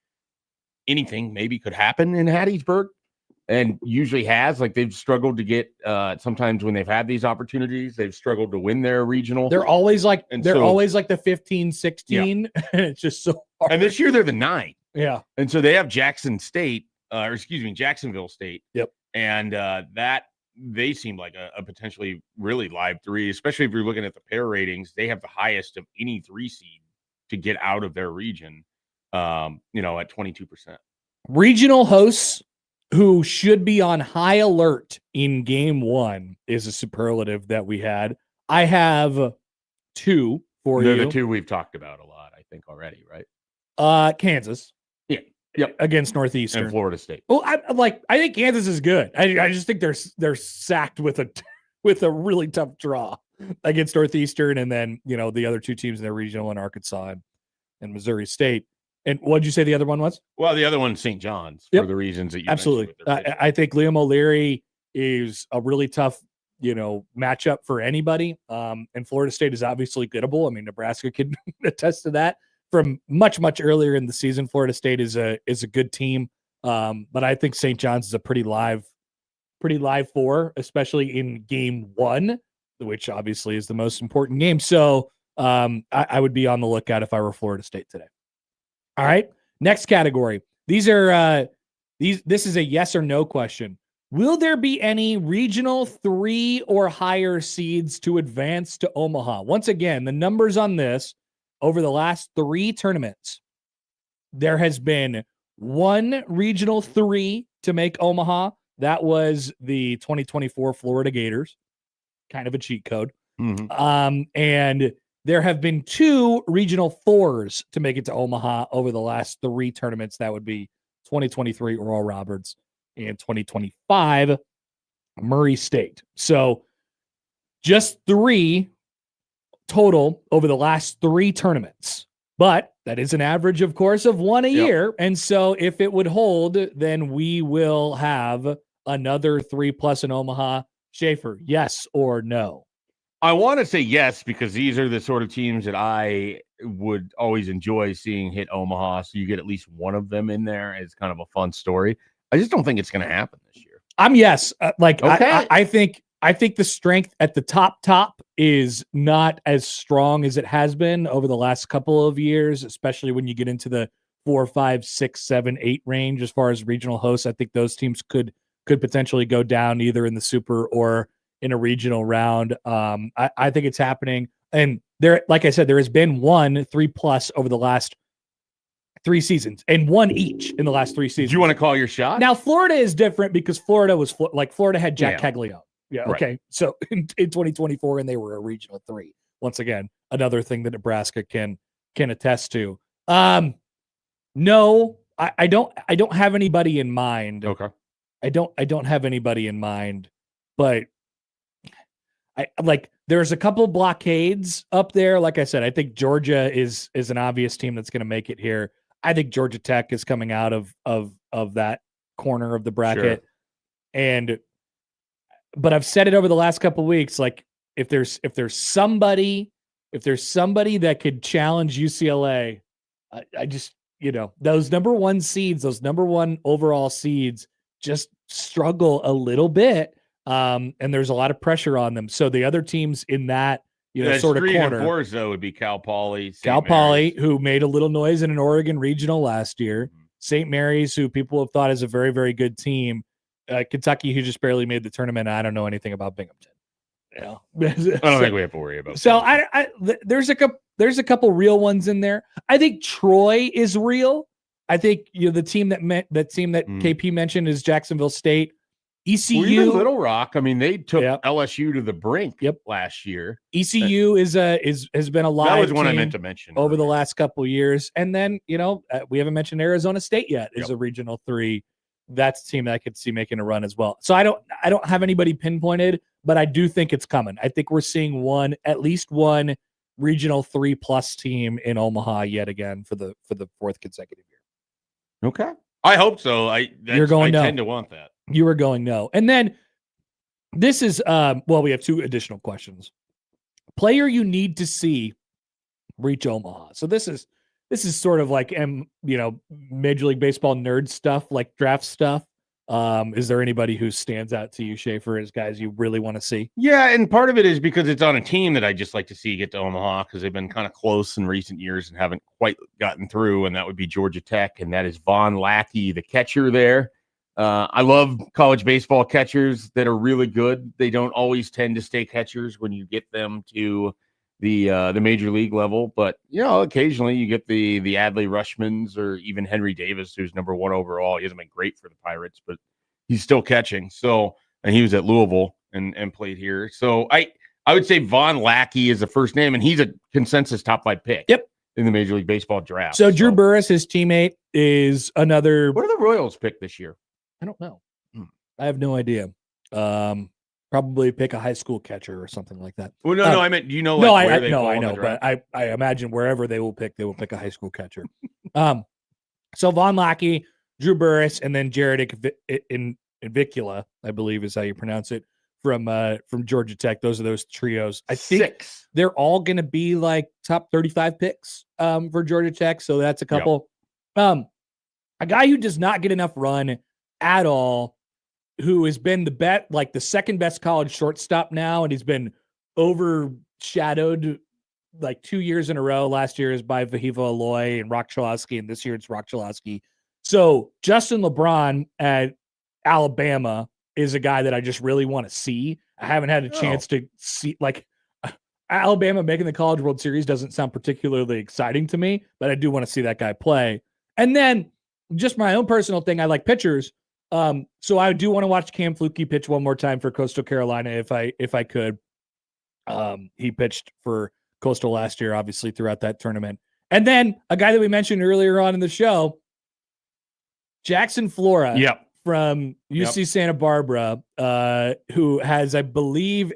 Speaker 4: anything maybe could happen in Hattiesburg. and usually has. Like they've struggled to get sometimes when they've had these opportunities, they've struggled to win their regional.
Speaker 2: They're always like
Speaker 4: And
Speaker 2: they're
Speaker 4: so-
Speaker 2: always like the 15, 16, and it's just so hard.
Speaker 4: And this year they're the 9.
Speaker 2: Yeah.
Speaker 4: And so they have Jacksonville State.
Speaker 2: Yep.
Speaker 4: And that they seem like a potentially really live 3, especially if you're looking at the pair ratings. They have the highest of any 3 seed to get out of their region, at 22%.
Speaker 2: Regional hosts who should be on high alert in game 1 is a superlative that we had. I have 2 for
Speaker 4: They're
Speaker 2: you.
Speaker 4: the 2 we've talked about a lot, I think, already, right?
Speaker 2: Kansas.
Speaker 4: Yeah. Yep.
Speaker 2: Against Northeastern.
Speaker 4: And Florida State.
Speaker 2: Well, I think Kansas is good. I just think they're sacked with a really tough draw against Northeastern, and then the other 2 teams in their regional in Arkansas and Missouri State. And what did you say the other one was?
Speaker 4: Well, the other one's St. John's
Speaker 2: Yep.
Speaker 4: for the reasons that you
Speaker 2: Absolutely.
Speaker 4: mentioned. with their
Speaker 2: I think Liam O'Leary is a really tough matchup for anybody. And Florida State is obviously gettable. I mean, Nebraska can attest to that. From much earlier in the season, Florida State is a good team. But I think St. John's is a pretty live 4, especially in game 1, which obviously is the most important game. So I would be on the lookout if I were Florida State today. All right. Next category. These are this is a yes or no question. Will there be any regional 3 or higher seeds to advance to Omaha? Once again, the numbers on this over the last 3 tournaments, there has been 1 regional 3 to make Omaha. That was the 2024 Florida Gators. Kind of a cheat code.
Speaker 4: Mm-hmm.
Speaker 2: And there have been 2 regional 4s to make it to Omaha over the last 3 tournaments. That would be 2023 Oral Roberts and 2025 Murray State. So just 3 total over the last 3 tournaments. But that is an average, of course, of 1 a year. And so if it would hold, then we will have another 3+ in Omaha. Schaefer, yes or no?
Speaker 4: I want to say yes, because these are the sort of teams that I would always enjoy seeing hit Omaha. So you get at least one of them in there. It's kind of a fun story. I just don't think it's going to happen this year.
Speaker 2: I'm yes.
Speaker 4: Okay.
Speaker 2: I think the strength at the top is not as strong as it has been over the last couple of years, especially when you get into the 4, 5, 6, 7, 8 range as far as regional hosts. I think those teams could potentially go down either in the super or in a regional round. I think it's happening. And there, like I said, there has been 1 3+ over the last 3 seasons and 1 each in the last 3 seasons.
Speaker 4: Do you want to call your shot?
Speaker 2: Now, Florida is different because Florida was Florida had Jack Caglione. Yeah.
Speaker 4: Right.
Speaker 2: Okay. So in 2024, and they were a regional 3. Once again, another thing that Nebraska can attest to. No, I don't have anybody in mind.
Speaker 4: Okay.
Speaker 2: I don't have anybody in mind, but there's a couple blockades up there. Like I said, I think Georgia is an obvious team that's going to make it here. I think Georgia Tech is coming out of that corner of the bracket. Sure. But I've said it over the last couple of weeks, like if there's somebody that could challenge UCLA, I just, those number 1 seeds, those number 1 overall seeds just struggle a little bit. And there's a lot of pressure on them. So the other teams in that, sort of
Speaker 4: 3
Speaker 2: corner,
Speaker 4: and 4s though would be Cal Poly,
Speaker 2: who made a little noise in an Oregon regional last year, St. Mary's, who people have thought is a very, very good team, Kentucky, who just barely made the tournament. I don't know anything about Binghamton.
Speaker 4: I don't think we have to worry about.
Speaker 2: So there's a couple real ones in there. I think Troy is real. I think the team that KP mentioned is Jacksonville State. ECU,
Speaker 4: well, even Little Rock. I mean, they took LSU to the brink last year.
Speaker 2: ECU has been a live.
Speaker 4: That was one I
Speaker 2: team
Speaker 4: meant to mention
Speaker 2: over the last couple of years, and then we haven't mentioned Arizona State yet. Is a regional 3. That's a team that I could see making a run as well. So I don't have anybody pinpointed, but I do think it's coming. I think we're seeing at least one regional 3+ team in Omaha yet again for the 4th consecutive year.
Speaker 4: Okay, I hope so. I tend to want that.
Speaker 2: You were going no. And then this is, we have 2 additional questions. Player you need to see reach Omaha. So this is sort of like, Major League Baseball nerd stuff, like draft stuff. Is there anybody who stands out to you, Schaefer, as guys you really want to see?
Speaker 4: Yeah, and part of it is because it's on a team that I just like to see get to Omaha because they've been kind of close in recent years and haven't quite gotten through, and that would be Georgia Tech, and that is Von Lackey, the catcher there. I love college baseball catchers that are really good. They don't always tend to stay catchers when you get them to the major league level, but occasionally you get the Adley Rushmans or even Henry Davis, who's number 1 overall. He hasn't been great for the Pirates, but he's still catching. So, and he was at Louisville and played here. So I would say Von Lackey is the first name, and he's a consensus top 5 pick.
Speaker 2: Yep.
Speaker 4: In the Major League Baseball draft.
Speaker 2: So Drew Burris, his teammate, is another.
Speaker 4: What are the Royals pick this year?
Speaker 2: I don't know. I have no idea. Probably pick a high school catcher or something like that.
Speaker 4: Well, no, I meant
Speaker 2: I know, but I imagine wherever they will pick a high school catcher. So Von Lackey, Drew Burris, and then Jared Invicula, I believe is how you pronounce it, from Georgia Tech. Those are those trios. I think
Speaker 4: 6.
Speaker 2: they're all going to be like top 35 picks for Georgia Tech. So that's a couple. Yep. A guy who does not get enough run at all, who has been the second best college shortstop now, and he's been overshadowed like 2 years in a row. Last year is by Vahiva Aloy and Rock Chalosky, and this year it's Rock Chalosky. So Justin LeBron at Alabama is a guy that I just really want to see. I haven't had a chance to see, like, Alabama making the College World Series doesn't sound particularly exciting to me, but I do want to see that guy play. And then just my own personal thing, I like pitchers. So I do want to watch Cam Fluke pitch one more time for Coastal Carolina if I could. He pitched for Coastal last year, obviously, throughout that tournament. And then a guy that we mentioned earlier on in the show, Jackson Flora.
Speaker 4: Yep.
Speaker 2: From UC Santa Barbara, who has, I believe,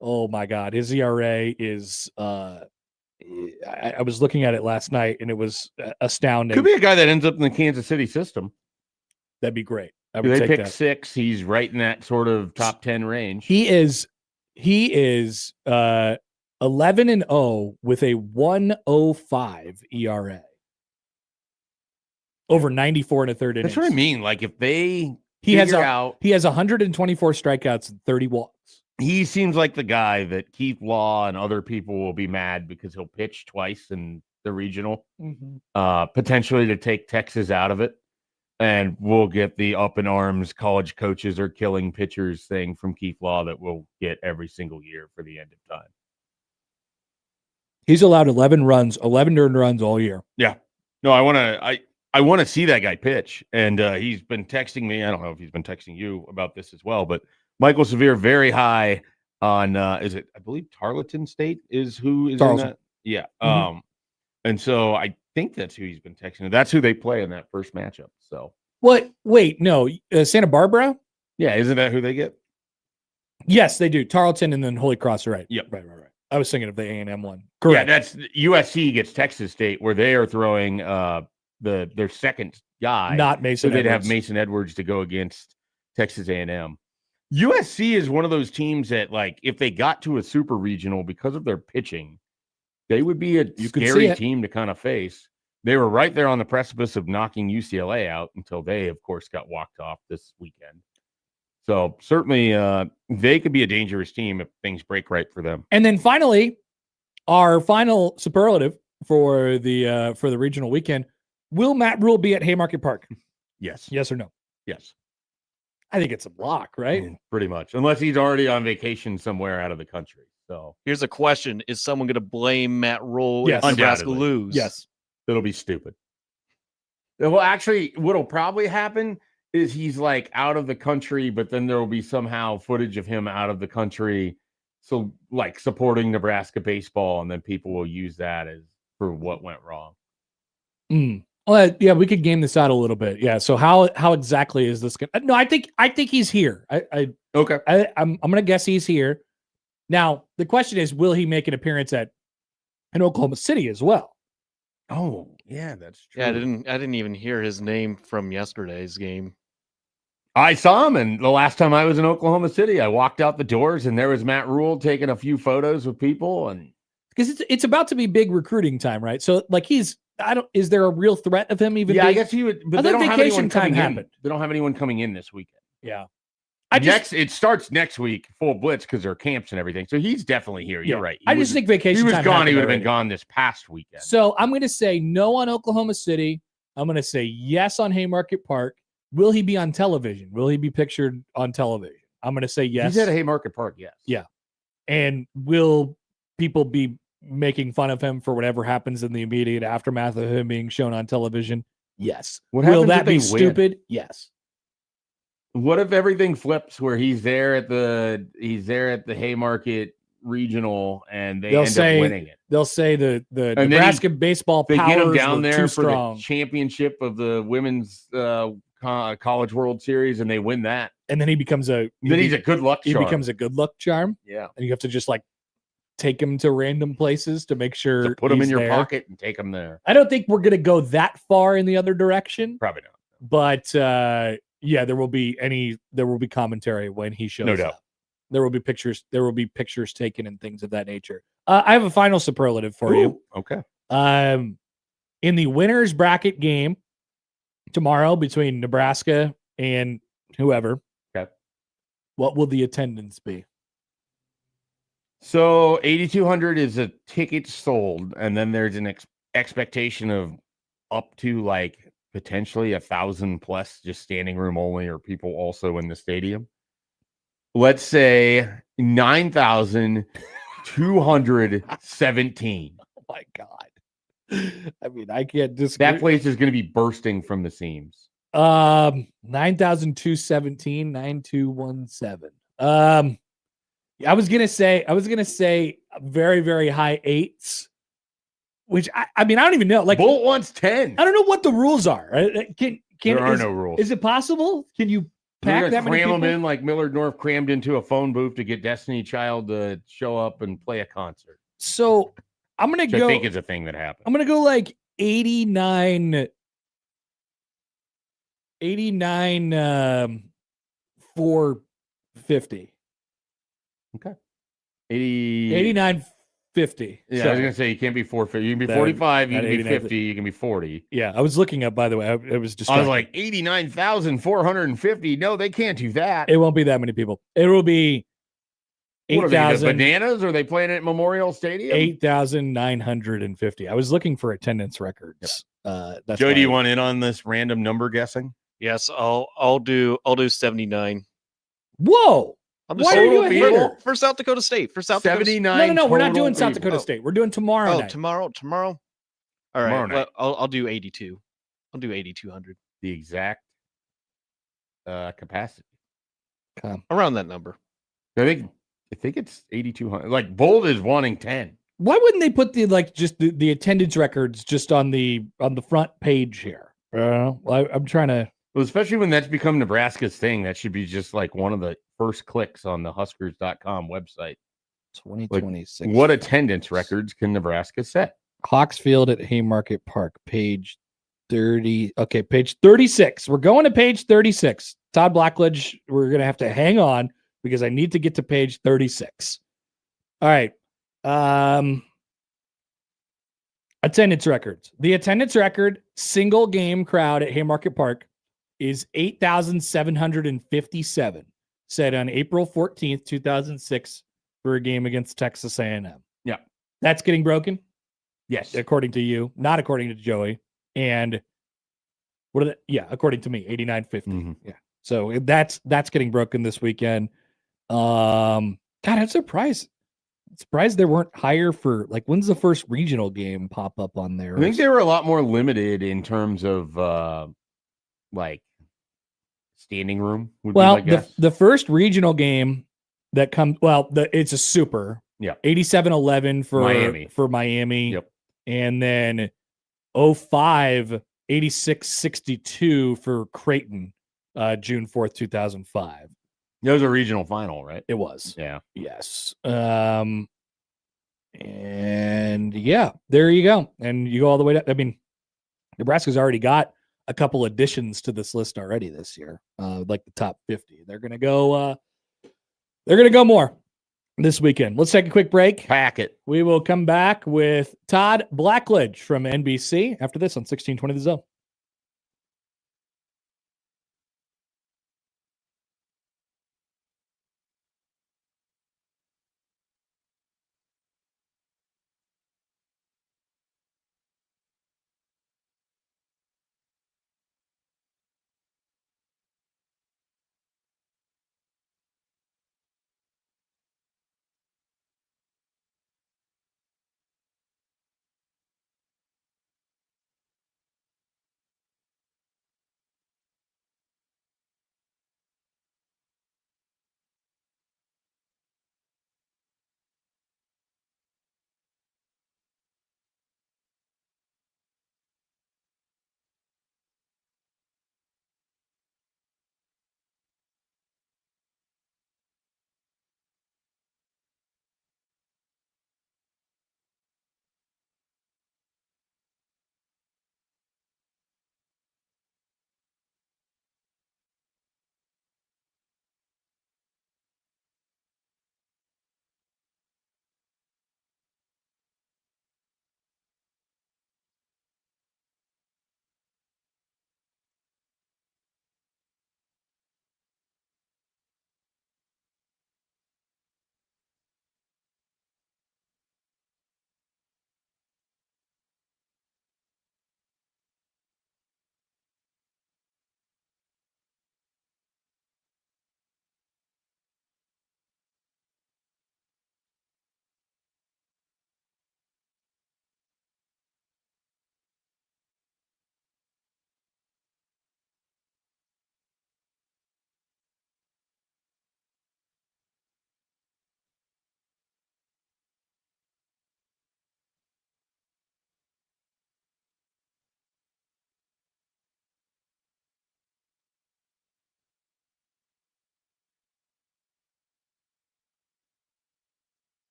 Speaker 2: oh my God, his ERA is, I was looking at it last night and it was astounding.
Speaker 4: Could be a guy that ends up in the Kansas City system.
Speaker 2: That'd be great. I would
Speaker 4: they
Speaker 2: take
Speaker 4: pick
Speaker 2: that.
Speaker 4: 6. He's right in that sort of top 10 range.
Speaker 2: He is 11-0 with a 1.05 ERA. Over 94 and a third innings.
Speaker 4: That's what I mean. Like if they
Speaker 2: he has 124 strikeouts and 30 walks.
Speaker 4: He seems like the guy that Keith Law and other people will be mad because he'll pitch twice in the regional, potentially to take Texas out of it. And we'll get the up in arms college coaches are killing pitchers thing from Keith Law that we'll get every single year for the end of time.
Speaker 2: He's allowed 11 earned runs all year.
Speaker 4: Yeah. No, I want to see that guy pitch. And he's been texting me. I don't know if he's been texting you about this as well, but Michael Severe very high on I believe Tarleton State is who is
Speaker 2: Tarleton.
Speaker 4: in that. Yeah. And so I think that's who he's been texting. That's who they play in that first matchup. So
Speaker 2: what? Wait, no, Santa Barbara?
Speaker 4: Yeah, isn't that who they get?
Speaker 2: Yes, they do. Tarleton and then Holy Cross, right?
Speaker 4: Yep.
Speaker 2: Right. I was thinking of the A&M one. Correct.
Speaker 4: Yeah, that's USC gets Texas State where they are throwing their second guy.
Speaker 2: Not Mason
Speaker 4: So they'd
Speaker 2: Edwards.
Speaker 4: have Mason Edwards to go against Texas A&M. USC is one of those teams that, like, if they got to a super regional because of their pitching, they would be a scary team to kind of face. They were right there on the precipice of knocking UCLA out until they, of course, got walked off this weekend. So certainly they could be a dangerous team if things break right for them.
Speaker 2: And then finally, our final superlative for the regional weekend, will Matt Rule be at Haymarket Park?
Speaker 4: Yes.
Speaker 2: Yes or no?
Speaker 4: Yes.
Speaker 2: I think it's a block, right?
Speaker 4: Pretty much. Unless he's already on vacation somewhere out of the country. So
Speaker 3: here's a question. Is someone going to blame Matt Rule
Speaker 2: Yes.
Speaker 3: if Nebraska
Speaker 4: Undoubtedly.
Speaker 3: lose?
Speaker 2: Yes.
Speaker 4: It'll be stupid. Well, actually, what'll probably happen is he's like out of the country, but then there will be somehow footage of him out of the country. So like supporting Nebraska baseball, and then people will use that as for what went wrong.
Speaker 2: Well, yeah, we could game this out a little bit. Yeah. So how exactly is this going? No, I think he's here.
Speaker 4: Okay.
Speaker 2: I'm gonna guess he's here. Now the question is, will he make an appearance in Oklahoma City as well?
Speaker 4: Oh, yeah, that's true.
Speaker 3: Yeah, I didn't even hear his name from yesterday's game.
Speaker 4: I saw him, and the last time I was in Oklahoma City, I walked out the doors, and there was Matt Rule taking a few photos with people, and
Speaker 2: because it's about to be big recruiting time, right? So like he's Is there a real threat of him even?
Speaker 4: Yeah, I
Speaker 2: being,
Speaker 4: guess he would, but
Speaker 2: I
Speaker 4: they
Speaker 2: thought
Speaker 4: don't have
Speaker 2: vacation
Speaker 4: anyone
Speaker 2: time
Speaker 4: coming in.
Speaker 2: happened.
Speaker 4: They don't have anyone coming in this weekend.
Speaker 2: Yeah.
Speaker 4: It starts next week, full blitz, because there are camps and everything. So he's definitely here. You're right.
Speaker 2: I just think vacation
Speaker 4: he was
Speaker 2: time
Speaker 4: gone. He
Speaker 2: happened
Speaker 4: would have been
Speaker 2: already.
Speaker 4: gone this past weekend.
Speaker 2: So I'm going to say no on Oklahoma City. I'm going to say yes on Haymarket Park. Will he be on television? Will he be pictured on television? I'm going to say yes.
Speaker 4: He's at Haymarket Park, yes.
Speaker 2: Yeah. And will people be making fun of him for whatever happens in the immediate aftermath of him being shown on television? Yes.
Speaker 4: What
Speaker 2: will
Speaker 4: happens
Speaker 2: that
Speaker 4: if they
Speaker 2: be
Speaker 4: win?
Speaker 2: stupid? Yes.
Speaker 4: What if everything flips where he's there at the Haymarket Regional and they end up winning it?
Speaker 2: They'll say the
Speaker 4: And
Speaker 2: Nebraska baseball
Speaker 4: They
Speaker 2: powers
Speaker 4: get him down
Speaker 2: were
Speaker 4: there
Speaker 2: too
Speaker 4: for
Speaker 2: strong.
Speaker 4: the championship of the women's College World Series, and they win that.
Speaker 2: And then he becomes
Speaker 4: He's a good luck
Speaker 2: he
Speaker 4: charm.
Speaker 2: becomes a good luck charm.
Speaker 4: Yeah.
Speaker 2: And you have to just like take him to random places to make sure
Speaker 4: So put him in
Speaker 2: he's
Speaker 4: your
Speaker 2: there.
Speaker 4: pocket and take him there.
Speaker 2: I don't think we're going to go that far in the other direction,
Speaker 4: Probably not.
Speaker 2: but yeah, there will be commentary when he shows
Speaker 4: No doubt.
Speaker 2: up. There will be pictures taken and things of that nature. I have a final superlative for you.
Speaker 4: Okay.
Speaker 2: In the winners bracket game tomorrow between Nebraska and whoever,
Speaker 4: Okay.
Speaker 2: what will the attendance be?
Speaker 4: So 8,200 is a ticket sold, and then there's an expectation of up to like potentially 1,000 plus just standing room only, or people also in the stadium. Let's say 9,217.
Speaker 2: Oh my God. I mean, I can't disagree.
Speaker 4: That place is going to be bursting from the seams.
Speaker 2: 9,217, 9,217. I was gonna say very, very high eights, which I mean, I don't even know. Like
Speaker 4: Bolt wants 10.
Speaker 2: I don't know what the rules are.
Speaker 4: There are no rules.
Speaker 2: Is it possible? Can you
Speaker 4: We're
Speaker 2: pack
Speaker 4: gonna
Speaker 2: that many
Speaker 4: cram
Speaker 2: people?
Speaker 4: them in like Millard North crammed into a phone booth to get Destiny Child to show up and play a concert.
Speaker 2: So I'm gonna
Speaker 4: Which
Speaker 2: go.
Speaker 4: I think is a thing that happened.
Speaker 2: I'm gonna go like 89, 450.
Speaker 4: Okay. 80.
Speaker 2: 89.50.
Speaker 4: Yeah,
Speaker 2: Sorry.
Speaker 4: I was gonna say you can't be 450. You can be
Speaker 2: That-
Speaker 4: 45. You
Speaker 2: that
Speaker 4: can be
Speaker 2: 89.
Speaker 4: 50. You can be 40.
Speaker 2: Yeah, I was looking up. By the way, it was just.
Speaker 4: I was like 89,450. No, they can't do that.
Speaker 2: it won't be that many people. It will be
Speaker 4: What are they, the
Speaker 2: 8,000.
Speaker 4: bananas? Are they playing at Memorial Stadium?
Speaker 2: 8,950. I was looking for attendance records. That's
Speaker 4: Joe,
Speaker 2: why
Speaker 4: do you want in on this random number guessing?
Speaker 3: Yes, I'll do 79.
Speaker 2: Whoa!
Speaker 3: I'm
Speaker 2: Why are you a
Speaker 3: for-
Speaker 2: hater?
Speaker 3: for South Dakota State? For South Dakota State.
Speaker 4: 79.
Speaker 2: No. We're not
Speaker 4: total
Speaker 2: doing South
Speaker 4: people.
Speaker 2: Dakota State. We're doing tomorrow
Speaker 3: Oh,
Speaker 2: night.
Speaker 3: tomorrow. All right.
Speaker 4: Tomorrow night.
Speaker 3: Well, I'll do 82. I'll do 8,200
Speaker 4: The exact capacity.
Speaker 3: around that number.
Speaker 4: I think it's 8,200. Like Bold is wanting 10.
Speaker 2: Why wouldn't they put the attendance records just on the front page here? I'm trying to.
Speaker 4: Well, especially when that's become Nebraska's thing. That should be just like one of the first clicks on the Huskers.com website.
Speaker 2: 2026.
Speaker 4: What attendance records can Nebraska set?
Speaker 2: Hawksfield at Haymarket Park, page 30. Okay, page 36. We're going to page 36. Todd Blackledge, we're going to have to hang on because I need to get to page 36. All right. Attendance records. The attendance record, single game crowd at Haymarket Park is 8,757, set on April 14th, 2006 for a game against Texas A&M.
Speaker 4: Yeah.
Speaker 2: That's getting broken?
Speaker 4: Yes.
Speaker 2: According to you, not according to Joey. And what are the, yeah, according to me, 8950.
Speaker 4: Mhm.
Speaker 2: Yeah. So that's getting broken this weekend. God, I'm surprised they weren't higher for like when's the first regional game pop up on there?
Speaker 4: I think they were a lot more limited in terms of like standing room. Would
Speaker 2: well,
Speaker 4: be my guess.
Speaker 2: the first regional game that comes it's a super.
Speaker 4: Yeah.
Speaker 2: 87-11
Speaker 4: Miami.
Speaker 2: for Miami.
Speaker 4: Yep.
Speaker 2: And then 05 86-62 for Creighton, June 4th, 2005.
Speaker 4: That was a regional final, right?
Speaker 2: It was.
Speaker 4: Yeah.
Speaker 2: Yes. And yeah, there you go. And you go all the way down. I mean, Nebraska's already got a couple additions to this list already this year, like the top 50. They're gonna go more. this weekend. Let's take a quick break.
Speaker 4: Pack it.
Speaker 2: We will come back with Todd Blackledge from NBC after this on 1620 The Zone.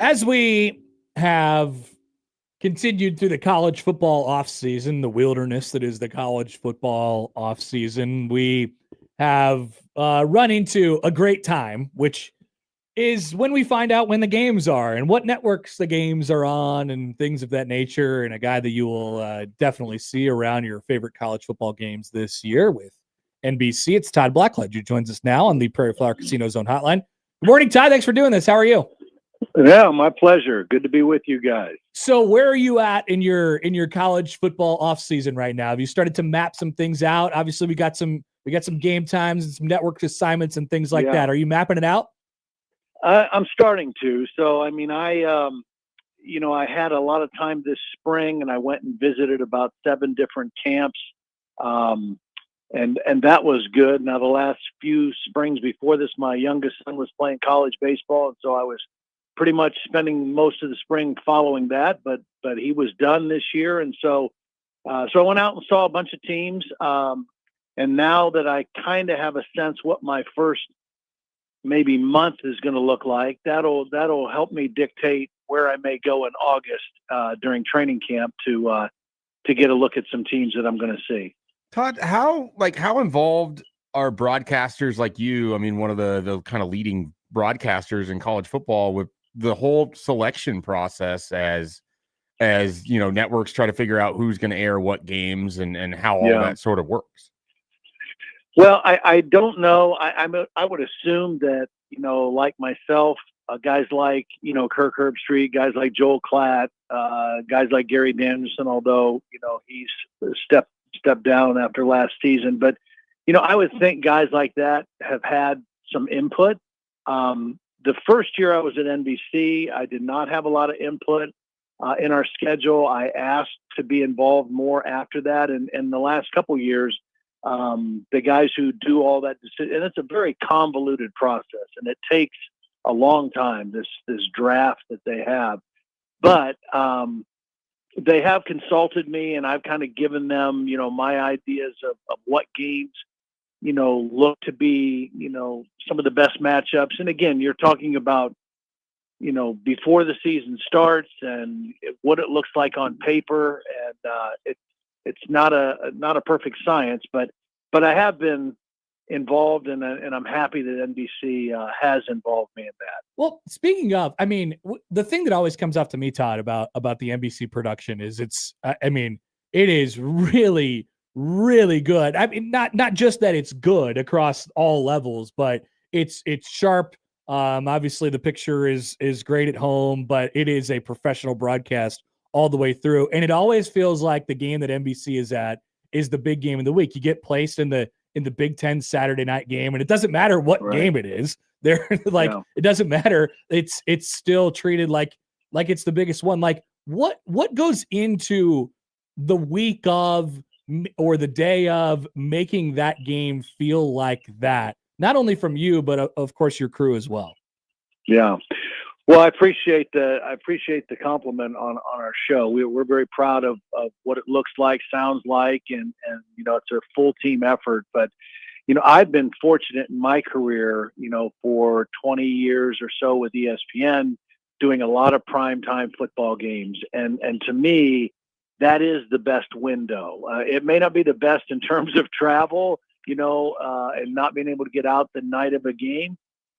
Speaker 2: As we have continued through the college football offseason, the wilderness that is the college football offseason, we have run into a great time, which is when we find out when the games are and what networks the games are on and things of that nature. And a guy that you will definitely see around your favorite college football games this year with NBC. It's Todd Blackledge, who joins us now on the Prairie Flower Casino Zone hotline. Good morning, Todd. Thanks for doing this. How are you?
Speaker 7: Yeah, my pleasure. Good to be with you guys.
Speaker 2: So where are you at in your college football offseason right now? Have you started to map some things out? Obviously, we got some game times and some network assignments and things like that. Are you mapping it out?
Speaker 7: I'm starting to. So, I mean, I had a lot of time this spring, and I went and visited about 7 different camps, and that was good. Now, the last few springs before this, my youngest son was playing college baseball, and so I was pretty much spending most of the spring following that. But he was done this year, and so I went out and saw a bunch of teams. And now that I kind of have a sense what my first maybe month is going to look like, that'll help me dictate where I may go in August during training camp to get a look at some teams that I'm going to see.
Speaker 4: Todd, how involved are broadcasters like you? I mean, one of the kind of leading broadcasters in college football with the whole selection process as networks try to figure out who's going to air what games and how all that sort of works.
Speaker 7: Well, I don't know. I would assume that, like myself, guys like, Kirk Herbstreit, guys like Joel Klatt, guys like Gary Danielson, although, he's stepped down after last season. But, I would think guys like that have had some input. The first year I was at NBC, I did not have a lot of input in our schedule. I asked to be involved more after that. And the last couple of years, the guys who do all that decision, and it's a very convoluted process, and it takes a long time, this draft that they have. But they have consulted me, and I've kind of given them, my ideas of what games, look to be, some of the best matchups. And again, you're talking about, before the season starts and what it looks like on paper. And it's not a perfect science, but I have been involved, and I'm happy that NBC has involved me in that.
Speaker 2: Well, speaking of, I mean, the thing that always comes up to me, Todd, about the NBC production is it is really, really good. I mean, not just that it's good across all levels, but it's sharp. Obviously the picture is great at home, but it is a professional broadcast all the way through. And it always feels like the game that NBC is at is the big game of the week. You get placed in the Big Ten Saturday night game, and it doesn't matter what game it is. They're like, it doesn't matter. It's still treated like it's the biggest one. Like what goes into the week of or the day of making that game feel like that? Not only from you, but of course your crew as well.
Speaker 7: Yeah. Well, I appreciate the compliment on our show. We're very proud of what it looks like, sounds like, and it's a full team effort. But I've been fortunate in my career, for 20 years or so with ESPN, doing a lot of primetime football games, and to me, that is the best window. It may not be the best in terms of travel, and not being able to get out the night of a game.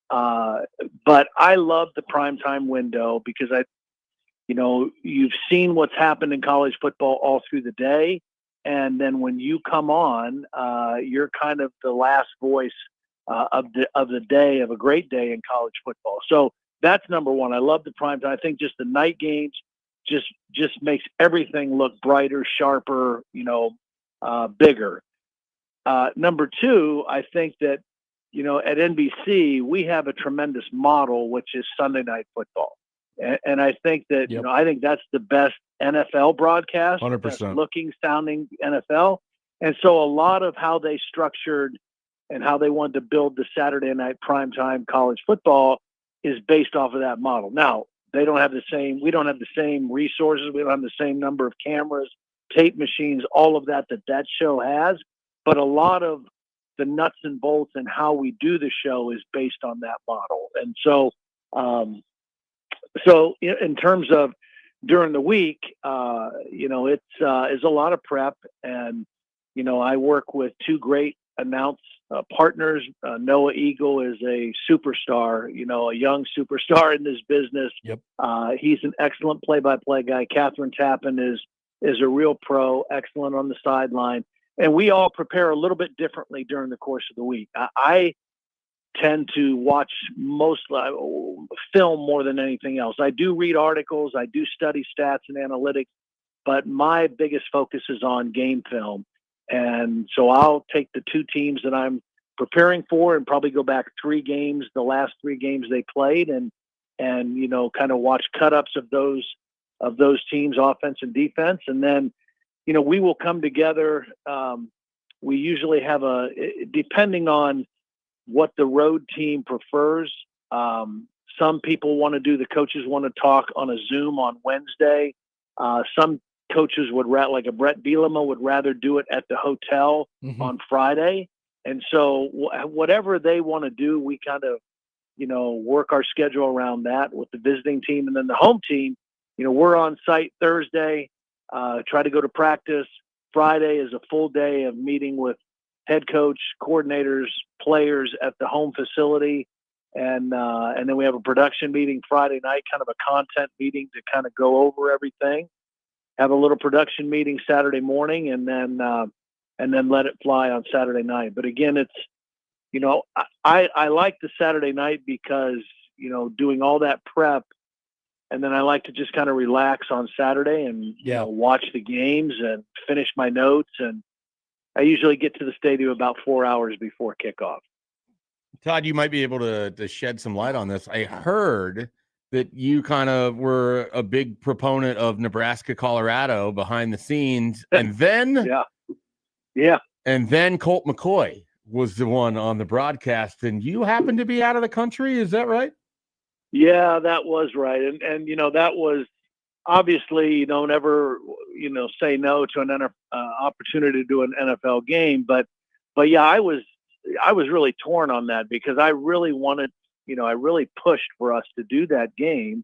Speaker 7: But I love the primetime window because you've seen what's happened in college football all through the day. And then when you come on, you're kind of the last voice of the day, of a great day in college football. So that's number one. I love the primetime. I think just the night games just makes everything look brighter, sharper, bigger. Number two, I think that, at NBC, we have a tremendous model, which is Sunday Night Football. And I think that, I think that's the best NFL broadcast,
Speaker 4: 100%.
Speaker 7: best looking, sounding NFL. And so a lot of how they structured and how they wanted to build the Saturday night primetime college football is based off of that model. Now, we don't have the same resources. We don't have the same number of cameras, tape machines, all of that show has. But a lot of the nuts and bolts and how we do the show is based on that model. And so So in terms of during the week, it's a lot of prep, and I work with two great announce partners. Noah Eagle is a superstar, a young superstar in this business.
Speaker 5: Yep.
Speaker 7: He's an excellent play-by-play guy. Catherine Tappan is a real pro, excellent on the sideline, and we all prepare a little bit differently during the course of the week. I tend to watch most film more than anything else. I do read articles, I do study stats and analytics, but my biggest focus is on game film. And so I'll take the two teams that I'm preparing for and probably go back the last three games they played, and kind of watch cut-ups of those teams, offense and defense. And then, we will come together. We usually have depending on what the road team prefers. Some people the coaches want to talk on a Zoom on Wednesday. Some coaches would like a Brett Bielema would rather do it at the hotel on Friday. And so whatever they want to do, we kind of, work our schedule around that with the visiting team. And then the home team, we're on site Thursday, try to go to practice. Friday is a full day of meeting with head coach, coordinators, players at the home facility. And then we have a production meeting Friday night, kind of a content meeting to kind of go over everything. Have a little production meeting Saturday morning, and then let it fly on Saturday night. But again, it's, I like the Saturday night because, doing all that prep, and then I like to just kind of relax on Saturday and watch the games and finish my notes. And I usually get to the stadium about 4 hours before kickoff.
Speaker 4: Todd, you might be able to shed some light on this. I heard that you kind of were a big proponent of Nebraska, Colorado behind the scenes. And then, and then Colt McCoy was the one on the broadcast, and you happened to be out of the country. Is that right?
Speaker 7: Yeah, that was right. And that was obviously, never, say no to an opportunity to do an NFL game. But yeah, I was really torn on that because I really wanted, I really pushed for us to do that game.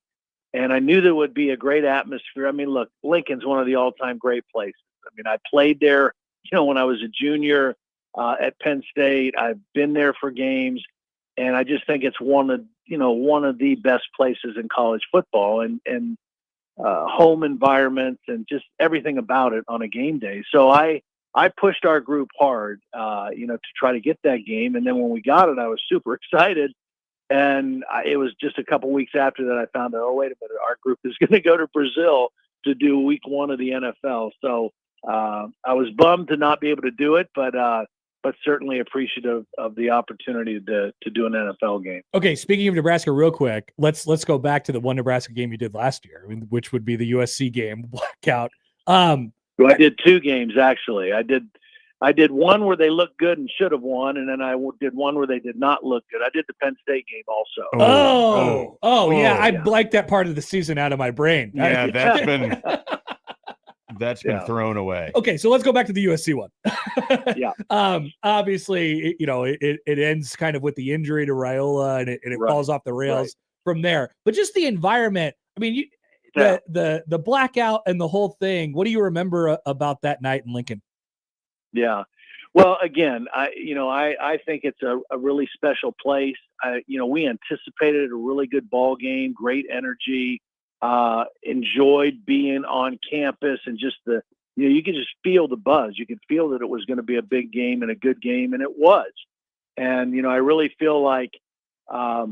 Speaker 7: And I knew there would be a great atmosphere. I mean, look, Lincoln's one of the all-time great places. I mean, I played there, when I was a junior at Penn State. I've been there for games, and I just think it's one of the best places in college football, and home environments and just everything about it on a game day. So I pushed our group hard, to try to get that game. And then when we got it, I was super excited. And it was just a couple weeks after that I found out, oh, wait a minute, our group is going to go to Brazil to do week 1 of the NFL. So I was bummed to not be able to do it, but certainly appreciative of the opportunity to do an NFL game.
Speaker 5: Okay, speaking of Nebraska real quick, let's go back to the one Nebraska game you did last year, which would be the USC game, blackout.
Speaker 7: Well, I did 2 games, actually. I did one where they looked good and should have won, and then I did one where they did not look good. I did the Penn State game also.
Speaker 5: Yeah. I blanked that part of the season out of my brain.
Speaker 4: Yeah, that's been thrown away.
Speaker 5: Okay, so let's go back to the USC one.
Speaker 7: Yeah.
Speaker 5: Obviously, it ends kind of with the injury to Raiola, and it falls off the rails from there. But just the environment. I mean, the blackout and the whole thing. What do you remember about that night in Lincoln?
Speaker 7: Yeah. Well, again, I think it's a really special place. We anticipated a really good ball game, great energy, enjoyed being on campus, and just you could just feel the buzz. You could feel that it was going to be a big game and a good game, and it was. And, I really feel like, I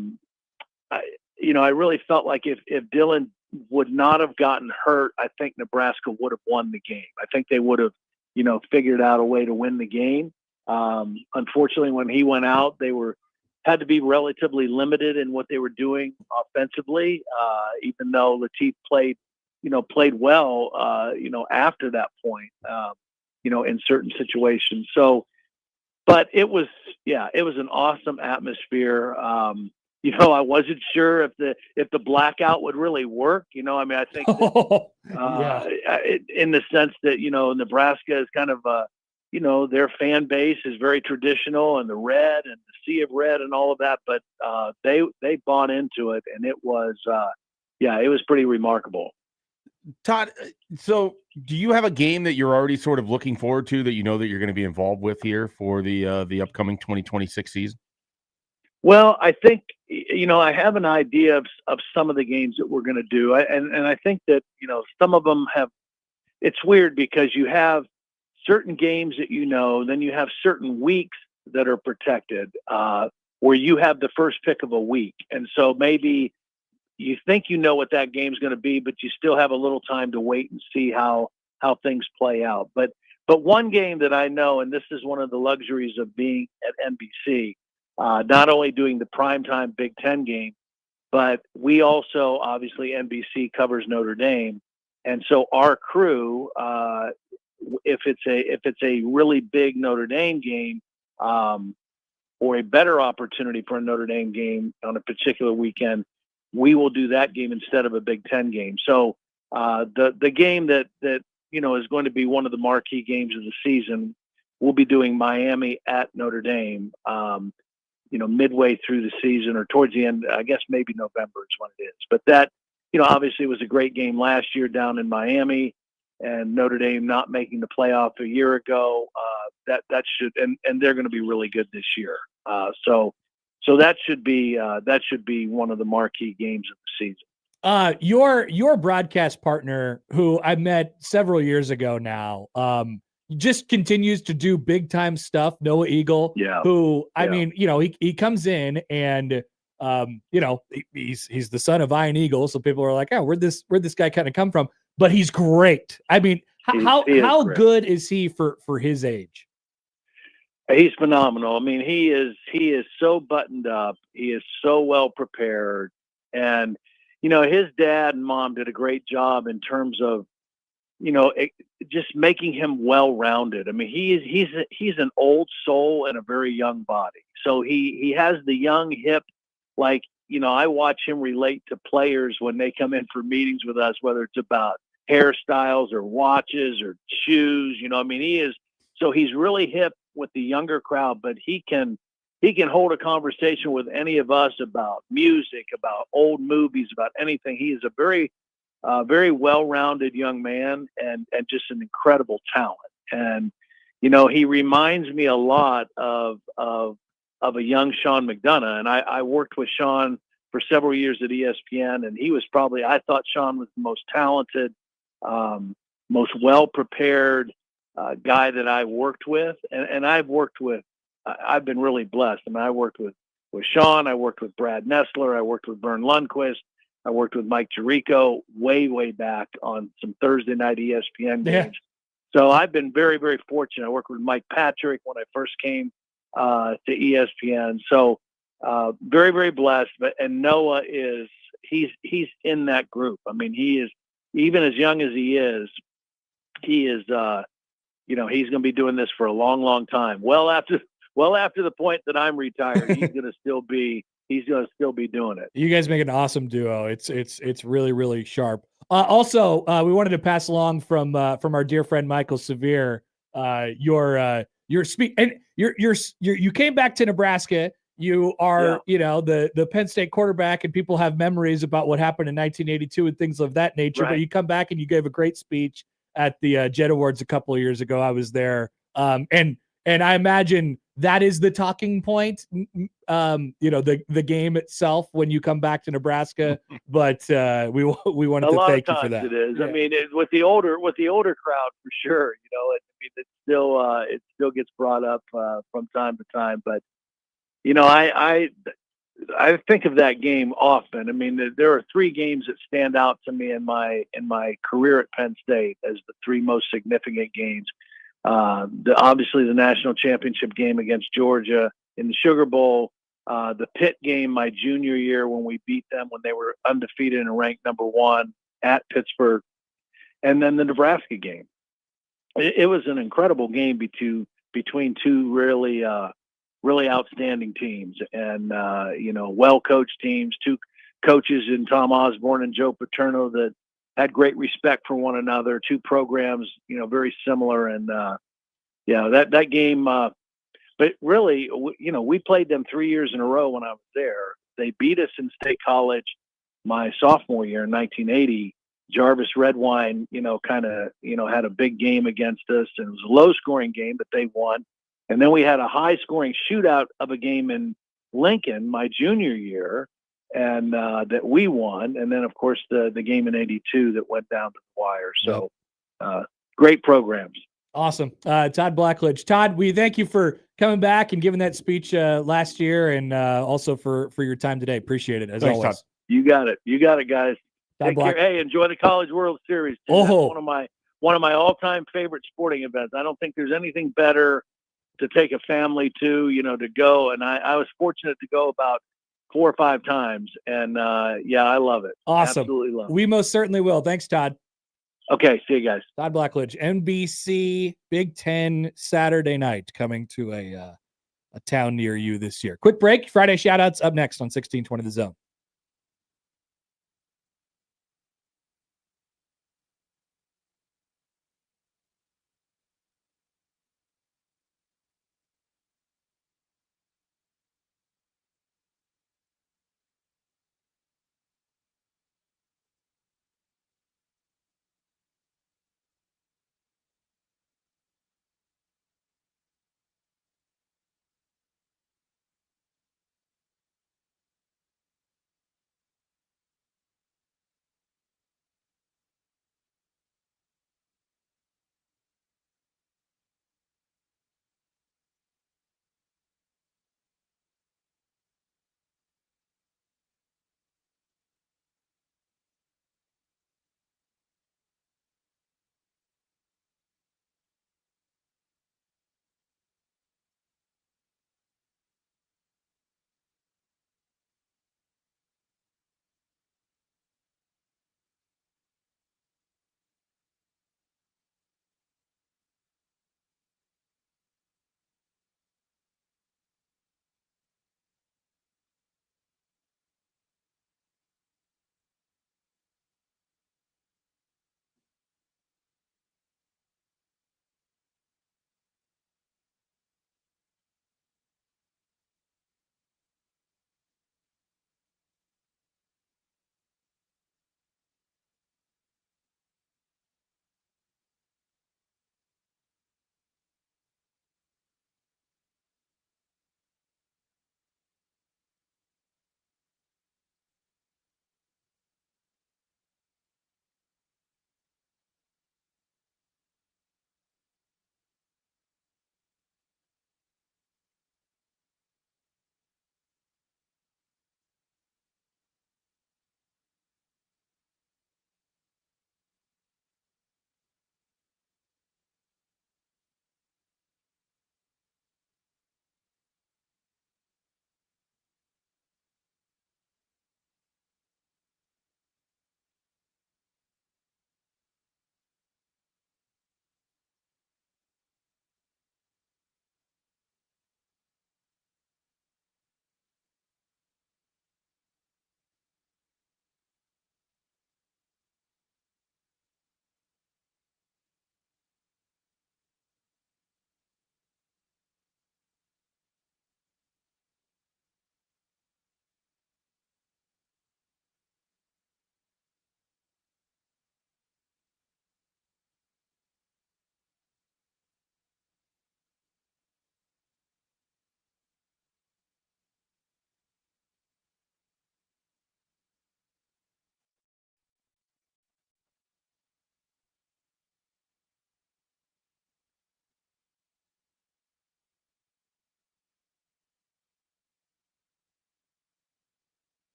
Speaker 7: really felt like if Dylan would not have gotten hurt, I think Nebraska would have won the game. I think they would have, figured out a way to win the game. Unfortunately, when he went out, they had to be relatively limited in what they were doing offensively, even though Latif played well, after that point, in certain situations. So, but it was an awesome atmosphere. I wasn't sure if the blackout would really work. I think that, in the sense that, Nebraska is kind of, their fan base is very traditional, and the red and the sea of red and all of that, but they bought into it, and it was yeah, it was pretty remarkable.
Speaker 4: Todd, so do you have a game that you're already sort of looking forward to that you know that you're going to be involved with here for the upcoming 2026 season?
Speaker 7: Well, I think, I have an idea of some of the games that we're going to do. And I think that, some of them it's weird because you have certain games that, then you have certain weeks that are protected, where you have the first pick of a week. And so maybe you think what that game's going to be, but you still have a little time to wait and see how things play out. But one game that I know, and this is one of the luxuries of being at NBC, not only doing the primetime Big Ten game, but we also, obviously, NBC covers Notre Dame. And so our crew, if it's a really big Notre Dame game, or a better opportunity for a Notre Dame game on a particular weekend, we will do that game instead of a Big Ten game. So the game that is going to be one of the marquee games of the season, we'll be doing Miami at Notre Dame, midway through the season or towards the end. I guess maybe November is when it is. But that, obviously was a great game last year down in Miami, and Notre Dame not making the playoff a year ago. That should, and they're going to be really good this year. So that should be one of the marquee games of the season.
Speaker 2: Your broadcast partner, who I met several years ago now, just continues to do big time stuff. Noah Eagle, who I mean, he comes in and he's the son of Ian Eagle, so people are like, oh, where'd this guy kind of come from? But he's great. I mean, how good is he for his age?
Speaker 7: He's phenomenal. I mean, he is so buttoned up. He is so well prepared, and his dad and mom did a great job in terms of just making him well-rounded. I mean, he's an old soul in a very young body. So he has the young hip, like, I watch him relate to players when they come in for meetings with us, whether it's about hairstyles or watches or shoes. I mean, he's really hip with the younger crowd, but he can hold a conversation with any of us about music, about old movies, about anything. He is a very well-rounded young man and just an incredible talent. And, he reminds me a lot of a young Sean McDonough. And I worked with Sean for several years at ESPN, and he was I thought Sean was the most talented, most well-prepared guy that I worked with. And I've been really blessed. I mean, I worked with Sean, I worked with Brad Nessler, I worked with Vern Lundquist, I worked with Mike Tirico way back on some Thursday night ESPN games.
Speaker 2: Yeah.
Speaker 7: So I've been very, very fortunate. I worked with Mike Patrick when I first came to ESPN. So very, very blessed. And Noah he's in that group. I mean, he is, even as young as he is he's going to be doing this for a long, long time. Well after the point that I'm retired, he's going to still be doing it.
Speaker 2: You guys make an awesome duo. It's really, really sharp. Also, we wanted to pass along from our dear friend Michael Severe, your speech, and you came back to Nebraska. You are, the Penn State quarterback, and people have memories about what happened in 1982 and things of that nature.
Speaker 7: Right.
Speaker 2: But you come back and you gave a great speech at the Jet Awards a couple of years ago. I was there, and I imagine that is the talking point, the game itself when you come back to Nebraska. But we wanted to thank you for that.
Speaker 7: It is.
Speaker 2: Yeah.
Speaker 7: I mean, with the older crowd, for sure. It still gets brought up from time to time. But I think of that game often. I mean, there are three games that stand out to me in my career at Penn State as the three most significant games. Obviously the national championship game against Georgia in the Sugar Bowl, the Pitt game my junior year when we beat them when they were undefeated and ranked number 1 at Pittsburgh, and then the Nebraska game. It was an incredible game between two really outstanding teams and well-coached teams, two coaches in Tom Osborne and Joe Paterno that had great respect for one another, two programs, very similar. And, that game, but really, we played them 3 years in a row when I was there. They beat us in State College. my sophomore year in 1980, Jarvis Redwine, kind of, had a big game against us, and it was a low scoring game, but they won. And then we had a high scoring shootout of a game in Lincoln my junior year, and that we won. And then of course the game in 82 that went down to the wire. So great programs.
Speaker 8: Awesome. Todd Blackledge. Todd, we thank you for coming back and giving that speech last year, and also for your time today. Appreciate it, as
Speaker 4: Thanks,
Speaker 8: always.
Speaker 4: Todd.
Speaker 7: You got it, guys. Take care. Hey, enjoy the College World Series. Too. That's one of my all-time favorite sporting events. I don't think there's anything better to take a family to, to go. And I was fortunate to go about 4 or 5 times, and I love it.
Speaker 8: Awesome.
Speaker 7: Absolutely love it.
Speaker 8: We most certainly will. Thanks, Todd.
Speaker 7: Okay, see you guys.
Speaker 8: Todd Blackledge, NBC Big Ten Saturday night, coming to a town near you this year. Quick break. Friday shoutouts up next on 1620 The Zone.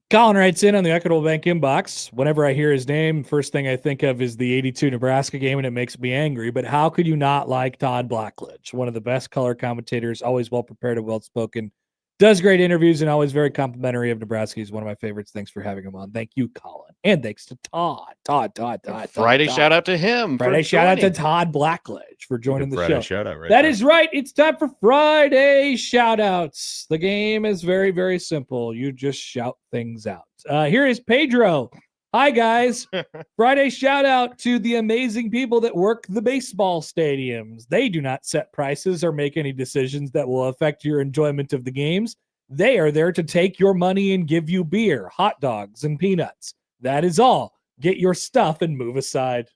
Speaker 8: Colin writes in on the Equitable Bank inbox. Whenever I hear his name, first thing I think of is the 82 Nebraska game, and it makes me angry. But how could you not like Todd Blackledge? One of the best color commentators, always well-prepared and well-spoken. Does great interviews and always very complimentary of Nebraska. He's one of my favorites. Thanks for having him on. Thank you, Colin. And thanks to Todd.
Speaker 3: Friday shout out to him.
Speaker 8: Friday shout out to Todd Blackledge for joining the show.
Speaker 4: Shout out right
Speaker 8: That is right. It's time for Friday shout outs. The game is very, very simple. You just shout things out. Here is Pedro. Hi, guys. Friday shout out to the amazing people that work the baseball stadiums. They do not set prices or make any decisions that will affect your enjoyment of the games. They are there to take your money and give you beer, hot dogs, and peanuts. That is all. Get your stuff and move aside.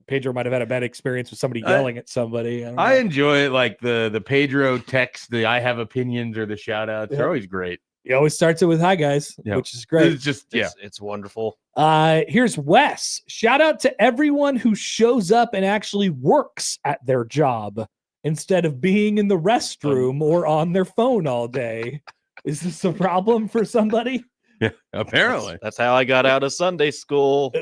Speaker 8: Pedro might have had a bad experience with somebody yelling at somebody.
Speaker 4: I enjoy it, like the Pedro text, the I have opinions or the shout outs. They're always great.
Speaker 8: He always starts it with hi, guys, which is great.
Speaker 4: It's just,
Speaker 3: It's wonderful.
Speaker 8: Here's Wes. Shout out to everyone who shows up and actually works at their job instead of being in the restroom or on their phone all day. Is this a problem for somebody?
Speaker 4: Yeah, apparently.
Speaker 3: That's how I got out of Sunday school.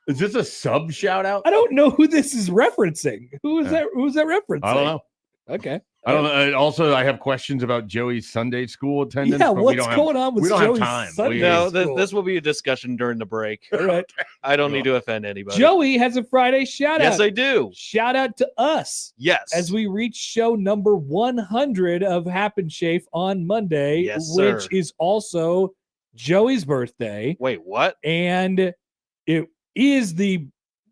Speaker 4: Is this a sub shout out?
Speaker 8: I don't know who this is referencing. Who's that referencing?
Speaker 4: I don't know.
Speaker 8: Okay.
Speaker 4: I don't know. Also, I have questions about Joey's Sunday school attendance.
Speaker 8: Yeah,
Speaker 4: but
Speaker 8: what's going on with
Speaker 4: we don't
Speaker 8: Joey's
Speaker 4: have time.
Speaker 8: Sunday
Speaker 3: No,
Speaker 8: school?
Speaker 3: this will be a discussion during the break.
Speaker 8: All right.
Speaker 3: I don't need to offend anybody.
Speaker 8: Joey has a Friday shout out.
Speaker 3: Yes, I do.
Speaker 8: Shout out to us.
Speaker 3: Yes.
Speaker 8: As we reach show number 100 of Happen Schaefer on Monday,
Speaker 3: Yes,
Speaker 8: which
Speaker 3: sir.
Speaker 8: is also Joey's birthday.
Speaker 3: Wait, what?
Speaker 8: And it is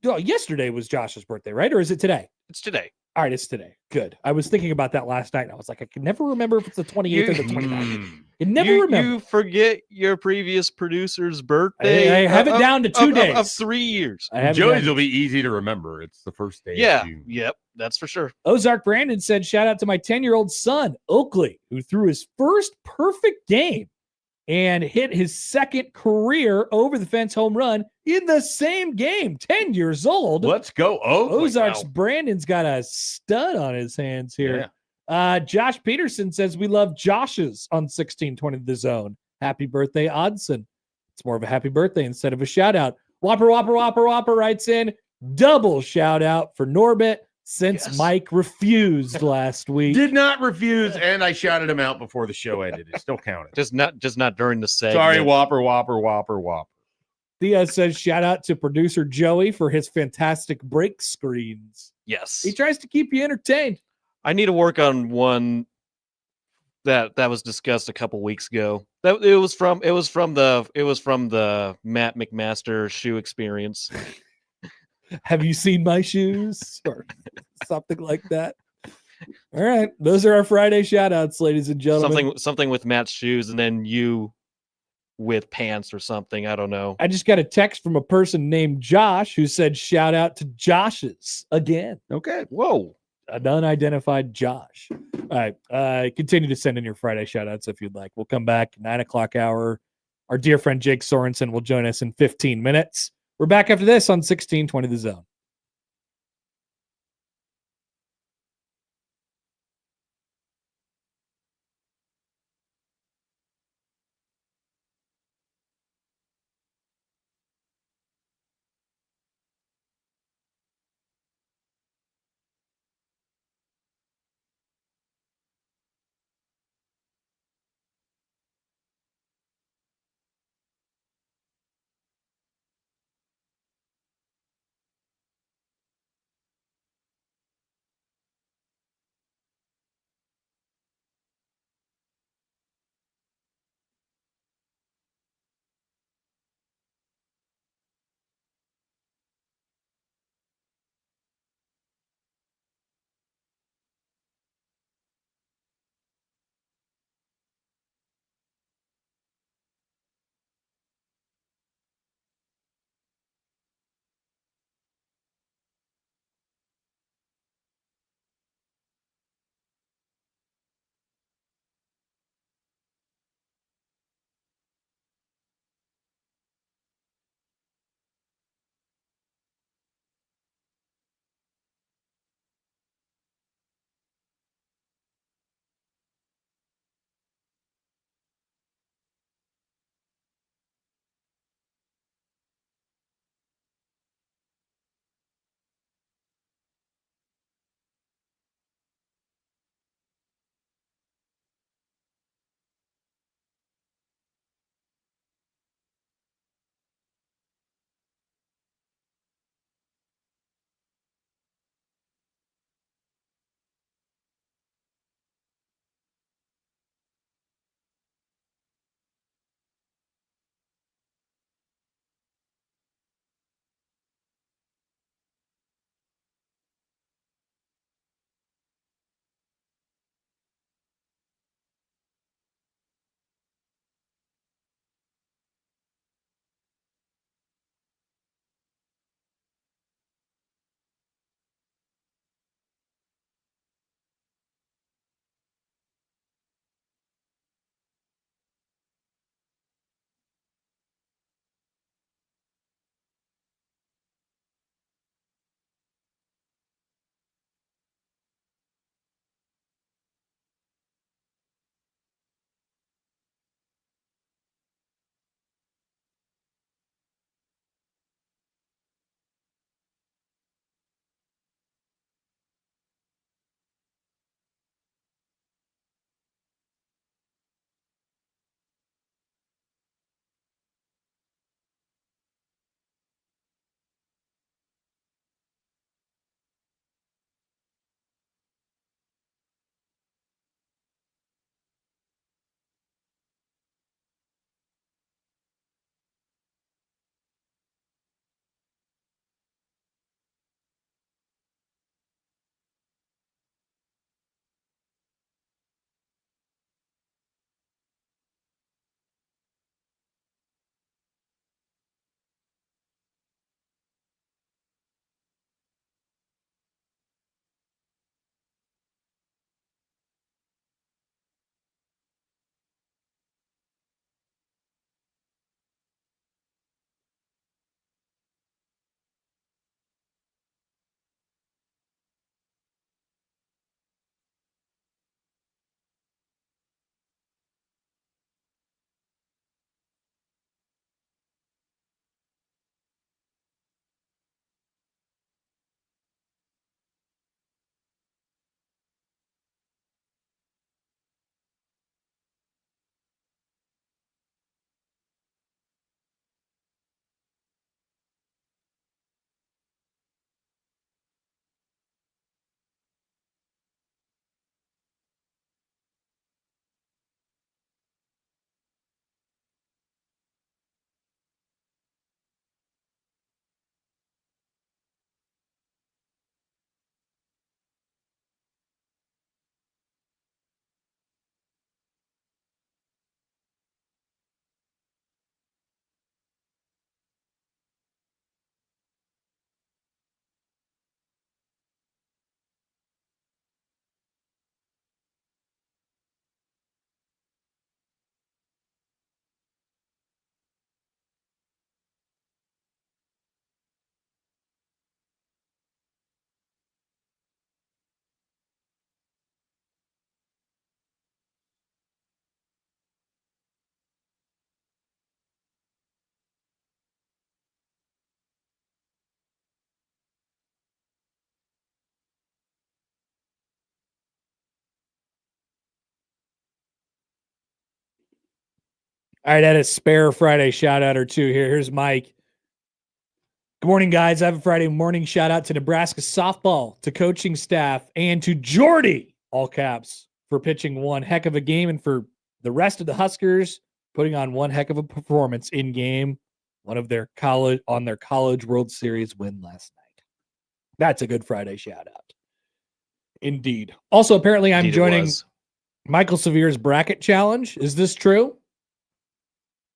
Speaker 8: yesterday was Josh's birthday, right? Or is it today?
Speaker 3: It's today.
Speaker 8: All right, it's today. Good. I was thinking about that last night. And I was like, I can never remember if it's the 28th or the 29th. I never remember.
Speaker 3: You forget your previous producer's birthday.
Speaker 8: I have it down to 2 days.
Speaker 3: Of 3 years.
Speaker 8: I have it
Speaker 4: Joey's
Speaker 8: down.
Speaker 4: will be easy to remember. It's the first day.
Speaker 3: Yeah.
Speaker 4: Of June.
Speaker 3: Yep. That's for sure.
Speaker 8: Ozark Brandon said, shout out to my 10-year-old son, Oakley, who threw his first perfect game and hit his second career over the fence home run in the same game, 10 years old.
Speaker 4: Let's go.
Speaker 8: Ozark's
Speaker 4: Wow.
Speaker 8: Brandon's got a stud on his hands here.
Speaker 4: Yeah.
Speaker 8: Josh Peterson says, we love Josh's on 1620 The Zone. Happy birthday, Odson. It's more of a happy birthday instead of a shout out. Whopper writes in, double shout out for Norbit since
Speaker 3: Yes.
Speaker 8: Mike refused last week.
Speaker 4: Did not refuse, and I shouted him out before the show ended. It still counted.
Speaker 3: Just not during the segment.
Speaker 4: Sorry, Whopper.
Speaker 8: Thea says, shout out to producer Joey for his fantastic break screens.
Speaker 3: Yes.
Speaker 8: He tries to keep you entertained.
Speaker 3: I need to work on one that was discussed a couple weeks ago. It was from the Matt McMaster shoe experience.
Speaker 8: Have you seen my shoes? Or something like that. All right. Those are our Friday shout outs, ladies and gentlemen.
Speaker 3: Something with Matt's shoes and then you with pants or something. I don't know.
Speaker 8: I just got a text from a person named Josh who said, shout out to Josh's again.
Speaker 4: Okay.
Speaker 3: Whoa.
Speaker 8: An unidentified Josh. All right. Continue to send in your Friday shout outs if you'd like. We'll come back 9 o'clock hour. Our dear friend Jake Sorensen will join us in 15 minutes. We're back after this on 1620 The Zone. All right, I had a spare Friday shout out or two here. Here's Mike. Good morning, guys. I have a Friday morning shout out to Nebraska softball, to coaching staff, and to Jordy, all caps, for pitching one heck of a game, and for the rest of the Huskers putting on one heck of a performance in game, one of their college World Series win last night. That's a good Friday shout out. Indeed. Also, apparently I'm
Speaker 3: Indeed it
Speaker 8: joining
Speaker 3: was.
Speaker 8: Michael Severe's bracket challenge. Is this true?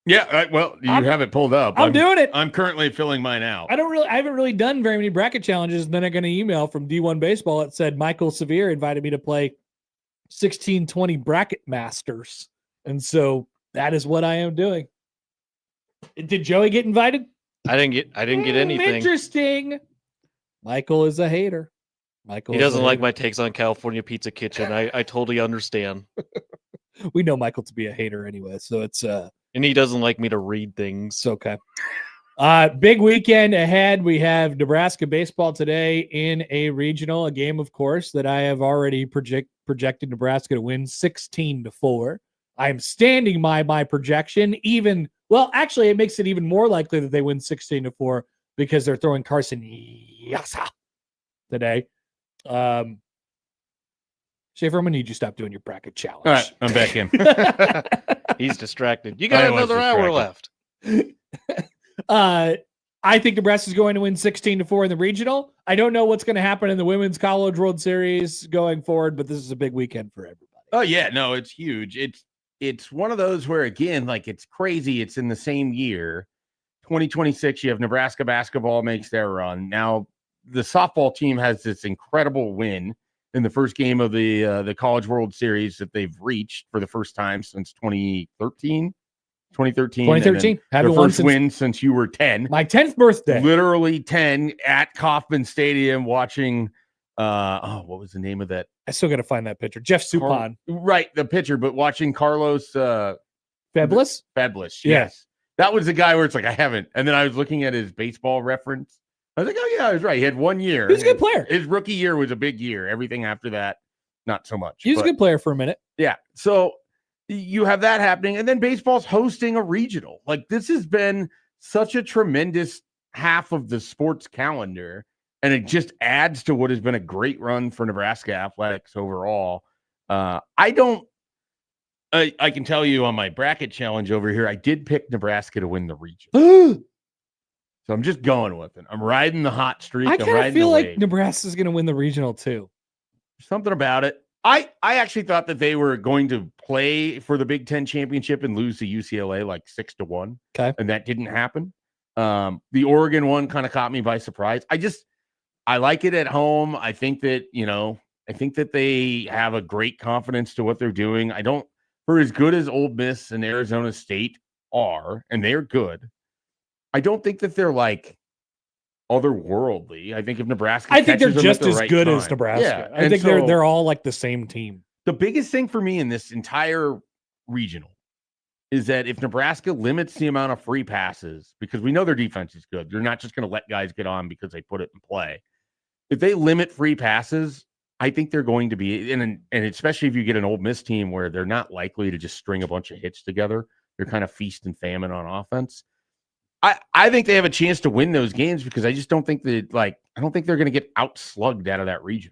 Speaker 4: Yeah, well, you have it pulled up.
Speaker 8: I'm doing it.
Speaker 4: I'm currently filling mine out.
Speaker 8: I haven't really done very many bracket challenges. And then I got an email from D1 Baseball that said Michael Severe invited me to play 1620 bracket masters. And so that is what I am doing. Did Joey get invited?
Speaker 3: I didn't get anything.
Speaker 8: Interesting. Michael is a hater. Michael
Speaker 3: He doesn't like my takes on California Pizza Kitchen. I totally understand.
Speaker 8: We know Michael to be a hater anyway, so it's
Speaker 3: And he doesn't like me to read things.
Speaker 8: it's okay. Big weekend ahead. We have Nebraska baseball today in a regional, a game, of course, that I have already projected Nebraska to win 16-4. I am standing by my projection. Actually, it makes it even more likely that they win 16-4 because they're throwing Carson Yasa today. Schaefer, I'm gonna need you to stop doing your bracket challenge.
Speaker 4: All right, I'm back in.
Speaker 3: He's distracted. You got
Speaker 4: I was
Speaker 3: another hour
Speaker 4: distracted.
Speaker 3: left.
Speaker 8: I think Nebraska is going to win 16-4 in the regional. I don't know what's going to happen in the Women's College World Series going forward, but this is a big weekend for everybody.
Speaker 4: Oh yeah, no, it's huge. It's one of those where, again, like, it's crazy. It's in the same year, 2026. You have Nebraska basketball makes their run. Now the softball team has this incredible win in the first game of the College World Series that they've reached for the first time since 2013.
Speaker 8: 2013.
Speaker 4: Their first win since you were 10.
Speaker 8: My 10th birthday.
Speaker 4: Literally 10 at Kauffman Stadium watching. What was the name of that?
Speaker 8: I still got to find that picture. Jeff Suppan.
Speaker 4: Right, the pitcher, but watching Carlos
Speaker 8: Feblis?
Speaker 4: Feblis.
Speaker 8: Yeah.
Speaker 4: Yes. That was the guy where it's like, I haven't. And then I was looking at his baseball reference. I was like, oh, yeah, I was right. He had 1 year.
Speaker 8: He was a good player.
Speaker 4: His rookie year was a big year. Everything after that, not so much.
Speaker 8: He was a good player for a minute.
Speaker 4: Yeah. So you have that happening. And then baseball's hosting a regional. Like, this has been such a tremendous half of the sports calendar. And it just adds to what has been a great run for Nebraska athletics overall. I can tell you on my bracket challenge over here, I did pick Nebraska to win the region. So I'm just going with it. I'm riding the hot streak.
Speaker 8: I
Speaker 4: I'm
Speaker 8: kind of
Speaker 4: riding
Speaker 8: feel
Speaker 4: the
Speaker 8: like
Speaker 4: wave.
Speaker 8: Nebraska's going to win the regional too.
Speaker 4: Something about it. I actually thought that they were going to play for the Big Ten championship and lose to UCLA like 6-1.
Speaker 8: Okay.
Speaker 4: And that didn't happen. The Oregon one kind of caught me by surprise. I like it at home. I think that, they have a great confidence to what they're doing. For as good as Ole Miss and Arizona State are, and they're good, I don't think that they're like otherworldly. I think if Nebraska,
Speaker 8: I think they're
Speaker 4: catches them
Speaker 8: just
Speaker 4: at the
Speaker 8: as
Speaker 4: right
Speaker 8: good
Speaker 4: time.
Speaker 8: as Nebraska.
Speaker 4: Yeah.
Speaker 8: I think
Speaker 4: so
Speaker 8: they're all like the same team.
Speaker 4: the biggest thing for me in this entire regional is that if Nebraska limits the amount of free passes, because we know their defense is good, they're not just going to let guys get on because they put it in play. If they limit free passes, I think they're going to be, and especially if you get an Ole Miss team where they're not likely to just string a bunch of hits together, they're kind of feast and famine on offense. I think they have a chance to win those games because I just don't think I don't think they're going to get outslugged out of that region.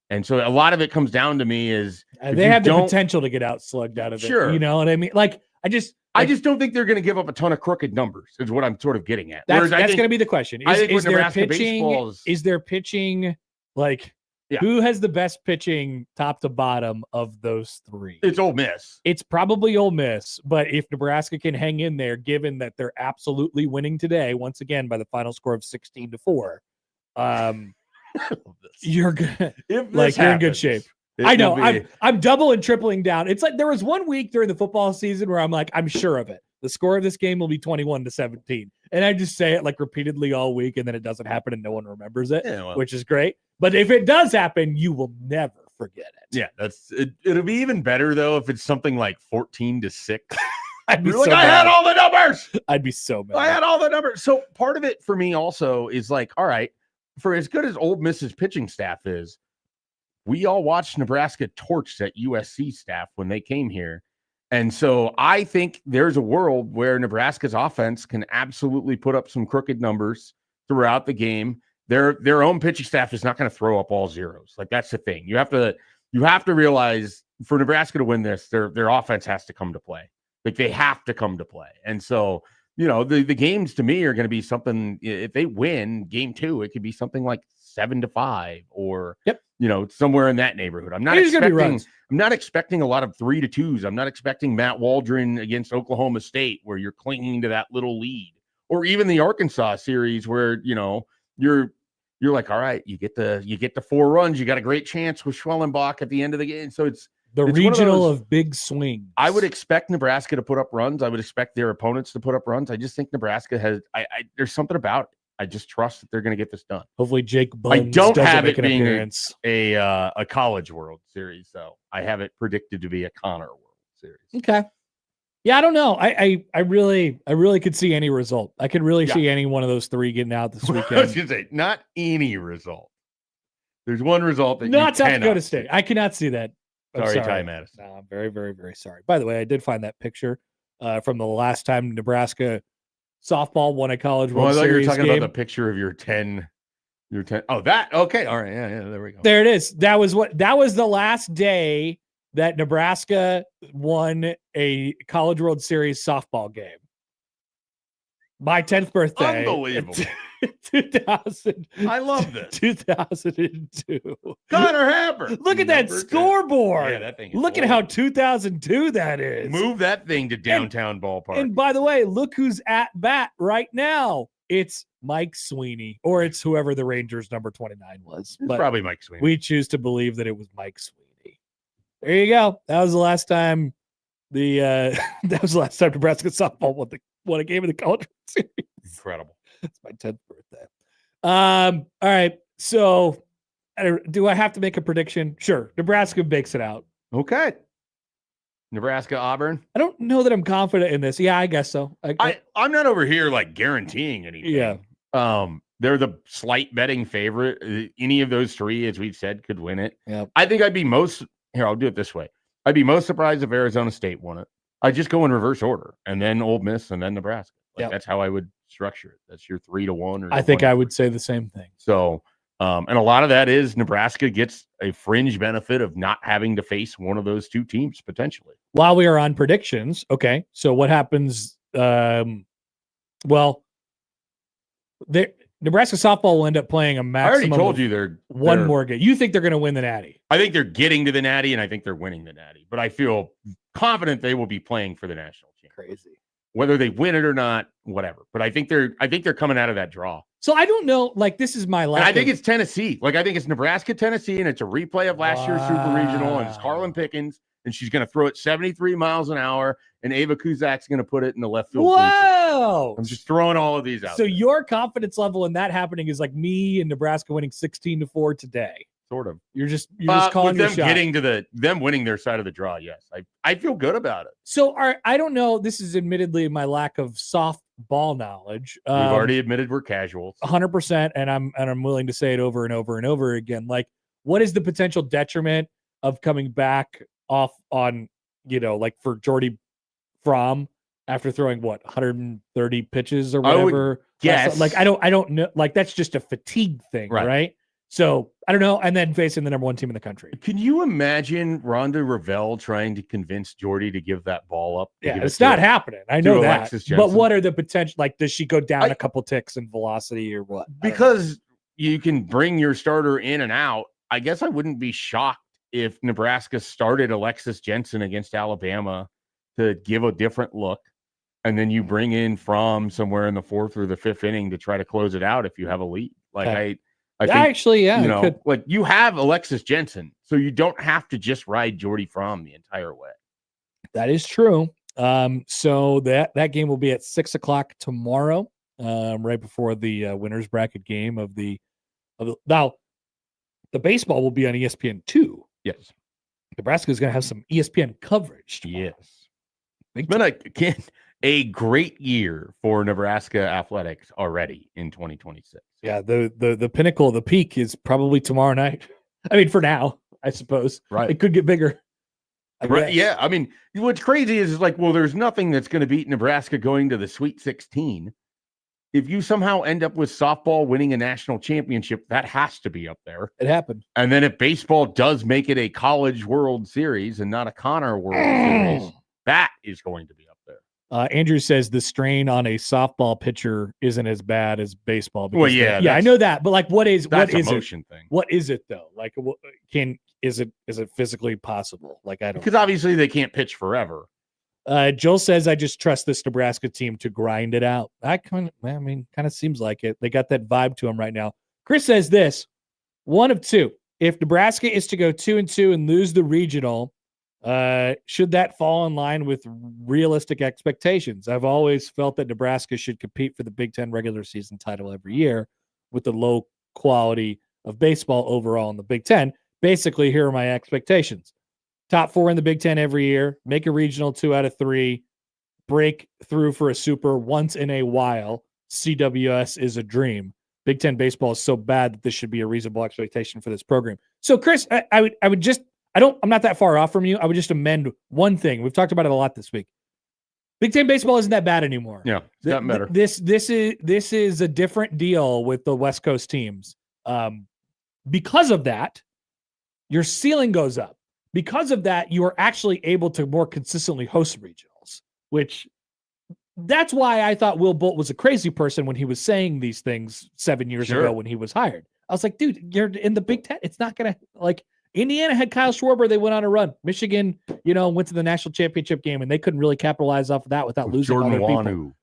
Speaker 4: And so a lot of it comes down to me is
Speaker 8: They have the potential to get outslugged out of it.
Speaker 4: Sure.
Speaker 8: You know what I mean? Like, I just
Speaker 4: don't think they're going to give up a ton of crooked numbers is what I'm sort of getting at.
Speaker 8: That's going to be the question. Is their pitching like who has the best pitching top to bottom of those three?
Speaker 4: It's Ole Miss.
Speaker 8: It's probably Ole Miss, but if Nebraska can hang in there, given that they're absolutely winning today, once again by the final score of 16-4, you're good. You're in good shape. I know. I'm double and tripling down. It's like there was 1 week during the football season where I'm like, I'm sure of it. The score of this game will be 21-17. And I just say it like repeatedly all week, and then it doesn't happen and no one remembers it, which is great. But if it does happen, you will never forget it.
Speaker 4: Yeah, it'll be even better though if it's something like 14-6.
Speaker 8: I'd be
Speaker 4: I had all the numbers.
Speaker 8: I'd be so mad.
Speaker 4: I had all the numbers. So part of it for me also is like, all right, for as good as Ole Miss's pitching staff is, we all watched Nebraska torch that USC staff when they came here. And so I think there's a world where Nebraska's offense can absolutely put up some crooked numbers throughout the game. Their own pitching staff is not going to throw up all zeros. Like, that's the thing. You have to realize for Nebraska to win this, their offense has to come to play. Like, they have to come to play. And so, the games to me are going to be something, if they win game 2, it could be something like 7-5 or, somewhere in that neighborhood. I'm not expecting a lot of 3-2s. I'm not expecting Matt Waldron against Oklahoma State where you're clinging to that little lead, or even the Arkansas series where, you're like, all right, you get the 4 runs. You got a great chance with Schwellenbach at the end of the game. So it's
Speaker 8: regional of big swings.
Speaker 4: I would expect Nebraska to put up runs. I would expect their opponents to put up runs. I just think Nebraska has, there's something about it. I just trust that they're going to get this done.
Speaker 8: Hopefully Jake Buns
Speaker 4: I don't have it being
Speaker 8: appearance.
Speaker 4: a College World Series, though. I have it predicted to be a Connor World Series.
Speaker 8: Okay. Yeah, I don't know. I really could see any result. I could really see any one of those 3 getting out this weekend.
Speaker 4: I was going to say, not any result. There's one result that
Speaker 8: not South Dakota State. I cannot see that.
Speaker 4: Sorry, Ty Madison.
Speaker 8: No, I'm very, very, very sorry. By the way, I did find that picture from the last time Nebraska softball won a College World Series.
Speaker 4: You were talking
Speaker 8: game.
Speaker 4: about the picture of your 10. Oh, that. Okay. All right. Yeah. There we go.
Speaker 8: There it is. That was the last day that Nebraska won a College World Series softball game. My 10th birthday.
Speaker 4: Unbelievable.
Speaker 8: 2000.
Speaker 4: I love this.
Speaker 8: 2002.
Speaker 4: Connor Happer.
Speaker 8: Look at that scoreboard.
Speaker 4: Yeah, that thing.
Speaker 8: Look at how 2002 that is.
Speaker 4: Move that thing to downtown ballpark.
Speaker 8: And by the way, look who's at bat right now. It's Mike Sweeney, or it's whoever the Rangers number 29 was.
Speaker 4: It's probably Mike Sweeney.
Speaker 8: We choose to believe that it was Mike Sweeney. There you go. That was the last time Nebraska softball won a game in the College World Series.
Speaker 4: Incredible.
Speaker 8: It's my 10th birthday. All right. So do I have to make a prediction? Sure. Nebraska makes it out.
Speaker 4: Okay. Nebraska, Auburn.
Speaker 8: I don't know that I'm confident in this. Yeah, I guess so.
Speaker 4: I'm not over here like guaranteeing anything.
Speaker 8: Yeah.
Speaker 4: They're the slight betting favorite. Any of those 3, as we've said, could win it.
Speaker 8: Yep.
Speaker 4: I think I'll do it this way. I'd be most surprised if Arizona State won it. I'd just go in reverse order, and then Ole Miss, and then Nebraska. That's how I would structure it. That's your 3-1. Or
Speaker 8: I think I would say the same thing.
Speaker 4: So, and a lot of that is Nebraska gets a fringe benefit of not having to face one of those 2 teams potentially.
Speaker 8: While we are on predictions, okay. So what happens? Nebraska softball will end up playing a maximum.
Speaker 4: I already told you they're
Speaker 8: one more game. You think they're going to win the Natty?
Speaker 4: I think they're getting to the Natty, and I think they're winning the Natty. But I feel confident they will be playing for the national championship.
Speaker 8: Crazy.
Speaker 4: Whether they win it or not, whatever. But I think they're coming out of that draw.
Speaker 8: So I don't know. Like, this is my last.
Speaker 4: And I think it's Tennessee. Like, I think it's Nebraska, Tennessee, and it's a replay of last year's Super Regional, and it's Carlin Pickens, and she's going to throw it 73 miles an hour, and Ava Kuzak's going to put it in the left field.
Speaker 8: Whoa!
Speaker 4: I'm just throwing all of these out.
Speaker 8: So
Speaker 4: there.
Speaker 8: Your confidence level in that happening is like me and Nebraska winning 16-4 today.
Speaker 4: Sort of.
Speaker 8: You're just calling
Speaker 4: with
Speaker 8: your
Speaker 4: them
Speaker 8: shot.
Speaker 4: getting to them winning their side of the draw. Yes, I feel good about it.
Speaker 8: So I don't know. This is admittedly my lack of softball knowledge.
Speaker 4: We've already admitted we're casuals.
Speaker 8: 100%, and I'm willing to say it over and over and over again. Like, what is the potential detriment of coming back off on, like for Jordy Fromm after throwing 130 pitches or whatever?
Speaker 4: Yes.
Speaker 8: Like I don't know. Like, that's just a fatigue thing, right? So I don't know. And then facing the number 1 team in the country.
Speaker 4: Can you imagine Rhonda Revelle trying to convince Jordy to give that ball up?
Speaker 8: Yeah, it's not happening. I know that. But what are the potential? Like, does she go down a couple ticks in velocity or what?
Speaker 4: Because you can bring your starter in and out. I guess I wouldn't be shocked if Nebraska started Alexis Jensen against Alabama to give a different look. And then you bring in Fromm somewhere in the 4th or the 5th inning to try to close it out if you have a lead. Like I think,
Speaker 8: actually,
Speaker 4: like you have Alexis Jensen, so you don't have to just ride Jordy Fromm the entire way.
Speaker 8: That is true. So that game will be at 6:00 tomorrow, right before the winners bracket game of the now. The baseball will be on ESPN2.
Speaker 4: Yes,
Speaker 8: Nebraska is going to have some ESPN coverage tomorrow.
Speaker 4: Yes, it's been a great year for Nebraska athletics already in 2026.
Speaker 8: Yeah, the pinnacle, the peak is probably tomorrow night. I mean, for now, I suppose.
Speaker 4: Right.
Speaker 8: It could get bigger.
Speaker 4: Right?
Speaker 8: guess.
Speaker 4: Yeah. I mean, what's crazy is like, well, there's nothing that's going to beat Nebraska going to the Sweet 16. If you somehow end up with softball winning a national championship, that has to be up there.
Speaker 8: It happened.
Speaker 4: And then if baseball does make it a College World Series and not a Connor World Series, that is going to be up there.
Speaker 8: Andrew says the strain on a softball pitcher isn't as bad as baseball.
Speaker 4: Well, yeah,
Speaker 8: I know that, but like, what is
Speaker 4: That's
Speaker 8: what
Speaker 4: a
Speaker 8: is
Speaker 4: motion
Speaker 8: it?
Speaker 4: thing.
Speaker 8: What is it though? Like, is it physically possible? Like, I don't.
Speaker 4: Because obviously they can't pitch forever.
Speaker 8: Joel says, I just trust this Nebraska team to grind it out. Kind of seems like it. They got that vibe to them right now. Chris says this, one of two. If Nebraska is to go 2-2 and lose the regional, should that fall in line with realistic expectations? I've always felt that Nebraska should compete for the Big Ten regular season title every year with the low quality of baseball overall in the Big Ten. Basically, here are my expectations. Top 4 in the Big Ten every year, make a regional 2 out of 3, break through for a super once in a while. CWS is a dream. Big Ten baseball is so bad that this should be a reasonable expectation for this program. So, Chris, I'm not that far off from you. I would just amend one thing. We've talked about it a lot this week. Big Ten baseball isn't that bad anymore.
Speaker 4: Yeah, it's gotten better.
Speaker 8: This is a different deal with the West Coast teams. Because of that, your ceiling goes up. Because of that, you are actually able to more consistently host regionals, which that's why I thought Will Bolt was a crazy person when he was saying these things 7 years ago when he was hired. I was like, dude, you're in the Big Ten. It's not going to, like, Indiana had Kyle Schwarber. They went on a run. Michigan, went to the national championship game, and they couldn't really capitalize off of that without losing
Speaker 4: Jordan
Speaker 8: other
Speaker 4: Wanu.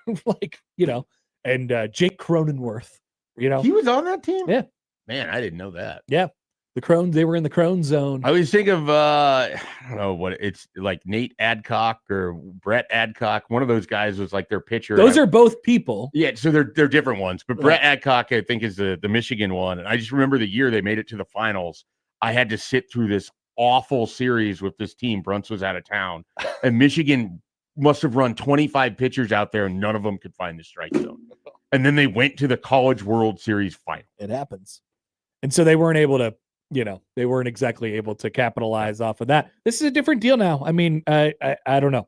Speaker 8: people. And Jake Cronenworth,
Speaker 4: He was on that team?
Speaker 8: Yeah.
Speaker 4: Man, I didn't know that.
Speaker 8: Yeah. The Crones, they were in the Crone zone.
Speaker 4: I always think of I don't know what it's like, Nate Adcock or Brett Adcock. One of those guys was like their pitcher.
Speaker 8: Those are both people.
Speaker 4: Yeah, so they're different ones. But Brett Adcock, I think, is the Michigan one. And I just remember the year they made it to the finals. I had to sit through this awful series with this team. Bruns was out of town, and Michigan must have run 25 pitchers out there, and none of them could find the strike zone. And then they went to the College World Series final.
Speaker 8: It happens. And so they weren't able to. They weren't exactly able to capitalize off of that. This is a different deal now. I mean, I don't know.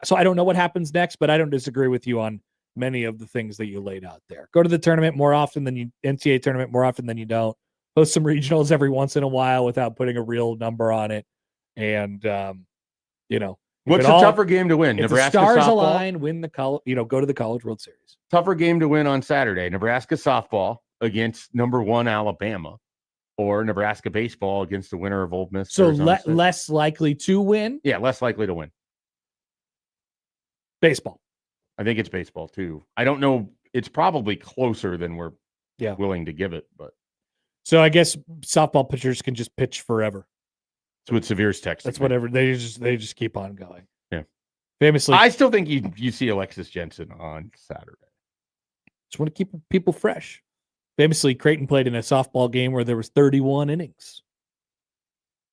Speaker 8: So I don't know what happens next, but I don't disagree with you on many of the things that you laid out there. Go to the tournament more often than you NCAA tournament more often than you don't. Host some regionals every once in a while without putting a real number on it. And
Speaker 4: what's a tougher game to win?
Speaker 8: If
Speaker 4: Nebraska
Speaker 8: the stars
Speaker 4: softball?
Speaker 8: align, win the college. Go to the College World Series.
Speaker 4: Tougher game to win on Saturday. Nebraska softball against number 1 Alabama. Or Nebraska baseball against the winner of Ole Miss.
Speaker 8: So less likely to win?
Speaker 4: Yeah, less likely to win.
Speaker 8: Baseball.
Speaker 4: I think it's baseball, too. I don't know. It's probably closer than we're willing to give it. But
Speaker 8: so I guess softball pitchers can just pitch forever.
Speaker 4: That's what Severe's texting.
Speaker 8: That's whatever. They just keep on going.
Speaker 4: Yeah.
Speaker 8: Famously.
Speaker 4: I still think you see Alexis Jensen on Saturday.
Speaker 8: Just want to keep people fresh. Famously, Creighton played in a softball game where there was 31 innings.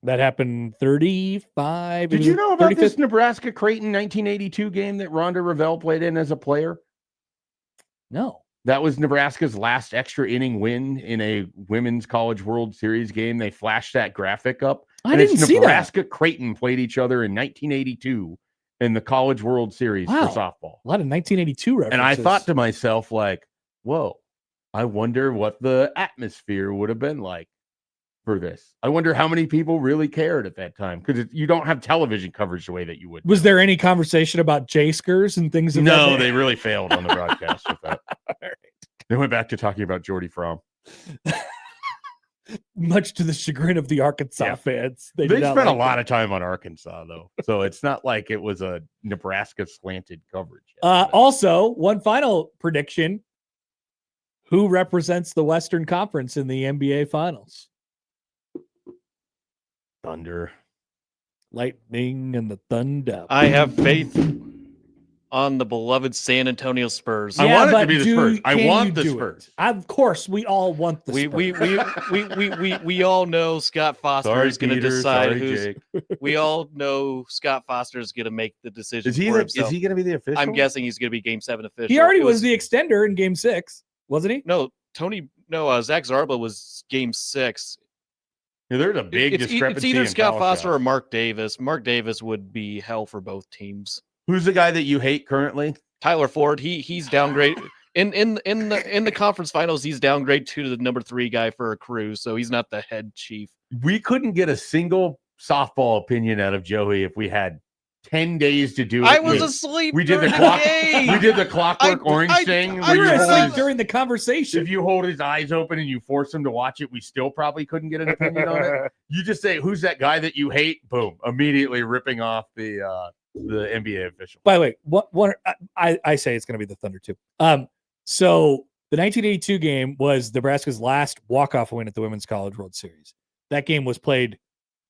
Speaker 8: That happened 35.
Speaker 4: Did you know about this Nebraska Creighton 1982 game that Rhonda Revelle played in as a player?
Speaker 8: No.
Speaker 4: That was Nebraska's last extra inning win in a Women's College World Series game. They flashed that graphic up.
Speaker 8: I didn't see that.
Speaker 4: Nebraska Creighton played each other in 1982 in the College World Series for softball.
Speaker 8: A lot of 1982 references.
Speaker 4: And I thought to myself, like, whoa. I wonder what the atmosphere would have been like for this. I wonder how many people really cared at that time, because you don't have television coverage the way that you would.
Speaker 8: Was there any conversation about J-Skers and things?
Speaker 4: No, they really failed on the broadcast with that. All right. They went back to talking about Jordy Fromm.
Speaker 8: Much to the chagrin of the Arkansas fans.
Speaker 4: They spent a lot of time on Arkansas, though. So it's not like it was a Nebraska slanted coverage.
Speaker 8: Also, one final prediction. Who represents the Western Conference in the NBA Finals?
Speaker 4: Thunder.
Speaker 8: Lightning and the Thunder.
Speaker 3: I have faith on the beloved San Antonio Spurs.
Speaker 4: I want it to be the Spurs. I want the Spurs.
Speaker 8: Of course, we all want the Spurs.
Speaker 3: We all know Scott Foster is going to decide who's. We all know Scott Foster is going to make the decision.
Speaker 4: Is he going to be the official?
Speaker 3: I'm guessing he's going to be Game 7 official.
Speaker 8: He already was the extender in Game 6, wasn't he?
Speaker 3: No, Zach Zarba was Game 6.
Speaker 4: Yeah, there's a big
Speaker 3: It's
Speaker 4: discrepancy.
Speaker 3: either
Speaker 4: in
Speaker 3: Scott
Speaker 4: foul
Speaker 3: Foster or
Speaker 4: shots.
Speaker 3: Mark Davis. Mark Davis would be hell for both teams.
Speaker 4: Who's the guy that you hate currently?
Speaker 3: Tyler Ford, he's downgrade in the conference finals. He's downgrade to the number 3 guy for a crew, so he's not the head chief.
Speaker 4: We couldn't get a single softball opinion out of Joey if we had 10 days to do it.
Speaker 3: I was asleep.
Speaker 4: We did the
Speaker 3: during
Speaker 4: clock.
Speaker 3: game.
Speaker 4: We did the Clockwork Orange thing.
Speaker 3: I
Speaker 8: You were
Speaker 4: where you hold
Speaker 8: asleep
Speaker 4: his-
Speaker 8: during the conversation.
Speaker 4: if you hold his eyes open and you force him to watch it, we still probably couldn't get an opinion on it. You just say, "Who's that guy that you hate?" Boom, immediately ripping off the NBA official.
Speaker 8: By the way, I say it's going to be the Thunder too. So the 1982 game was Nebraska's last walk-off win at the Women's College World Series. That game was played,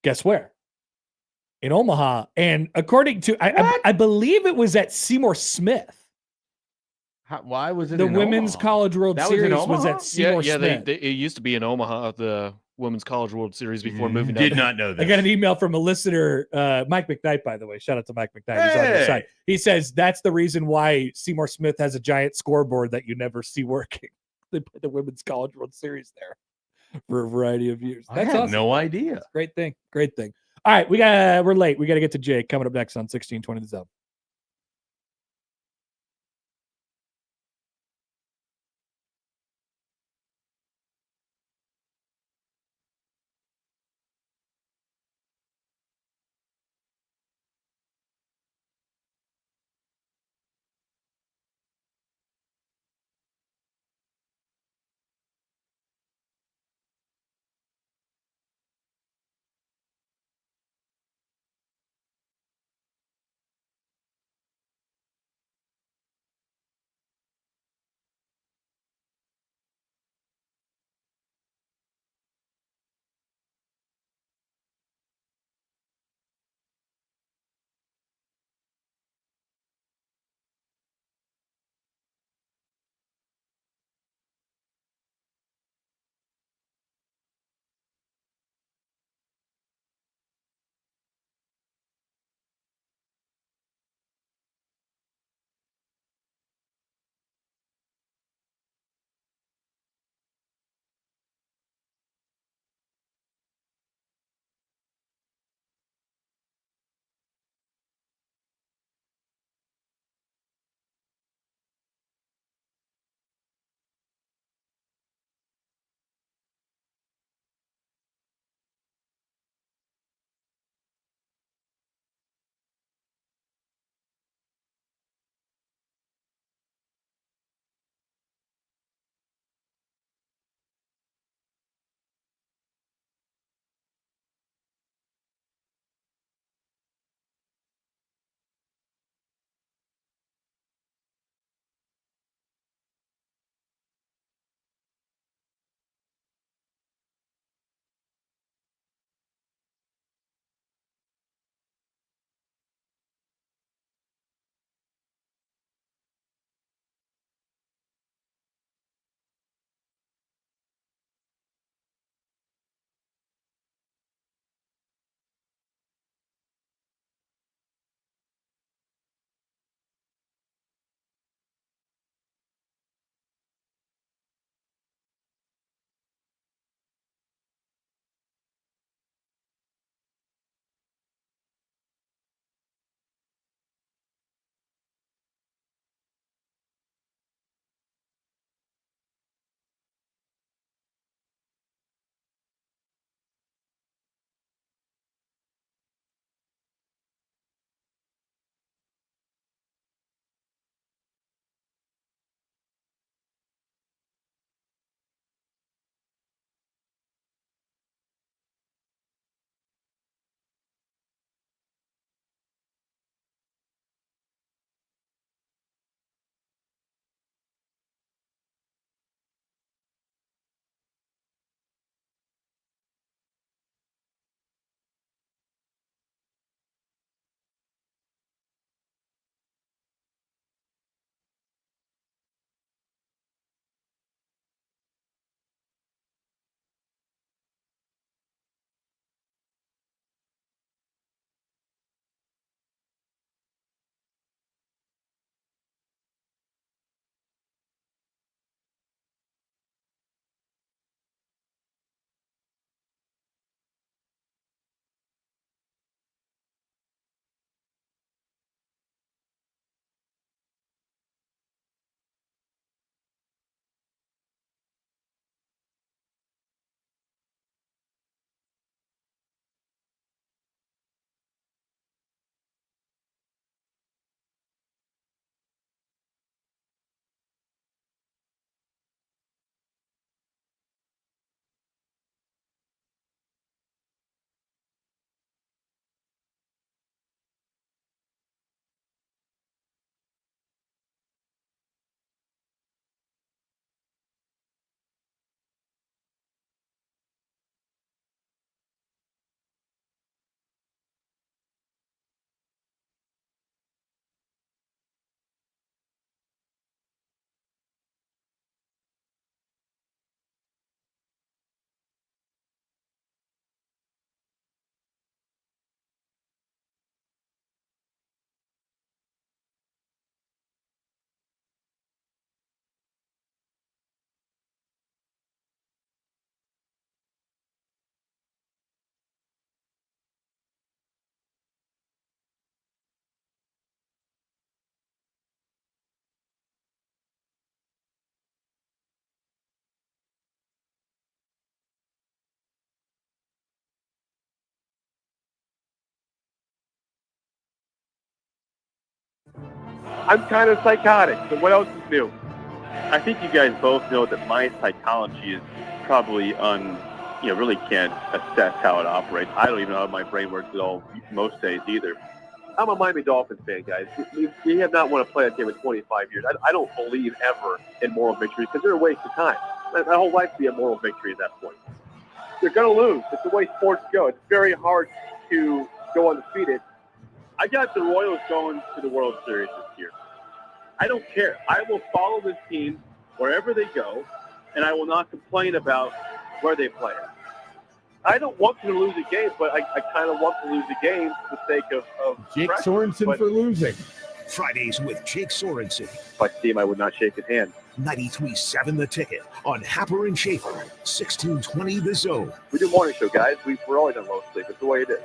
Speaker 8: guess where? In Omaha, and according to I believe it was at Seymour Smith.
Speaker 4: Why was it
Speaker 8: The
Speaker 4: in
Speaker 8: Women's
Speaker 4: Omaha?
Speaker 8: College World
Speaker 4: That was in
Speaker 8: Series was
Speaker 4: Omaha?
Speaker 8: at Seymour
Speaker 3: Yeah,
Speaker 8: Smith.
Speaker 3: it used to be in Omaha, the Women's College World Series before moving down.
Speaker 4: Did not know that.
Speaker 8: I got an email from a listener, Mike McKnight, by the way. Shout out to Mike McKnight. He's on your
Speaker 4: Hey!
Speaker 8: side. He says that's the reason why Seymour Smith has a giant scoreboard that you never see working. They put the Women's College World Series there for a variety of years.
Speaker 4: I
Speaker 8: That's
Speaker 4: had
Speaker 8: awesome.
Speaker 4: no idea.
Speaker 8: Great thing. Great thing. All right, we're late. We got to get to Jake coming up next on 1620 The Zone.
Speaker 9: I'm kind of psychotic. So what else is new? I think you guys both know that my psychology is probably really can't assess how it operates. I don't even know how my brain works at all most days either. I'm a Miami Dolphins fan, guys. We have not won a playoff game in 25 years. I don't believe ever in moral victory because they're a waste of time. My whole life would be a moral victory at that point. They're going to lose. It's the way sports go. It's very hard to go undefeated. I got the Royals going to the World Series this year. I don't care. I will follow this team wherever they go, and I will not complain about where they play. I don't want them to lose a game, but I kind of want to lose a game for the sake of
Speaker 4: Jake
Speaker 9: pressure.
Speaker 4: Sorensen
Speaker 9: But
Speaker 4: for losing.
Speaker 10: Fridays with Jake Sorensen.
Speaker 9: if I see him, I would not shake his hand.
Speaker 10: 93.7 The Ticket on Happer and Schaefer. 1620 The Zone.
Speaker 9: We do morning show, guys. We're always on low sleep. It's the way it is.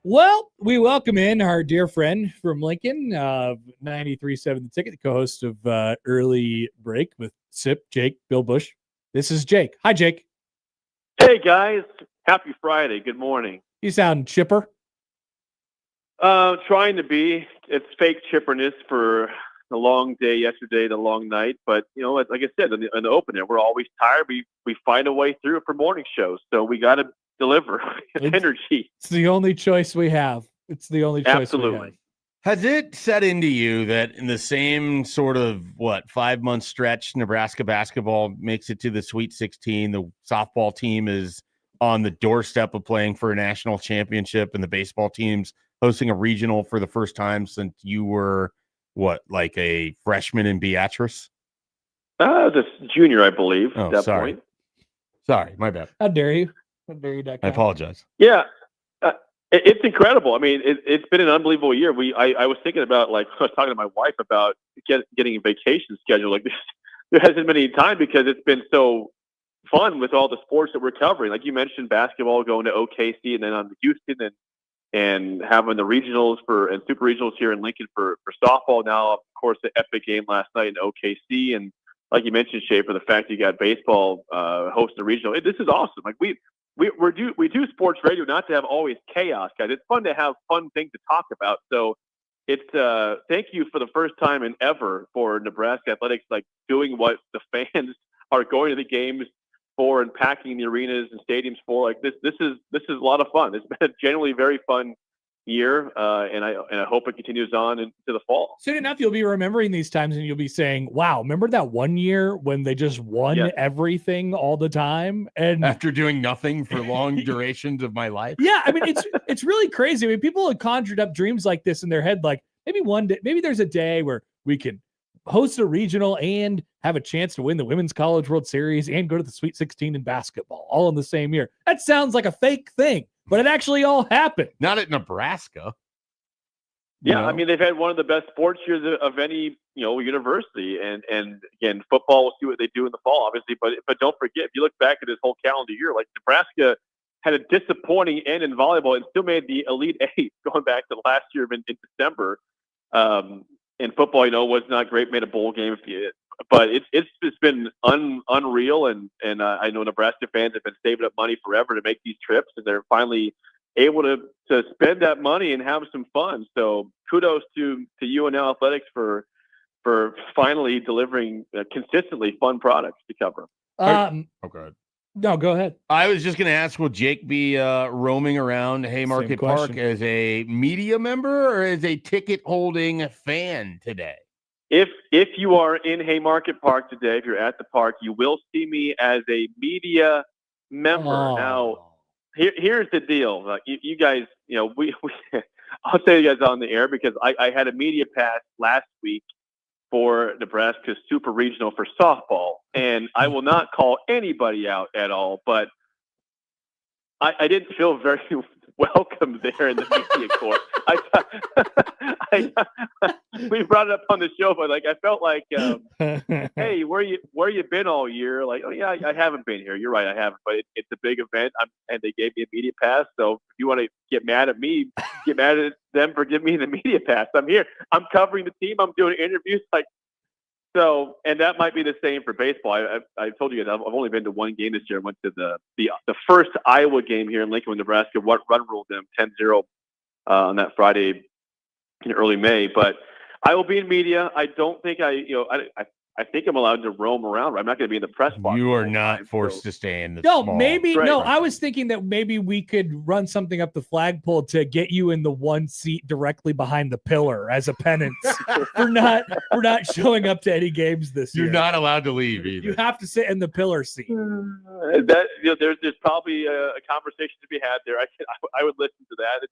Speaker 8: Well, we welcome in our dear friend from Lincoln, 93.7 The Ticket, the co-host of Early Break with Sip, Jake, Bill Bush. This is Jake. Hi, Jake.
Speaker 9: Hey, guys. Happy Friday. Good morning.
Speaker 8: You sound chipper.
Speaker 9: Trying to be. It's fake chipperness for the long day yesterday, the long night. But, like I said, in the opener, we're always tired. We find a way through it for morning shows. So we got to deliver energy.
Speaker 8: It's the only choice we have. It's the only choice we
Speaker 9: Absolutely.
Speaker 8: have.
Speaker 4: Has it set into you that in the same sort of 5-month stretch, Nebraska basketball makes it to the Sweet 16, the softball team is on the doorstep of playing for a national championship, and the baseball team's hosting a regional for the first time since you were like a freshman in Beatrice?
Speaker 9: This junior, I believe.
Speaker 4: Oh,
Speaker 9: at that
Speaker 4: sorry.
Speaker 9: point.
Speaker 4: Sorry, my bad.
Speaker 8: How dare you? How dare you, that
Speaker 4: I
Speaker 8: guy?
Speaker 4: apologize.
Speaker 9: Yeah. It's incredible. I mean, it's been an unbelievable year. I was thinking about, I was talking to my wife about getting a vacation schedule like this. There hasn't been any time because it's been so fun with all the sports that we're covering. Like you mentioned, basketball going to OKC and then on to Houston and having the regionals and super regionals here in Lincoln for softball. Now, of course, the epic game last night in OKC. And like you mentioned, Schaefer, the fact you got baseball hosting the regional. This is awesome. Like we do sports radio not to have always chaos, guys. It's fun to have fun things to talk about. So it's thank you for the first time in ever for Nebraska athletics, like doing what the fans are going to the games for and packing the arenas and stadiums for. Like this is a lot of fun. It's been a generally very fun year, and I hope it continues on into the fall.
Speaker 8: Soon enough, you'll be remembering these times and you'll be saying, wow, remember that one year when they just won everything all the time? And
Speaker 4: After doing nothing for long durations of my life.
Speaker 8: yeah, I mean, it's really crazy. I mean, people have conjured up dreams like this in their head. Like maybe one day, maybe there's a day where we can host a regional and have a chance to win the Women's College World Series and go to the Sweet 16 in basketball all in the same year. That sounds like a fake thing, but it actually all happened.
Speaker 4: Not at Nebraska.
Speaker 9: Yeah, I mean, they've had one of the best sports years of any university, and again, football. We'll see what they do in the fall, obviously. But don't forget, if you look back at this whole calendar year, like Nebraska had a disappointing end in volleyball and still made the Elite Eight going back to last year in December. In football, was not great. Made a bowl game, but it's been unreal, and I know Nebraska fans have been saving up money forever to make these trips, and they're finally able to spend that money and have some fun. So kudos to UNL Athletics for finally delivering consistently fun products to cover.
Speaker 4: Okay.
Speaker 8: No, go ahead.
Speaker 4: I was just going to ask, will Jake be roaming around Haymarket Park as a media member or as a ticket-holding fan today?
Speaker 9: If you are in Haymarket Park today, if you're at the park, you will see me as a media member.
Speaker 8: Oh.
Speaker 9: Now, here's the deal. You guys, we I'll tell you guys on the air because I had a media pass last week for Nebraska's Super Regional for softball, and I will not call anybody out at all, but I didn't feel very welcome there in the media court. We brought it up on the show, but I felt like, hey, where you been all year? Like, oh yeah, I haven't been here. You're right, I haven't, but it's a big event, and they gave me a media pass. So if you want to get mad at me, get mad at them for giving me the media pass. I'm here. I'm covering the team. I'm doing interviews. So, and that might be the same for baseball. I told you guys I've only been to one game this year. I went to the first Iowa game here in Lincoln, Nebraska. What run ruled them 10-0 on that Friday in early May. But I will be in media. I don't think I think I'm allowed to roam around. I'm not going to be in the press box.
Speaker 4: You
Speaker 9: the
Speaker 4: are
Speaker 9: whole
Speaker 4: not
Speaker 9: time,
Speaker 4: forced
Speaker 9: so-
Speaker 4: to stay in the
Speaker 8: No,
Speaker 4: small.
Speaker 8: maybe
Speaker 9: Right.
Speaker 8: no. I was thinking that maybe we could run something up the flagpole to get you in the one seat directly behind the pillar as a penance for not showing up to any games this
Speaker 4: You're
Speaker 8: year.
Speaker 4: not allowed to leave either.
Speaker 8: You have to sit in the pillar seat.
Speaker 9: That there's probably a conversation to be had there. I would listen to that.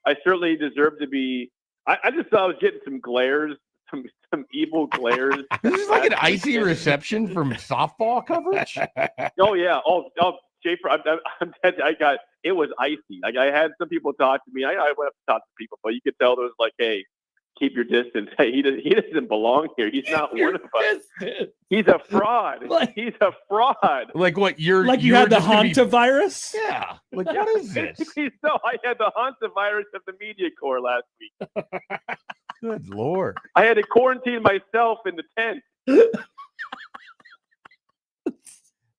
Speaker 9: I certainly deserve to be. I just thought I was getting some glares, some evil glares.
Speaker 4: This is like an icy reception from softball coverage.
Speaker 9: Oh yeah. Oh Schaefer, I'm dead. It was icy. Like I had some people talk to me. I went up to talk to people, but you could tell there was like, hey, keep your distance. Hey, he doesn't belong here. He's not one of us. He's a fraud. He's a fraud.
Speaker 4: Like what?
Speaker 8: You
Speaker 4: were
Speaker 8: had the
Speaker 4: just gonna be-
Speaker 8: hantavirus?
Speaker 4: Yeah. Like what is this?
Speaker 9: So I had the hantavirus of the media corps last week.
Speaker 4: Good Lord.
Speaker 9: I had to quarantine myself in the tent.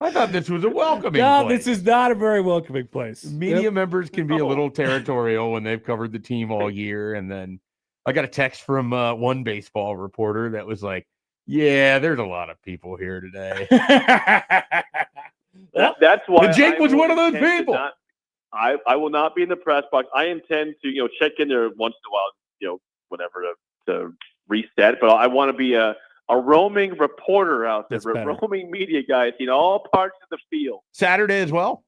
Speaker 4: I thought this was a welcoming
Speaker 8: No,
Speaker 4: place.
Speaker 8: this is not a very welcoming place.
Speaker 4: Media members can be a
Speaker 9: No.
Speaker 4: little territorial when they've covered the team all year. And then I got a text from one baseball reporter that was like, yeah, there's a lot of people here today.
Speaker 9: That's why
Speaker 4: And Jake
Speaker 9: I
Speaker 4: was
Speaker 9: will
Speaker 4: one of those
Speaker 9: intend to
Speaker 4: people.
Speaker 9: not- I will not be in the press box. I intend to check in there once in a while, whatever to reset. But I want to be a roaming reporter out there,
Speaker 8: That's better.
Speaker 9: roaming media guy, all parts of the field.
Speaker 4: Saturday as well.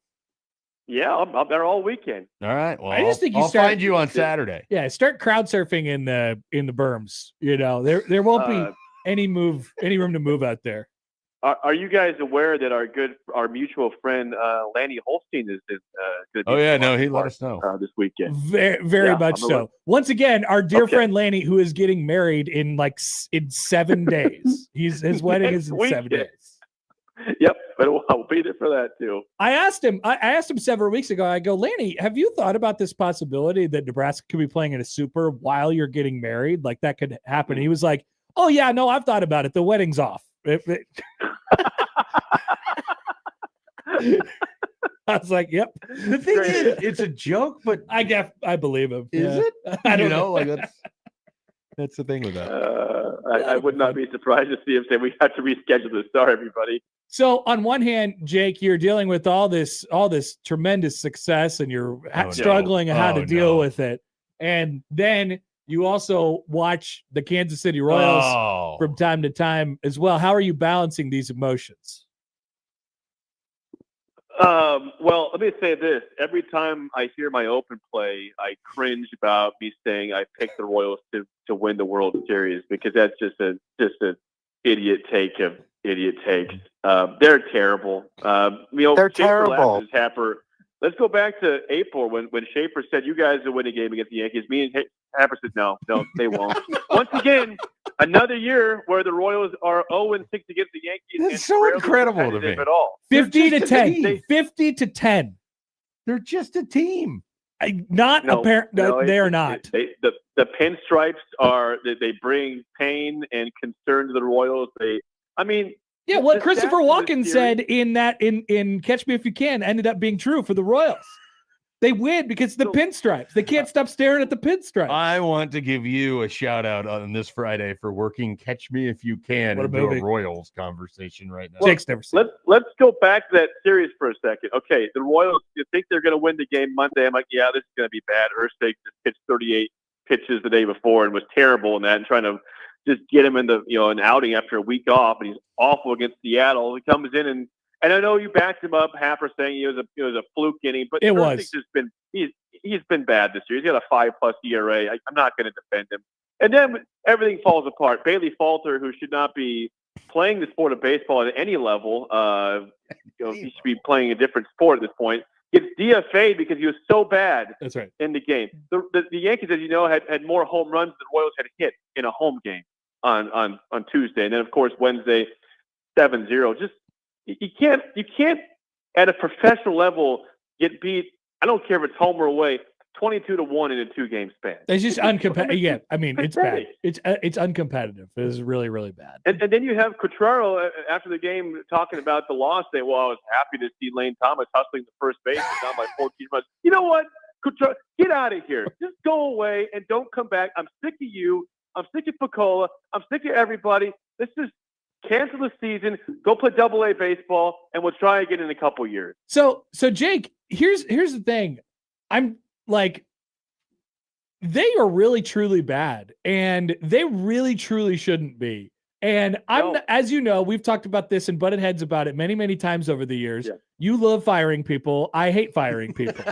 Speaker 9: Yeah, I'm there all weekend.
Speaker 4: All right. Well,
Speaker 8: I just think you
Speaker 4: I'll
Speaker 8: start-
Speaker 4: find you on Saturday.
Speaker 8: Yeah, start crowd surfing in the berms. There won't be any room to move out there.
Speaker 9: Are you guys aware that our mutual friend Lanny Holstein is going to be?
Speaker 4: Oh yeah, no, he let us know.
Speaker 9: This weekend.
Speaker 8: Very
Speaker 9: Yeah,
Speaker 8: much
Speaker 9: I'm
Speaker 8: so. Once again, our dear
Speaker 9: Okay.
Speaker 8: friend Lanny, who is getting married in 7 days. His wedding is in
Speaker 9: Next
Speaker 8: 7
Speaker 9: weekend.
Speaker 8: days.
Speaker 9: Yep, but I'll be there for that too.
Speaker 8: I asked him several weeks ago. I go, Lanny, have you thought about this possibility that Nebraska could be playing in a super while you're getting married? Like that could happen. He was like, oh yeah, no, I've thought about it. The wedding's off. I was like, yep.
Speaker 4: The thing is, it's a joke, but
Speaker 8: I believe him.
Speaker 4: is
Speaker 8: Yeah.
Speaker 4: it?
Speaker 8: I don't
Speaker 4: know. Like that's the thing with that.
Speaker 9: I would not be surprised to see him say we have to reschedule this. Sorry, everybody.
Speaker 8: So on one hand, Jake, you're dealing with all this tremendous success, and you're
Speaker 4: no.
Speaker 8: struggling on how to
Speaker 4: Oh,
Speaker 8: deal
Speaker 4: no.
Speaker 8: with it. And then you also watch the Kansas City Royals
Speaker 4: Oh.
Speaker 8: from time to time as well. How are you balancing these emotions?
Speaker 9: Well, let me say this. Every time I hear my open play, I cringe about me saying I picked the Royals to win the World Series, because that's just an idiot take of idiot takes. They're terrible.
Speaker 11: They're
Speaker 9: Schaefer
Speaker 11: terrible.
Speaker 9: laughs at Happer. Let's go back to April when Schaefer said you guys will win a game against the Yankees. Me and Happer said no, they won't. Once again, another year where the Royals are 0-6 against the Yankees.
Speaker 4: That's
Speaker 9: and
Speaker 4: so
Speaker 9: rarely
Speaker 4: incredible to
Speaker 9: competitive
Speaker 4: me.
Speaker 9: at all.
Speaker 8: 50 to
Speaker 4: just a
Speaker 8: 10.
Speaker 4: team.
Speaker 8: 50 to 10.
Speaker 4: They're just a team.
Speaker 8: Not apparent. No, they are not.
Speaker 9: The pinstripes are they bring pain and concern to the Royals.
Speaker 8: Yeah, what
Speaker 9: the
Speaker 8: Christopher
Speaker 9: stats of
Speaker 8: Walken
Speaker 9: this
Speaker 8: said in Catch Me If You Can ended up being true for the Royals. They win because the pinstripes. They can't stop staring at the pinstripes.
Speaker 4: I want to give you a shout out on this Friday for working Catch Me If You Can
Speaker 8: What a
Speaker 4: into
Speaker 8: movie.
Speaker 4: a Royals conversation right now.
Speaker 8: Jake's never seen.
Speaker 9: Let's go back to that series for a second. Okay, the Royals. You think they're going to win the game Monday? I'm like, yeah, this is going to be bad. Ersteg just pitched 38 pitches the day before and was terrible in that, and trying to just get him in an outing after a week off, and he's awful against Seattle. He comes in and I know you backed him up, Happer, saying it was a fluke inning, but
Speaker 8: It was.
Speaker 9: Ersteg's just been he's been bad this year. He's got a 5+ ERA. I'm not going to defend him. And then everything falls apart. Bailey Falter, who should not be playing the sport of baseball at any level, he should be playing a different sport at this point, gets DFA'd because he was so bad
Speaker 8: That's right.
Speaker 9: in the game. The Yankees, as you know, had more home runs than the Royals had hit in a home game on Tuesday. And then, of course, Wednesday, 7-0. Just you can't at a professional level get beat. I don't care if it's home or away, 22-1 in a 2-game span.
Speaker 8: It's just uncompetitive. Yeah, I mean, it's bad.
Speaker 9: pathetic.
Speaker 8: It's uncompetitive. It's really, really bad.
Speaker 9: And then you have Cutraro after the game talking about the loss, saying, well, I was happy to see Lane Thomas hustling the first base down by 14 runs. You know what? Cutraro, get out of here. Just go away and don't come back. I'm sick of you. I'm sick of Picola. I'm sick of everybody. Let's just cancel the season, go play AA baseball, and we'll try again in a couple years.
Speaker 8: So Jake, here's the thing. I'm like, they are really truly bad, and they really truly shouldn't be. And as you know, we've talked about this and butted heads about it many, many times over the years.
Speaker 9: Yeah.
Speaker 8: You love firing people. I hate firing people.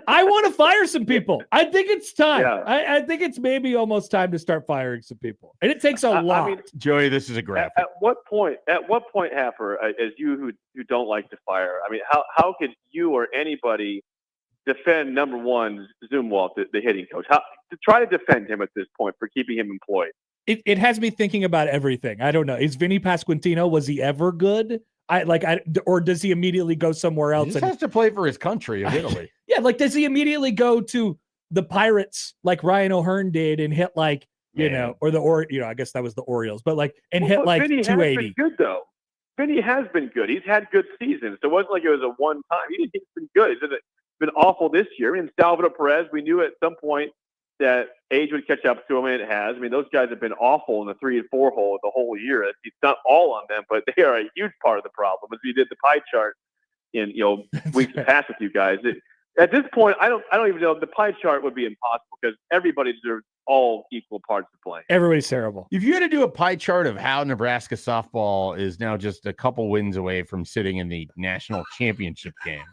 Speaker 8: I want to fire some people. I think it's time.
Speaker 9: Yeah.
Speaker 8: I think it's maybe almost time to start firing some people. And it takes a lot.
Speaker 9: I mean,
Speaker 4: Joey, this is a graphic.
Speaker 9: At what point, Happer, as you who don't like to fire, I mean, how could you or anybody defend number one Zumwalt, the hitting coach? How to try to defend him at this point for keeping him employed?
Speaker 8: It has me thinking about everything. I don't know. Is Vinny Pasquantino, was he ever good? Or does he immediately go somewhere else?
Speaker 4: He just has to play for his country of Italy.
Speaker 8: Yeah, like does he immediately go to the Pirates like Ryan O'Hearn did and hit like I guess that was the Orioles, but like hit like
Speaker 9: Vinny
Speaker 8: 280.
Speaker 9: has been good though. Vinny has been good. He's had good seasons. So it wasn't like it was a one time. He's been good. He's been awful this year. And Salvador Perez, we knew at some point that age would catch up to him, and it has. I mean, those guys have been awful in the 3 and 4 hole the whole year. It's not all on them, but they are a huge part of the problem. As we did the pie chart in weeks past with you guys. At this point, I don't even know. The pie chart would be impossible because everybody deserves all equal parts of blame.
Speaker 8: Everybody's terrible.
Speaker 4: If you had to do a pie chart of how Nebraska softball is now just a couple wins away from sitting in the national championship game,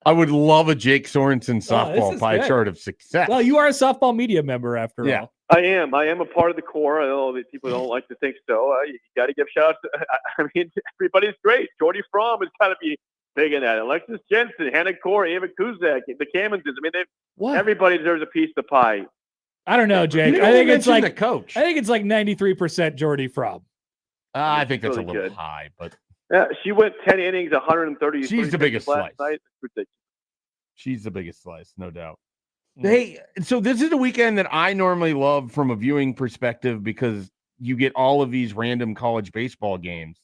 Speaker 4: I would love a Jake Sorensen softball pie chart of success.
Speaker 8: Well, you are a softball media member after all.
Speaker 9: I am a part of the core. I know that people don't like to think so. You got to give shout outs. I mean, everybody's great. Jordy Fromm has got to be big in that. Alexis Jensen, Hannah Corey, Ava Kuzak, the Kamensons. I mean, everybody deserves a piece of the pie.
Speaker 8: I don't know, Jake.
Speaker 4: I think it's like the coach.
Speaker 8: I think it's like 93% Jordy Fromm.
Speaker 4: I think that's
Speaker 9: really
Speaker 4: a little
Speaker 9: good.
Speaker 4: high, but
Speaker 9: she went 10 innings, 130.
Speaker 4: She's the biggest slice.
Speaker 9: Night. It's ridiculous.
Speaker 4: She's the biggest slice, no doubt. Hey, so this is a weekend that I normally love from a viewing perspective because you get all of these random college baseball games.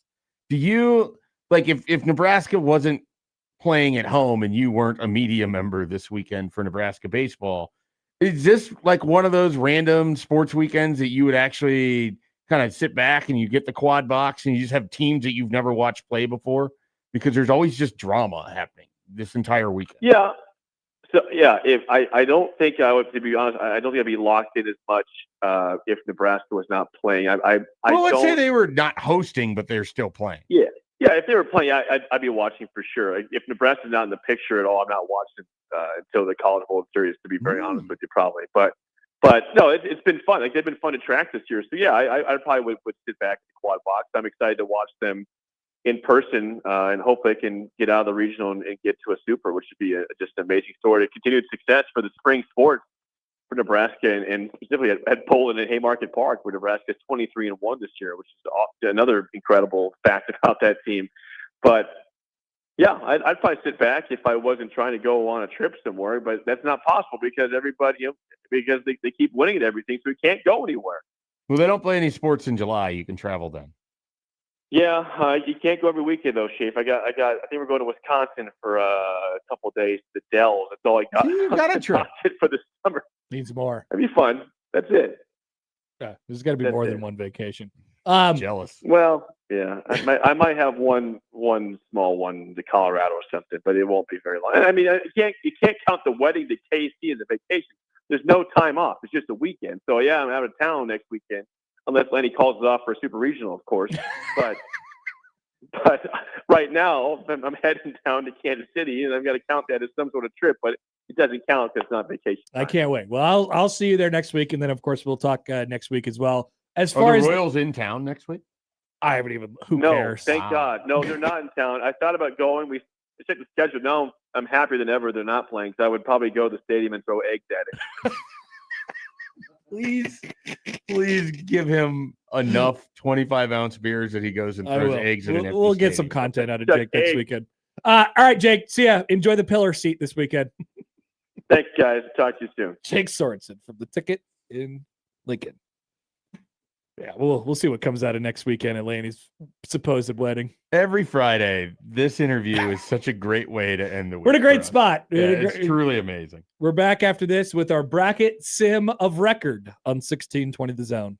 Speaker 4: Do you like if Nebraska wasn't playing at home and you weren't a media member this weekend for Nebraska baseball, is this like one of those random sports weekends that you would actually kind of sit back and you get the quad box and you just have teams that you've never watched play before? Because there's always just drama happening this entire weekend.
Speaker 9: Yeah. So if I don't think I would, to be honest, I don't think I'd be locked in as much if Nebraska was not playing.
Speaker 4: Let's say they were not hosting, but they're still playing.
Speaker 9: Yeah. If they were playing, I'd be watching for sure. If Nebraska's not in the picture at all, I'm not watching until the College World Series. To be very honest with you, probably. But no, it's been fun. Like they've been fun to track this year. So yeah, I probably would sit back in the quad box. I'm excited to watch them in person, and hope they can get out of the regional and get to a super, which would be just an amazing story. Continued success for the spring sports for Nebraska, and specifically at Poland and Haymarket Park, where Nebraska is 23-1 this year, which is another incredible fact about that team. But yeah, I'd probably sit back if I wasn't trying to go on a trip somewhere, but that's not possible because everybody, because they keep winning at everything, so we can't go anywhere.
Speaker 4: Well, they don't play any sports in July. You can travel then.
Speaker 9: Yeah, you can't go every weekend though, Schaefer. I think we're going to Wisconsin for a couple of days. The Dells. That's all I got.
Speaker 4: You got a trip
Speaker 9: for the summer.
Speaker 8: Needs more.
Speaker 9: That'd be fun. That's it.
Speaker 8: Yeah, there's got to be more than one vacation.
Speaker 4: Jealous.
Speaker 9: Well, yeah, I might have one small one to Colorado or something, but it won't be very long. I mean, you can't count the wedding to KC as a vacation. There's no time off. It's just a weekend. So yeah, I'm out of town next weekend. Unless Lenny calls it off for a super regional, of course. But right now, I'm heading down to Kansas City, and I've got to count that as some sort of trip. But it doesn't count because it's not vacation time.
Speaker 8: I can't wait. Well, I'll see you there next week, and then of course we'll talk next week as well. As
Speaker 4: Are
Speaker 8: far
Speaker 4: the
Speaker 8: as
Speaker 4: Royals in town next week?
Speaker 8: I haven't even. Who
Speaker 9: no,
Speaker 8: cares?
Speaker 9: Thank God. No, they're not in town. I thought about going. We checked the schedule. No, I'm happier than ever they're not playing. So I would probably go to the stadium and throw eggs at it.
Speaker 4: Please give him enough 25-ounce beers that he goes and throws eggs in an empty
Speaker 8: We'll get some content out of Jake next weekend. All right, Jake. See ya. Enjoy the pillar seat this weekend.
Speaker 9: Thanks, guys. Talk to you soon.
Speaker 8: Jake Sorensen from the Ticket in Lincoln. Yeah, we'll see what comes out of next weekend at Laney's supposed wedding.
Speaker 4: Every Friday, this interview is such a great way to end the week.
Speaker 8: We're in a
Speaker 4: for
Speaker 8: great
Speaker 4: us.
Speaker 8: spot.
Speaker 4: Yeah, it's truly amazing.
Speaker 8: We're back after this with our bracket sim of record on 1620 The Zone.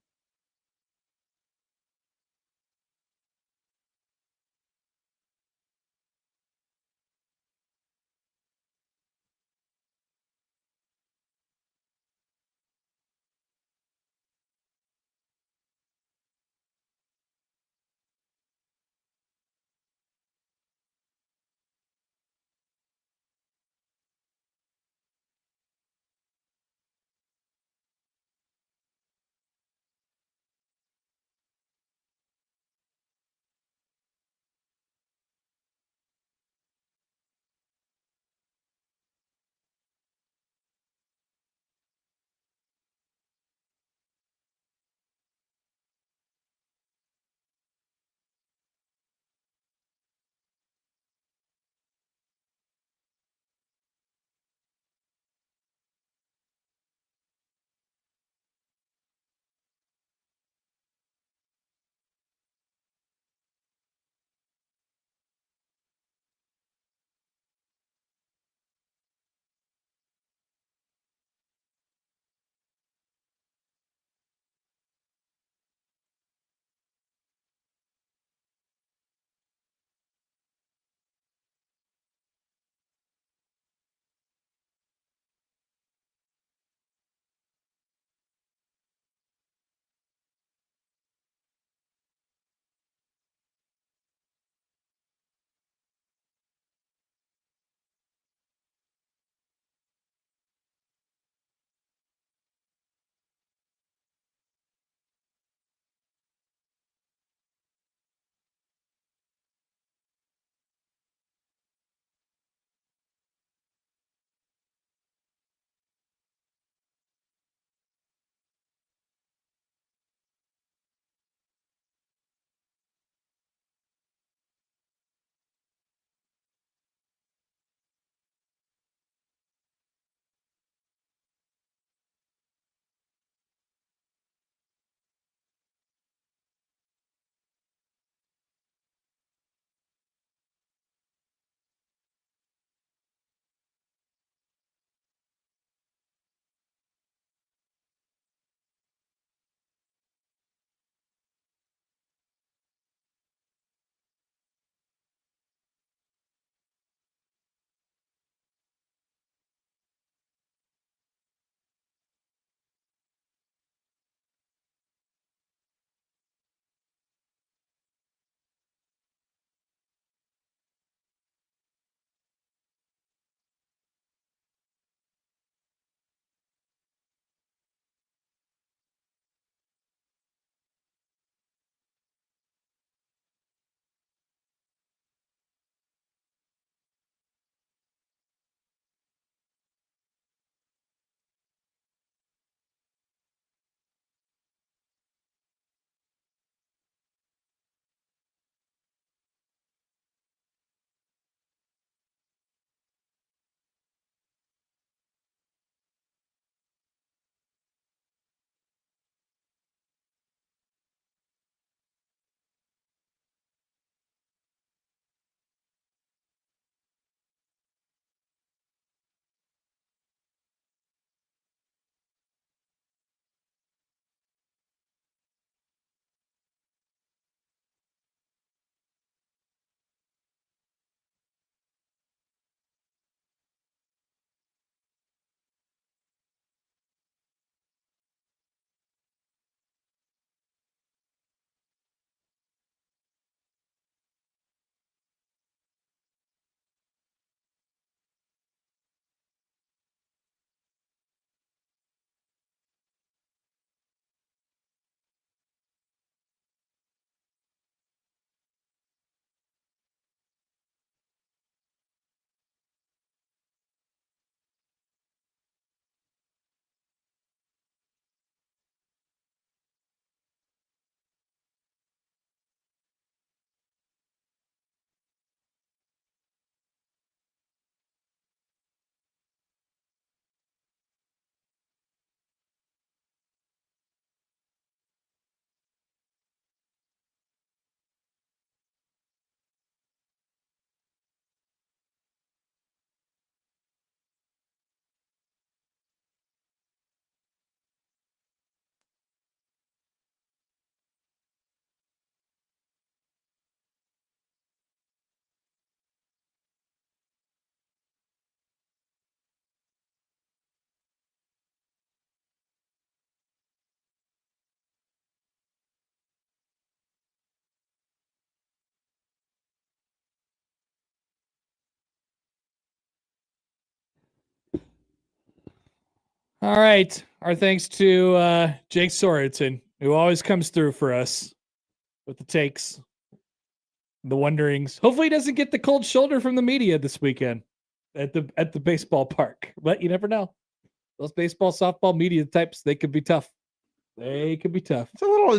Speaker 8: All right. Our thanks to Jake Sorensen, who always comes through for us with the takes, the wonderings. Hopefully he doesn't get the cold shoulder from the media this weekend at the baseball park. But you never know. Those baseball, softball media types, they could be tough. They could be tough.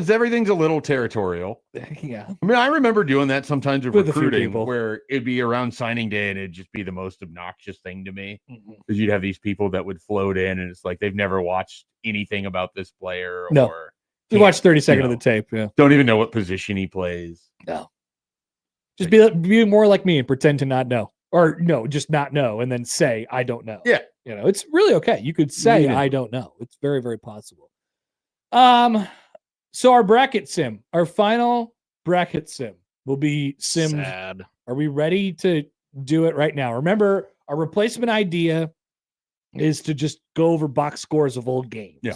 Speaker 4: Everything's a little territorial.
Speaker 8: Yeah.
Speaker 4: I mean, I remember doing that sometimes with
Speaker 8: With a few
Speaker 4: recruiting,
Speaker 8: people.
Speaker 4: where it'd be around signing day and it'd just be the most obnoxious thing to me.
Speaker 8: Mhm.
Speaker 4: Because you'd have these people that would float in and it's like they've never watched anything about this player
Speaker 8: No.
Speaker 4: or
Speaker 8: You watch 30 seconds of the tape. Yeah.
Speaker 4: don't even know what position he plays.
Speaker 8: No. Just be more like me and pretend to not know. Or no, just not know and then say, I don't know.
Speaker 4: Yeah.
Speaker 8: You know, it's really okay. You could say, I don't know. It's very, very possible. So our bracket sim, our final bracket sim will be simmed.
Speaker 3: Sad.
Speaker 8: Are we ready to do it right now? Remember, our replacement idea is to just go over box scores of old games.
Speaker 4: Yeah.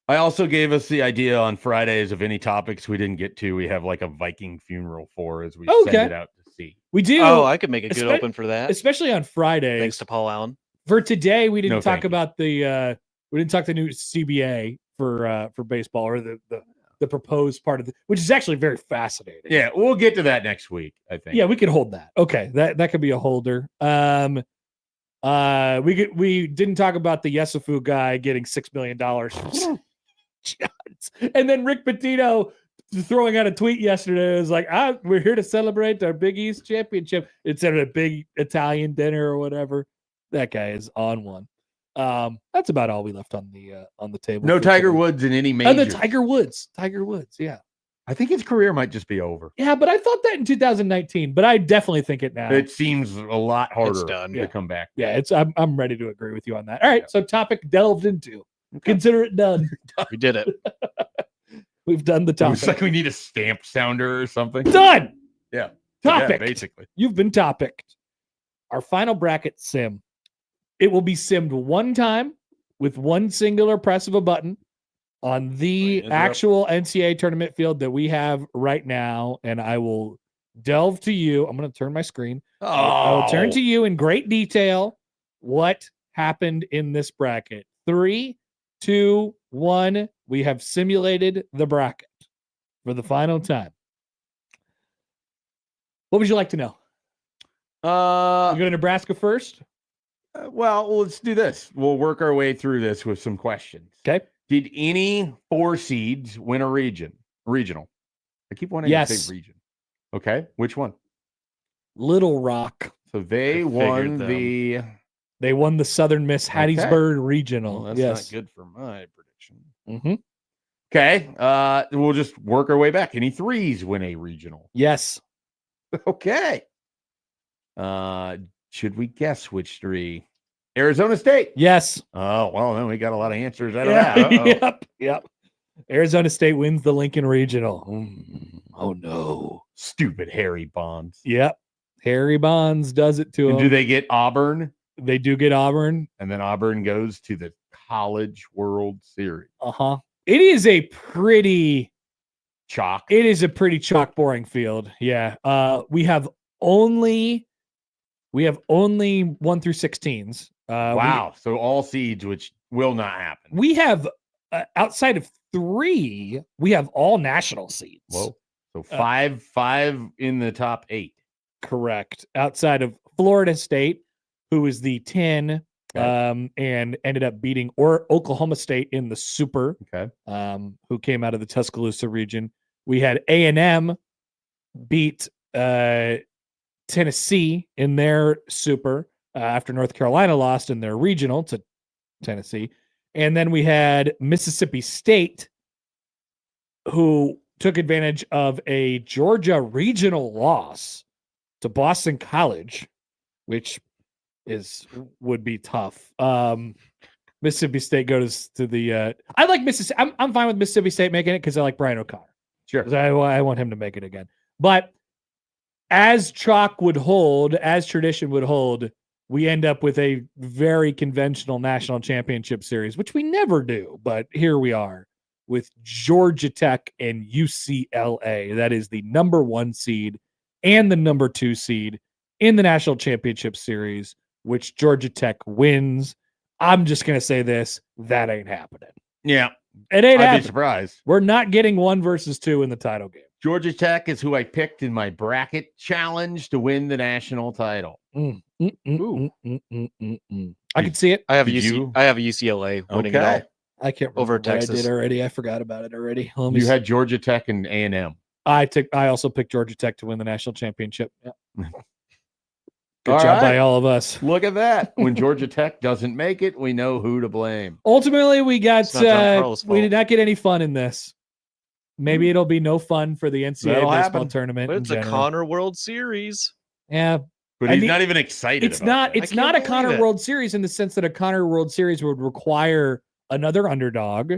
Speaker 4: I also gave us the idea on Fridays of any topics we didn't get to. We have like a Viking funeral for as we send it out to sea.
Speaker 8: We do.
Speaker 3: Oh, I could make a good open for that.
Speaker 8: Especially on Fridays.
Speaker 3: Thanks to Paul Allen.
Speaker 8: For today, we didn't
Speaker 4: No,
Speaker 8: talk
Speaker 4: thank you.
Speaker 8: about we didn't talk the new CBA for baseball or the proposed part of which is actually very fascinating.
Speaker 4: Yeah, we'll get to that next week, I think.
Speaker 8: Yeah, we could hold that. Okay, that could be a holder. We didn't talk about the Yesufu guy getting $6 million. And then Rick Pitino throwing out a tweet yesterday. It was like, we're here to celebrate our Big East championship instead of a big Italian dinner or whatever. That guy is on one. That's about all we left on the table.
Speaker 4: No
Speaker 8: for
Speaker 4: Tiger
Speaker 8: today.
Speaker 4: Woods in any major.
Speaker 8: And the Tiger Woods, yeah.
Speaker 4: I think his career might just be over.
Speaker 8: Yeah, but I thought that in 2019, but I definitely think it now.
Speaker 4: It seems a lot harder
Speaker 3: done.
Speaker 4: to come back.
Speaker 8: Yeah, I'm ready to agree with you on that. All right, so topic delved into. Consider it done.
Speaker 3: We did it.
Speaker 8: We've done the topic.
Speaker 4: It's like we need a stamp sounder or something.
Speaker 8: Done.
Speaker 4: Yeah.
Speaker 8: Topic.
Speaker 4: Yeah, basically.
Speaker 8: You've been topicked. Our final bracket sim. It will be simmed one time with one singular press of a button on the actual NCAA tournament field that we have right now. And I will delve to you. I'm going to turn my screen. I will turn to you in great detail what happened in this bracket. 3, 2, 1. We have simulated the bracket for the final time. What would you like to know? You go to Nebraska first?
Speaker 4: Well, let's do this. We'll work our way through this with some questions.
Speaker 8: Okay.
Speaker 4: Did any 4 seeds win a regional? I keep wanting to say region. Okay. Which one?
Speaker 8: Little Rock.
Speaker 4: So they won the
Speaker 8: Southern Miss Hattiesburg Regional.
Speaker 4: Well, that's not good for my prediction.
Speaker 8: Mm-hmm.
Speaker 4: Okay. We'll just work our way back. Any 3s win a regional?
Speaker 8: Yes.
Speaker 4: Okay. Should we guess which 3? Arizona State.
Speaker 8: Yes.
Speaker 4: Oh, well, then we got a lot of answers out of that. Uh-oh.
Speaker 8: Yep. Arizona State wins the Lincoln Regional.
Speaker 4: Oh, no. Stupid Harry Bonds.
Speaker 8: Yep. Harry Bonds does it to
Speaker 4: And
Speaker 8: them.
Speaker 4: do they get Auburn?
Speaker 8: They do get Auburn.
Speaker 4: And then Auburn goes to the College World Series.
Speaker 8: Uh-huh. It is a pretty
Speaker 4: chalk.
Speaker 8: It is a pretty chalk boring field. Yeah. We have only 1 through 16s.
Speaker 4: Wow. So all seeds, which will not happen.
Speaker 8: We have outside of 3, we have all national seeds.
Speaker 4: Whoa. So five in the top 8.
Speaker 8: Correct. Outside of Florida State, who is the 10,
Speaker 4: Okay.
Speaker 8: and ended up beating Oklahoma State in the Super.
Speaker 4: Okay.
Speaker 8: Who came out of the Tuscaloosa region. We had A&M beat Tennessee in their Super after North Carolina lost in their regional to Tennessee. And then we had Mississippi State, who took advantage of a Georgia regional loss to Boston College, which would be tough. Mississippi State goes to the I like Mississippi. I'm fine with Mississippi State making it because I like Brian O'Connor.
Speaker 4: Sure.
Speaker 8: I want him to make it again. But as chalk would hold, as tradition would hold, we end up with a very conventional national championship series, which we never do. But here we are with Georgia Tech and UCLA. That is the number 1 seed and the number 2 seed in the national championship series, which Georgia Tech wins. I'm just going to say this. That ain't happening.
Speaker 4: Yeah,
Speaker 8: It ain't
Speaker 4: I'd be
Speaker 8: happening.
Speaker 4: surprised.
Speaker 8: We're not getting 1 versus 2 in the title game.
Speaker 4: Georgia Tech is who I picked in my bracket challenge to win the national title.
Speaker 8: I can see it.
Speaker 3: I have
Speaker 4: Did you?
Speaker 3: I have UCLA winning it all.
Speaker 8: I can't remember
Speaker 3: Over
Speaker 8: what I
Speaker 3: Texas.
Speaker 8: did already. I forgot about it already. Let me
Speaker 4: You
Speaker 8: see.
Speaker 4: had Georgia Tech and A&M.
Speaker 8: I also picked Georgia Tech to win the national championship. Yeah. Good
Speaker 4: All
Speaker 8: job by
Speaker 4: right.
Speaker 8: all of us.
Speaker 4: Look at that. When Georgia Tech doesn't make it, we know who to blame.
Speaker 8: Ultimately, we got
Speaker 3: It's not John Carlos'
Speaker 8: we did
Speaker 3: fault.
Speaker 8: not get any fun in this. Maybe it'll be no fun for the NCAA
Speaker 4: That'll
Speaker 8: baseball
Speaker 4: happen.
Speaker 8: tournament.
Speaker 3: But
Speaker 8: in
Speaker 3: it's a
Speaker 8: general.
Speaker 3: Connor World Series.
Speaker 8: Yeah,
Speaker 4: But
Speaker 8: I
Speaker 4: he's
Speaker 8: mean,
Speaker 4: not even excited.
Speaker 8: it's
Speaker 4: about
Speaker 8: not.
Speaker 4: that.
Speaker 8: It's
Speaker 3: I
Speaker 8: not a
Speaker 3: can't believe
Speaker 8: Connor
Speaker 3: it.
Speaker 8: World Series in the sense that a Connor World Series would require another underdog.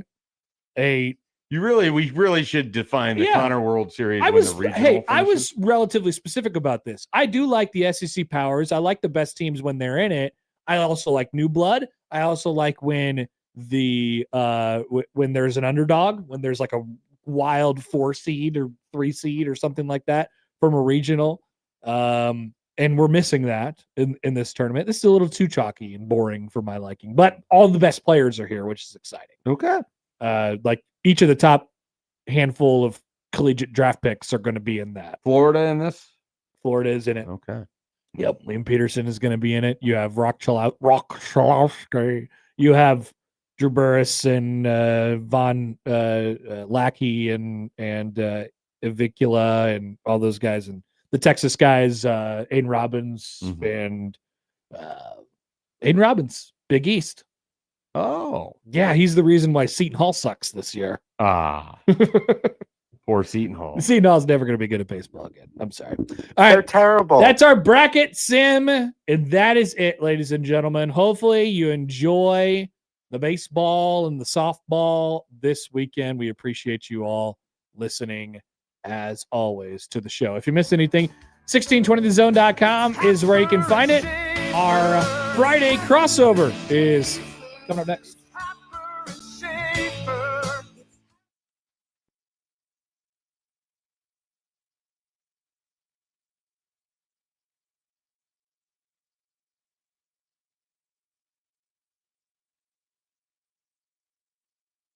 Speaker 8: We
Speaker 4: really should define the
Speaker 8: Yeah.
Speaker 4: Connor World Series.
Speaker 8: I
Speaker 4: when
Speaker 8: was
Speaker 4: the regional
Speaker 8: I
Speaker 4: finishes.
Speaker 8: was relatively specific about this. I do like the SEC powers. I like the best teams when they're in it. I also like new blood. I also like when when there's an underdog, when there's like a wild 4 seed or 3 seed or something like that from a regional. And we're missing that in this tournament. This is a little too chalky and boring for my liking, but all the best players are here, which is exciting.
Speaker 4: Okay.
Speaker 8: Like each of the top handful of collegiate draft picks are going to be in that.
Speaker 4: Florida in this?
Speaker 8: Florida is in it.
Speaker 4: Okay.
Speaker 8: Yep. Liam Peterson is going to be in it. You have Rock Chalowski. You have Drew Burris and Von Lackey and Avicula and all those guys. And the Texas guys, Aiden Robbins and Aiden Robbins, Big East.
Speaker 4: Oh.
Speaker 8: Yeah, he's the reason why Seton Hall sucks this year.
Speaker 4: Ah. Poor Seton Hall.
Speaker 8: Seton Hall's never going to be good at baseball again. I'm sorry. All right.
Speaker 6: They're terrible.
Speaker 8: That's our bracket sim. And that is it, ladies and gentlemen. Hopefully you enjoy the baseball and the softball this weekend. We appreciate you all listening, as always, to the show. If you missed anything, 1620thezone.com is where you can find it. Our Friday crossover is coming up next.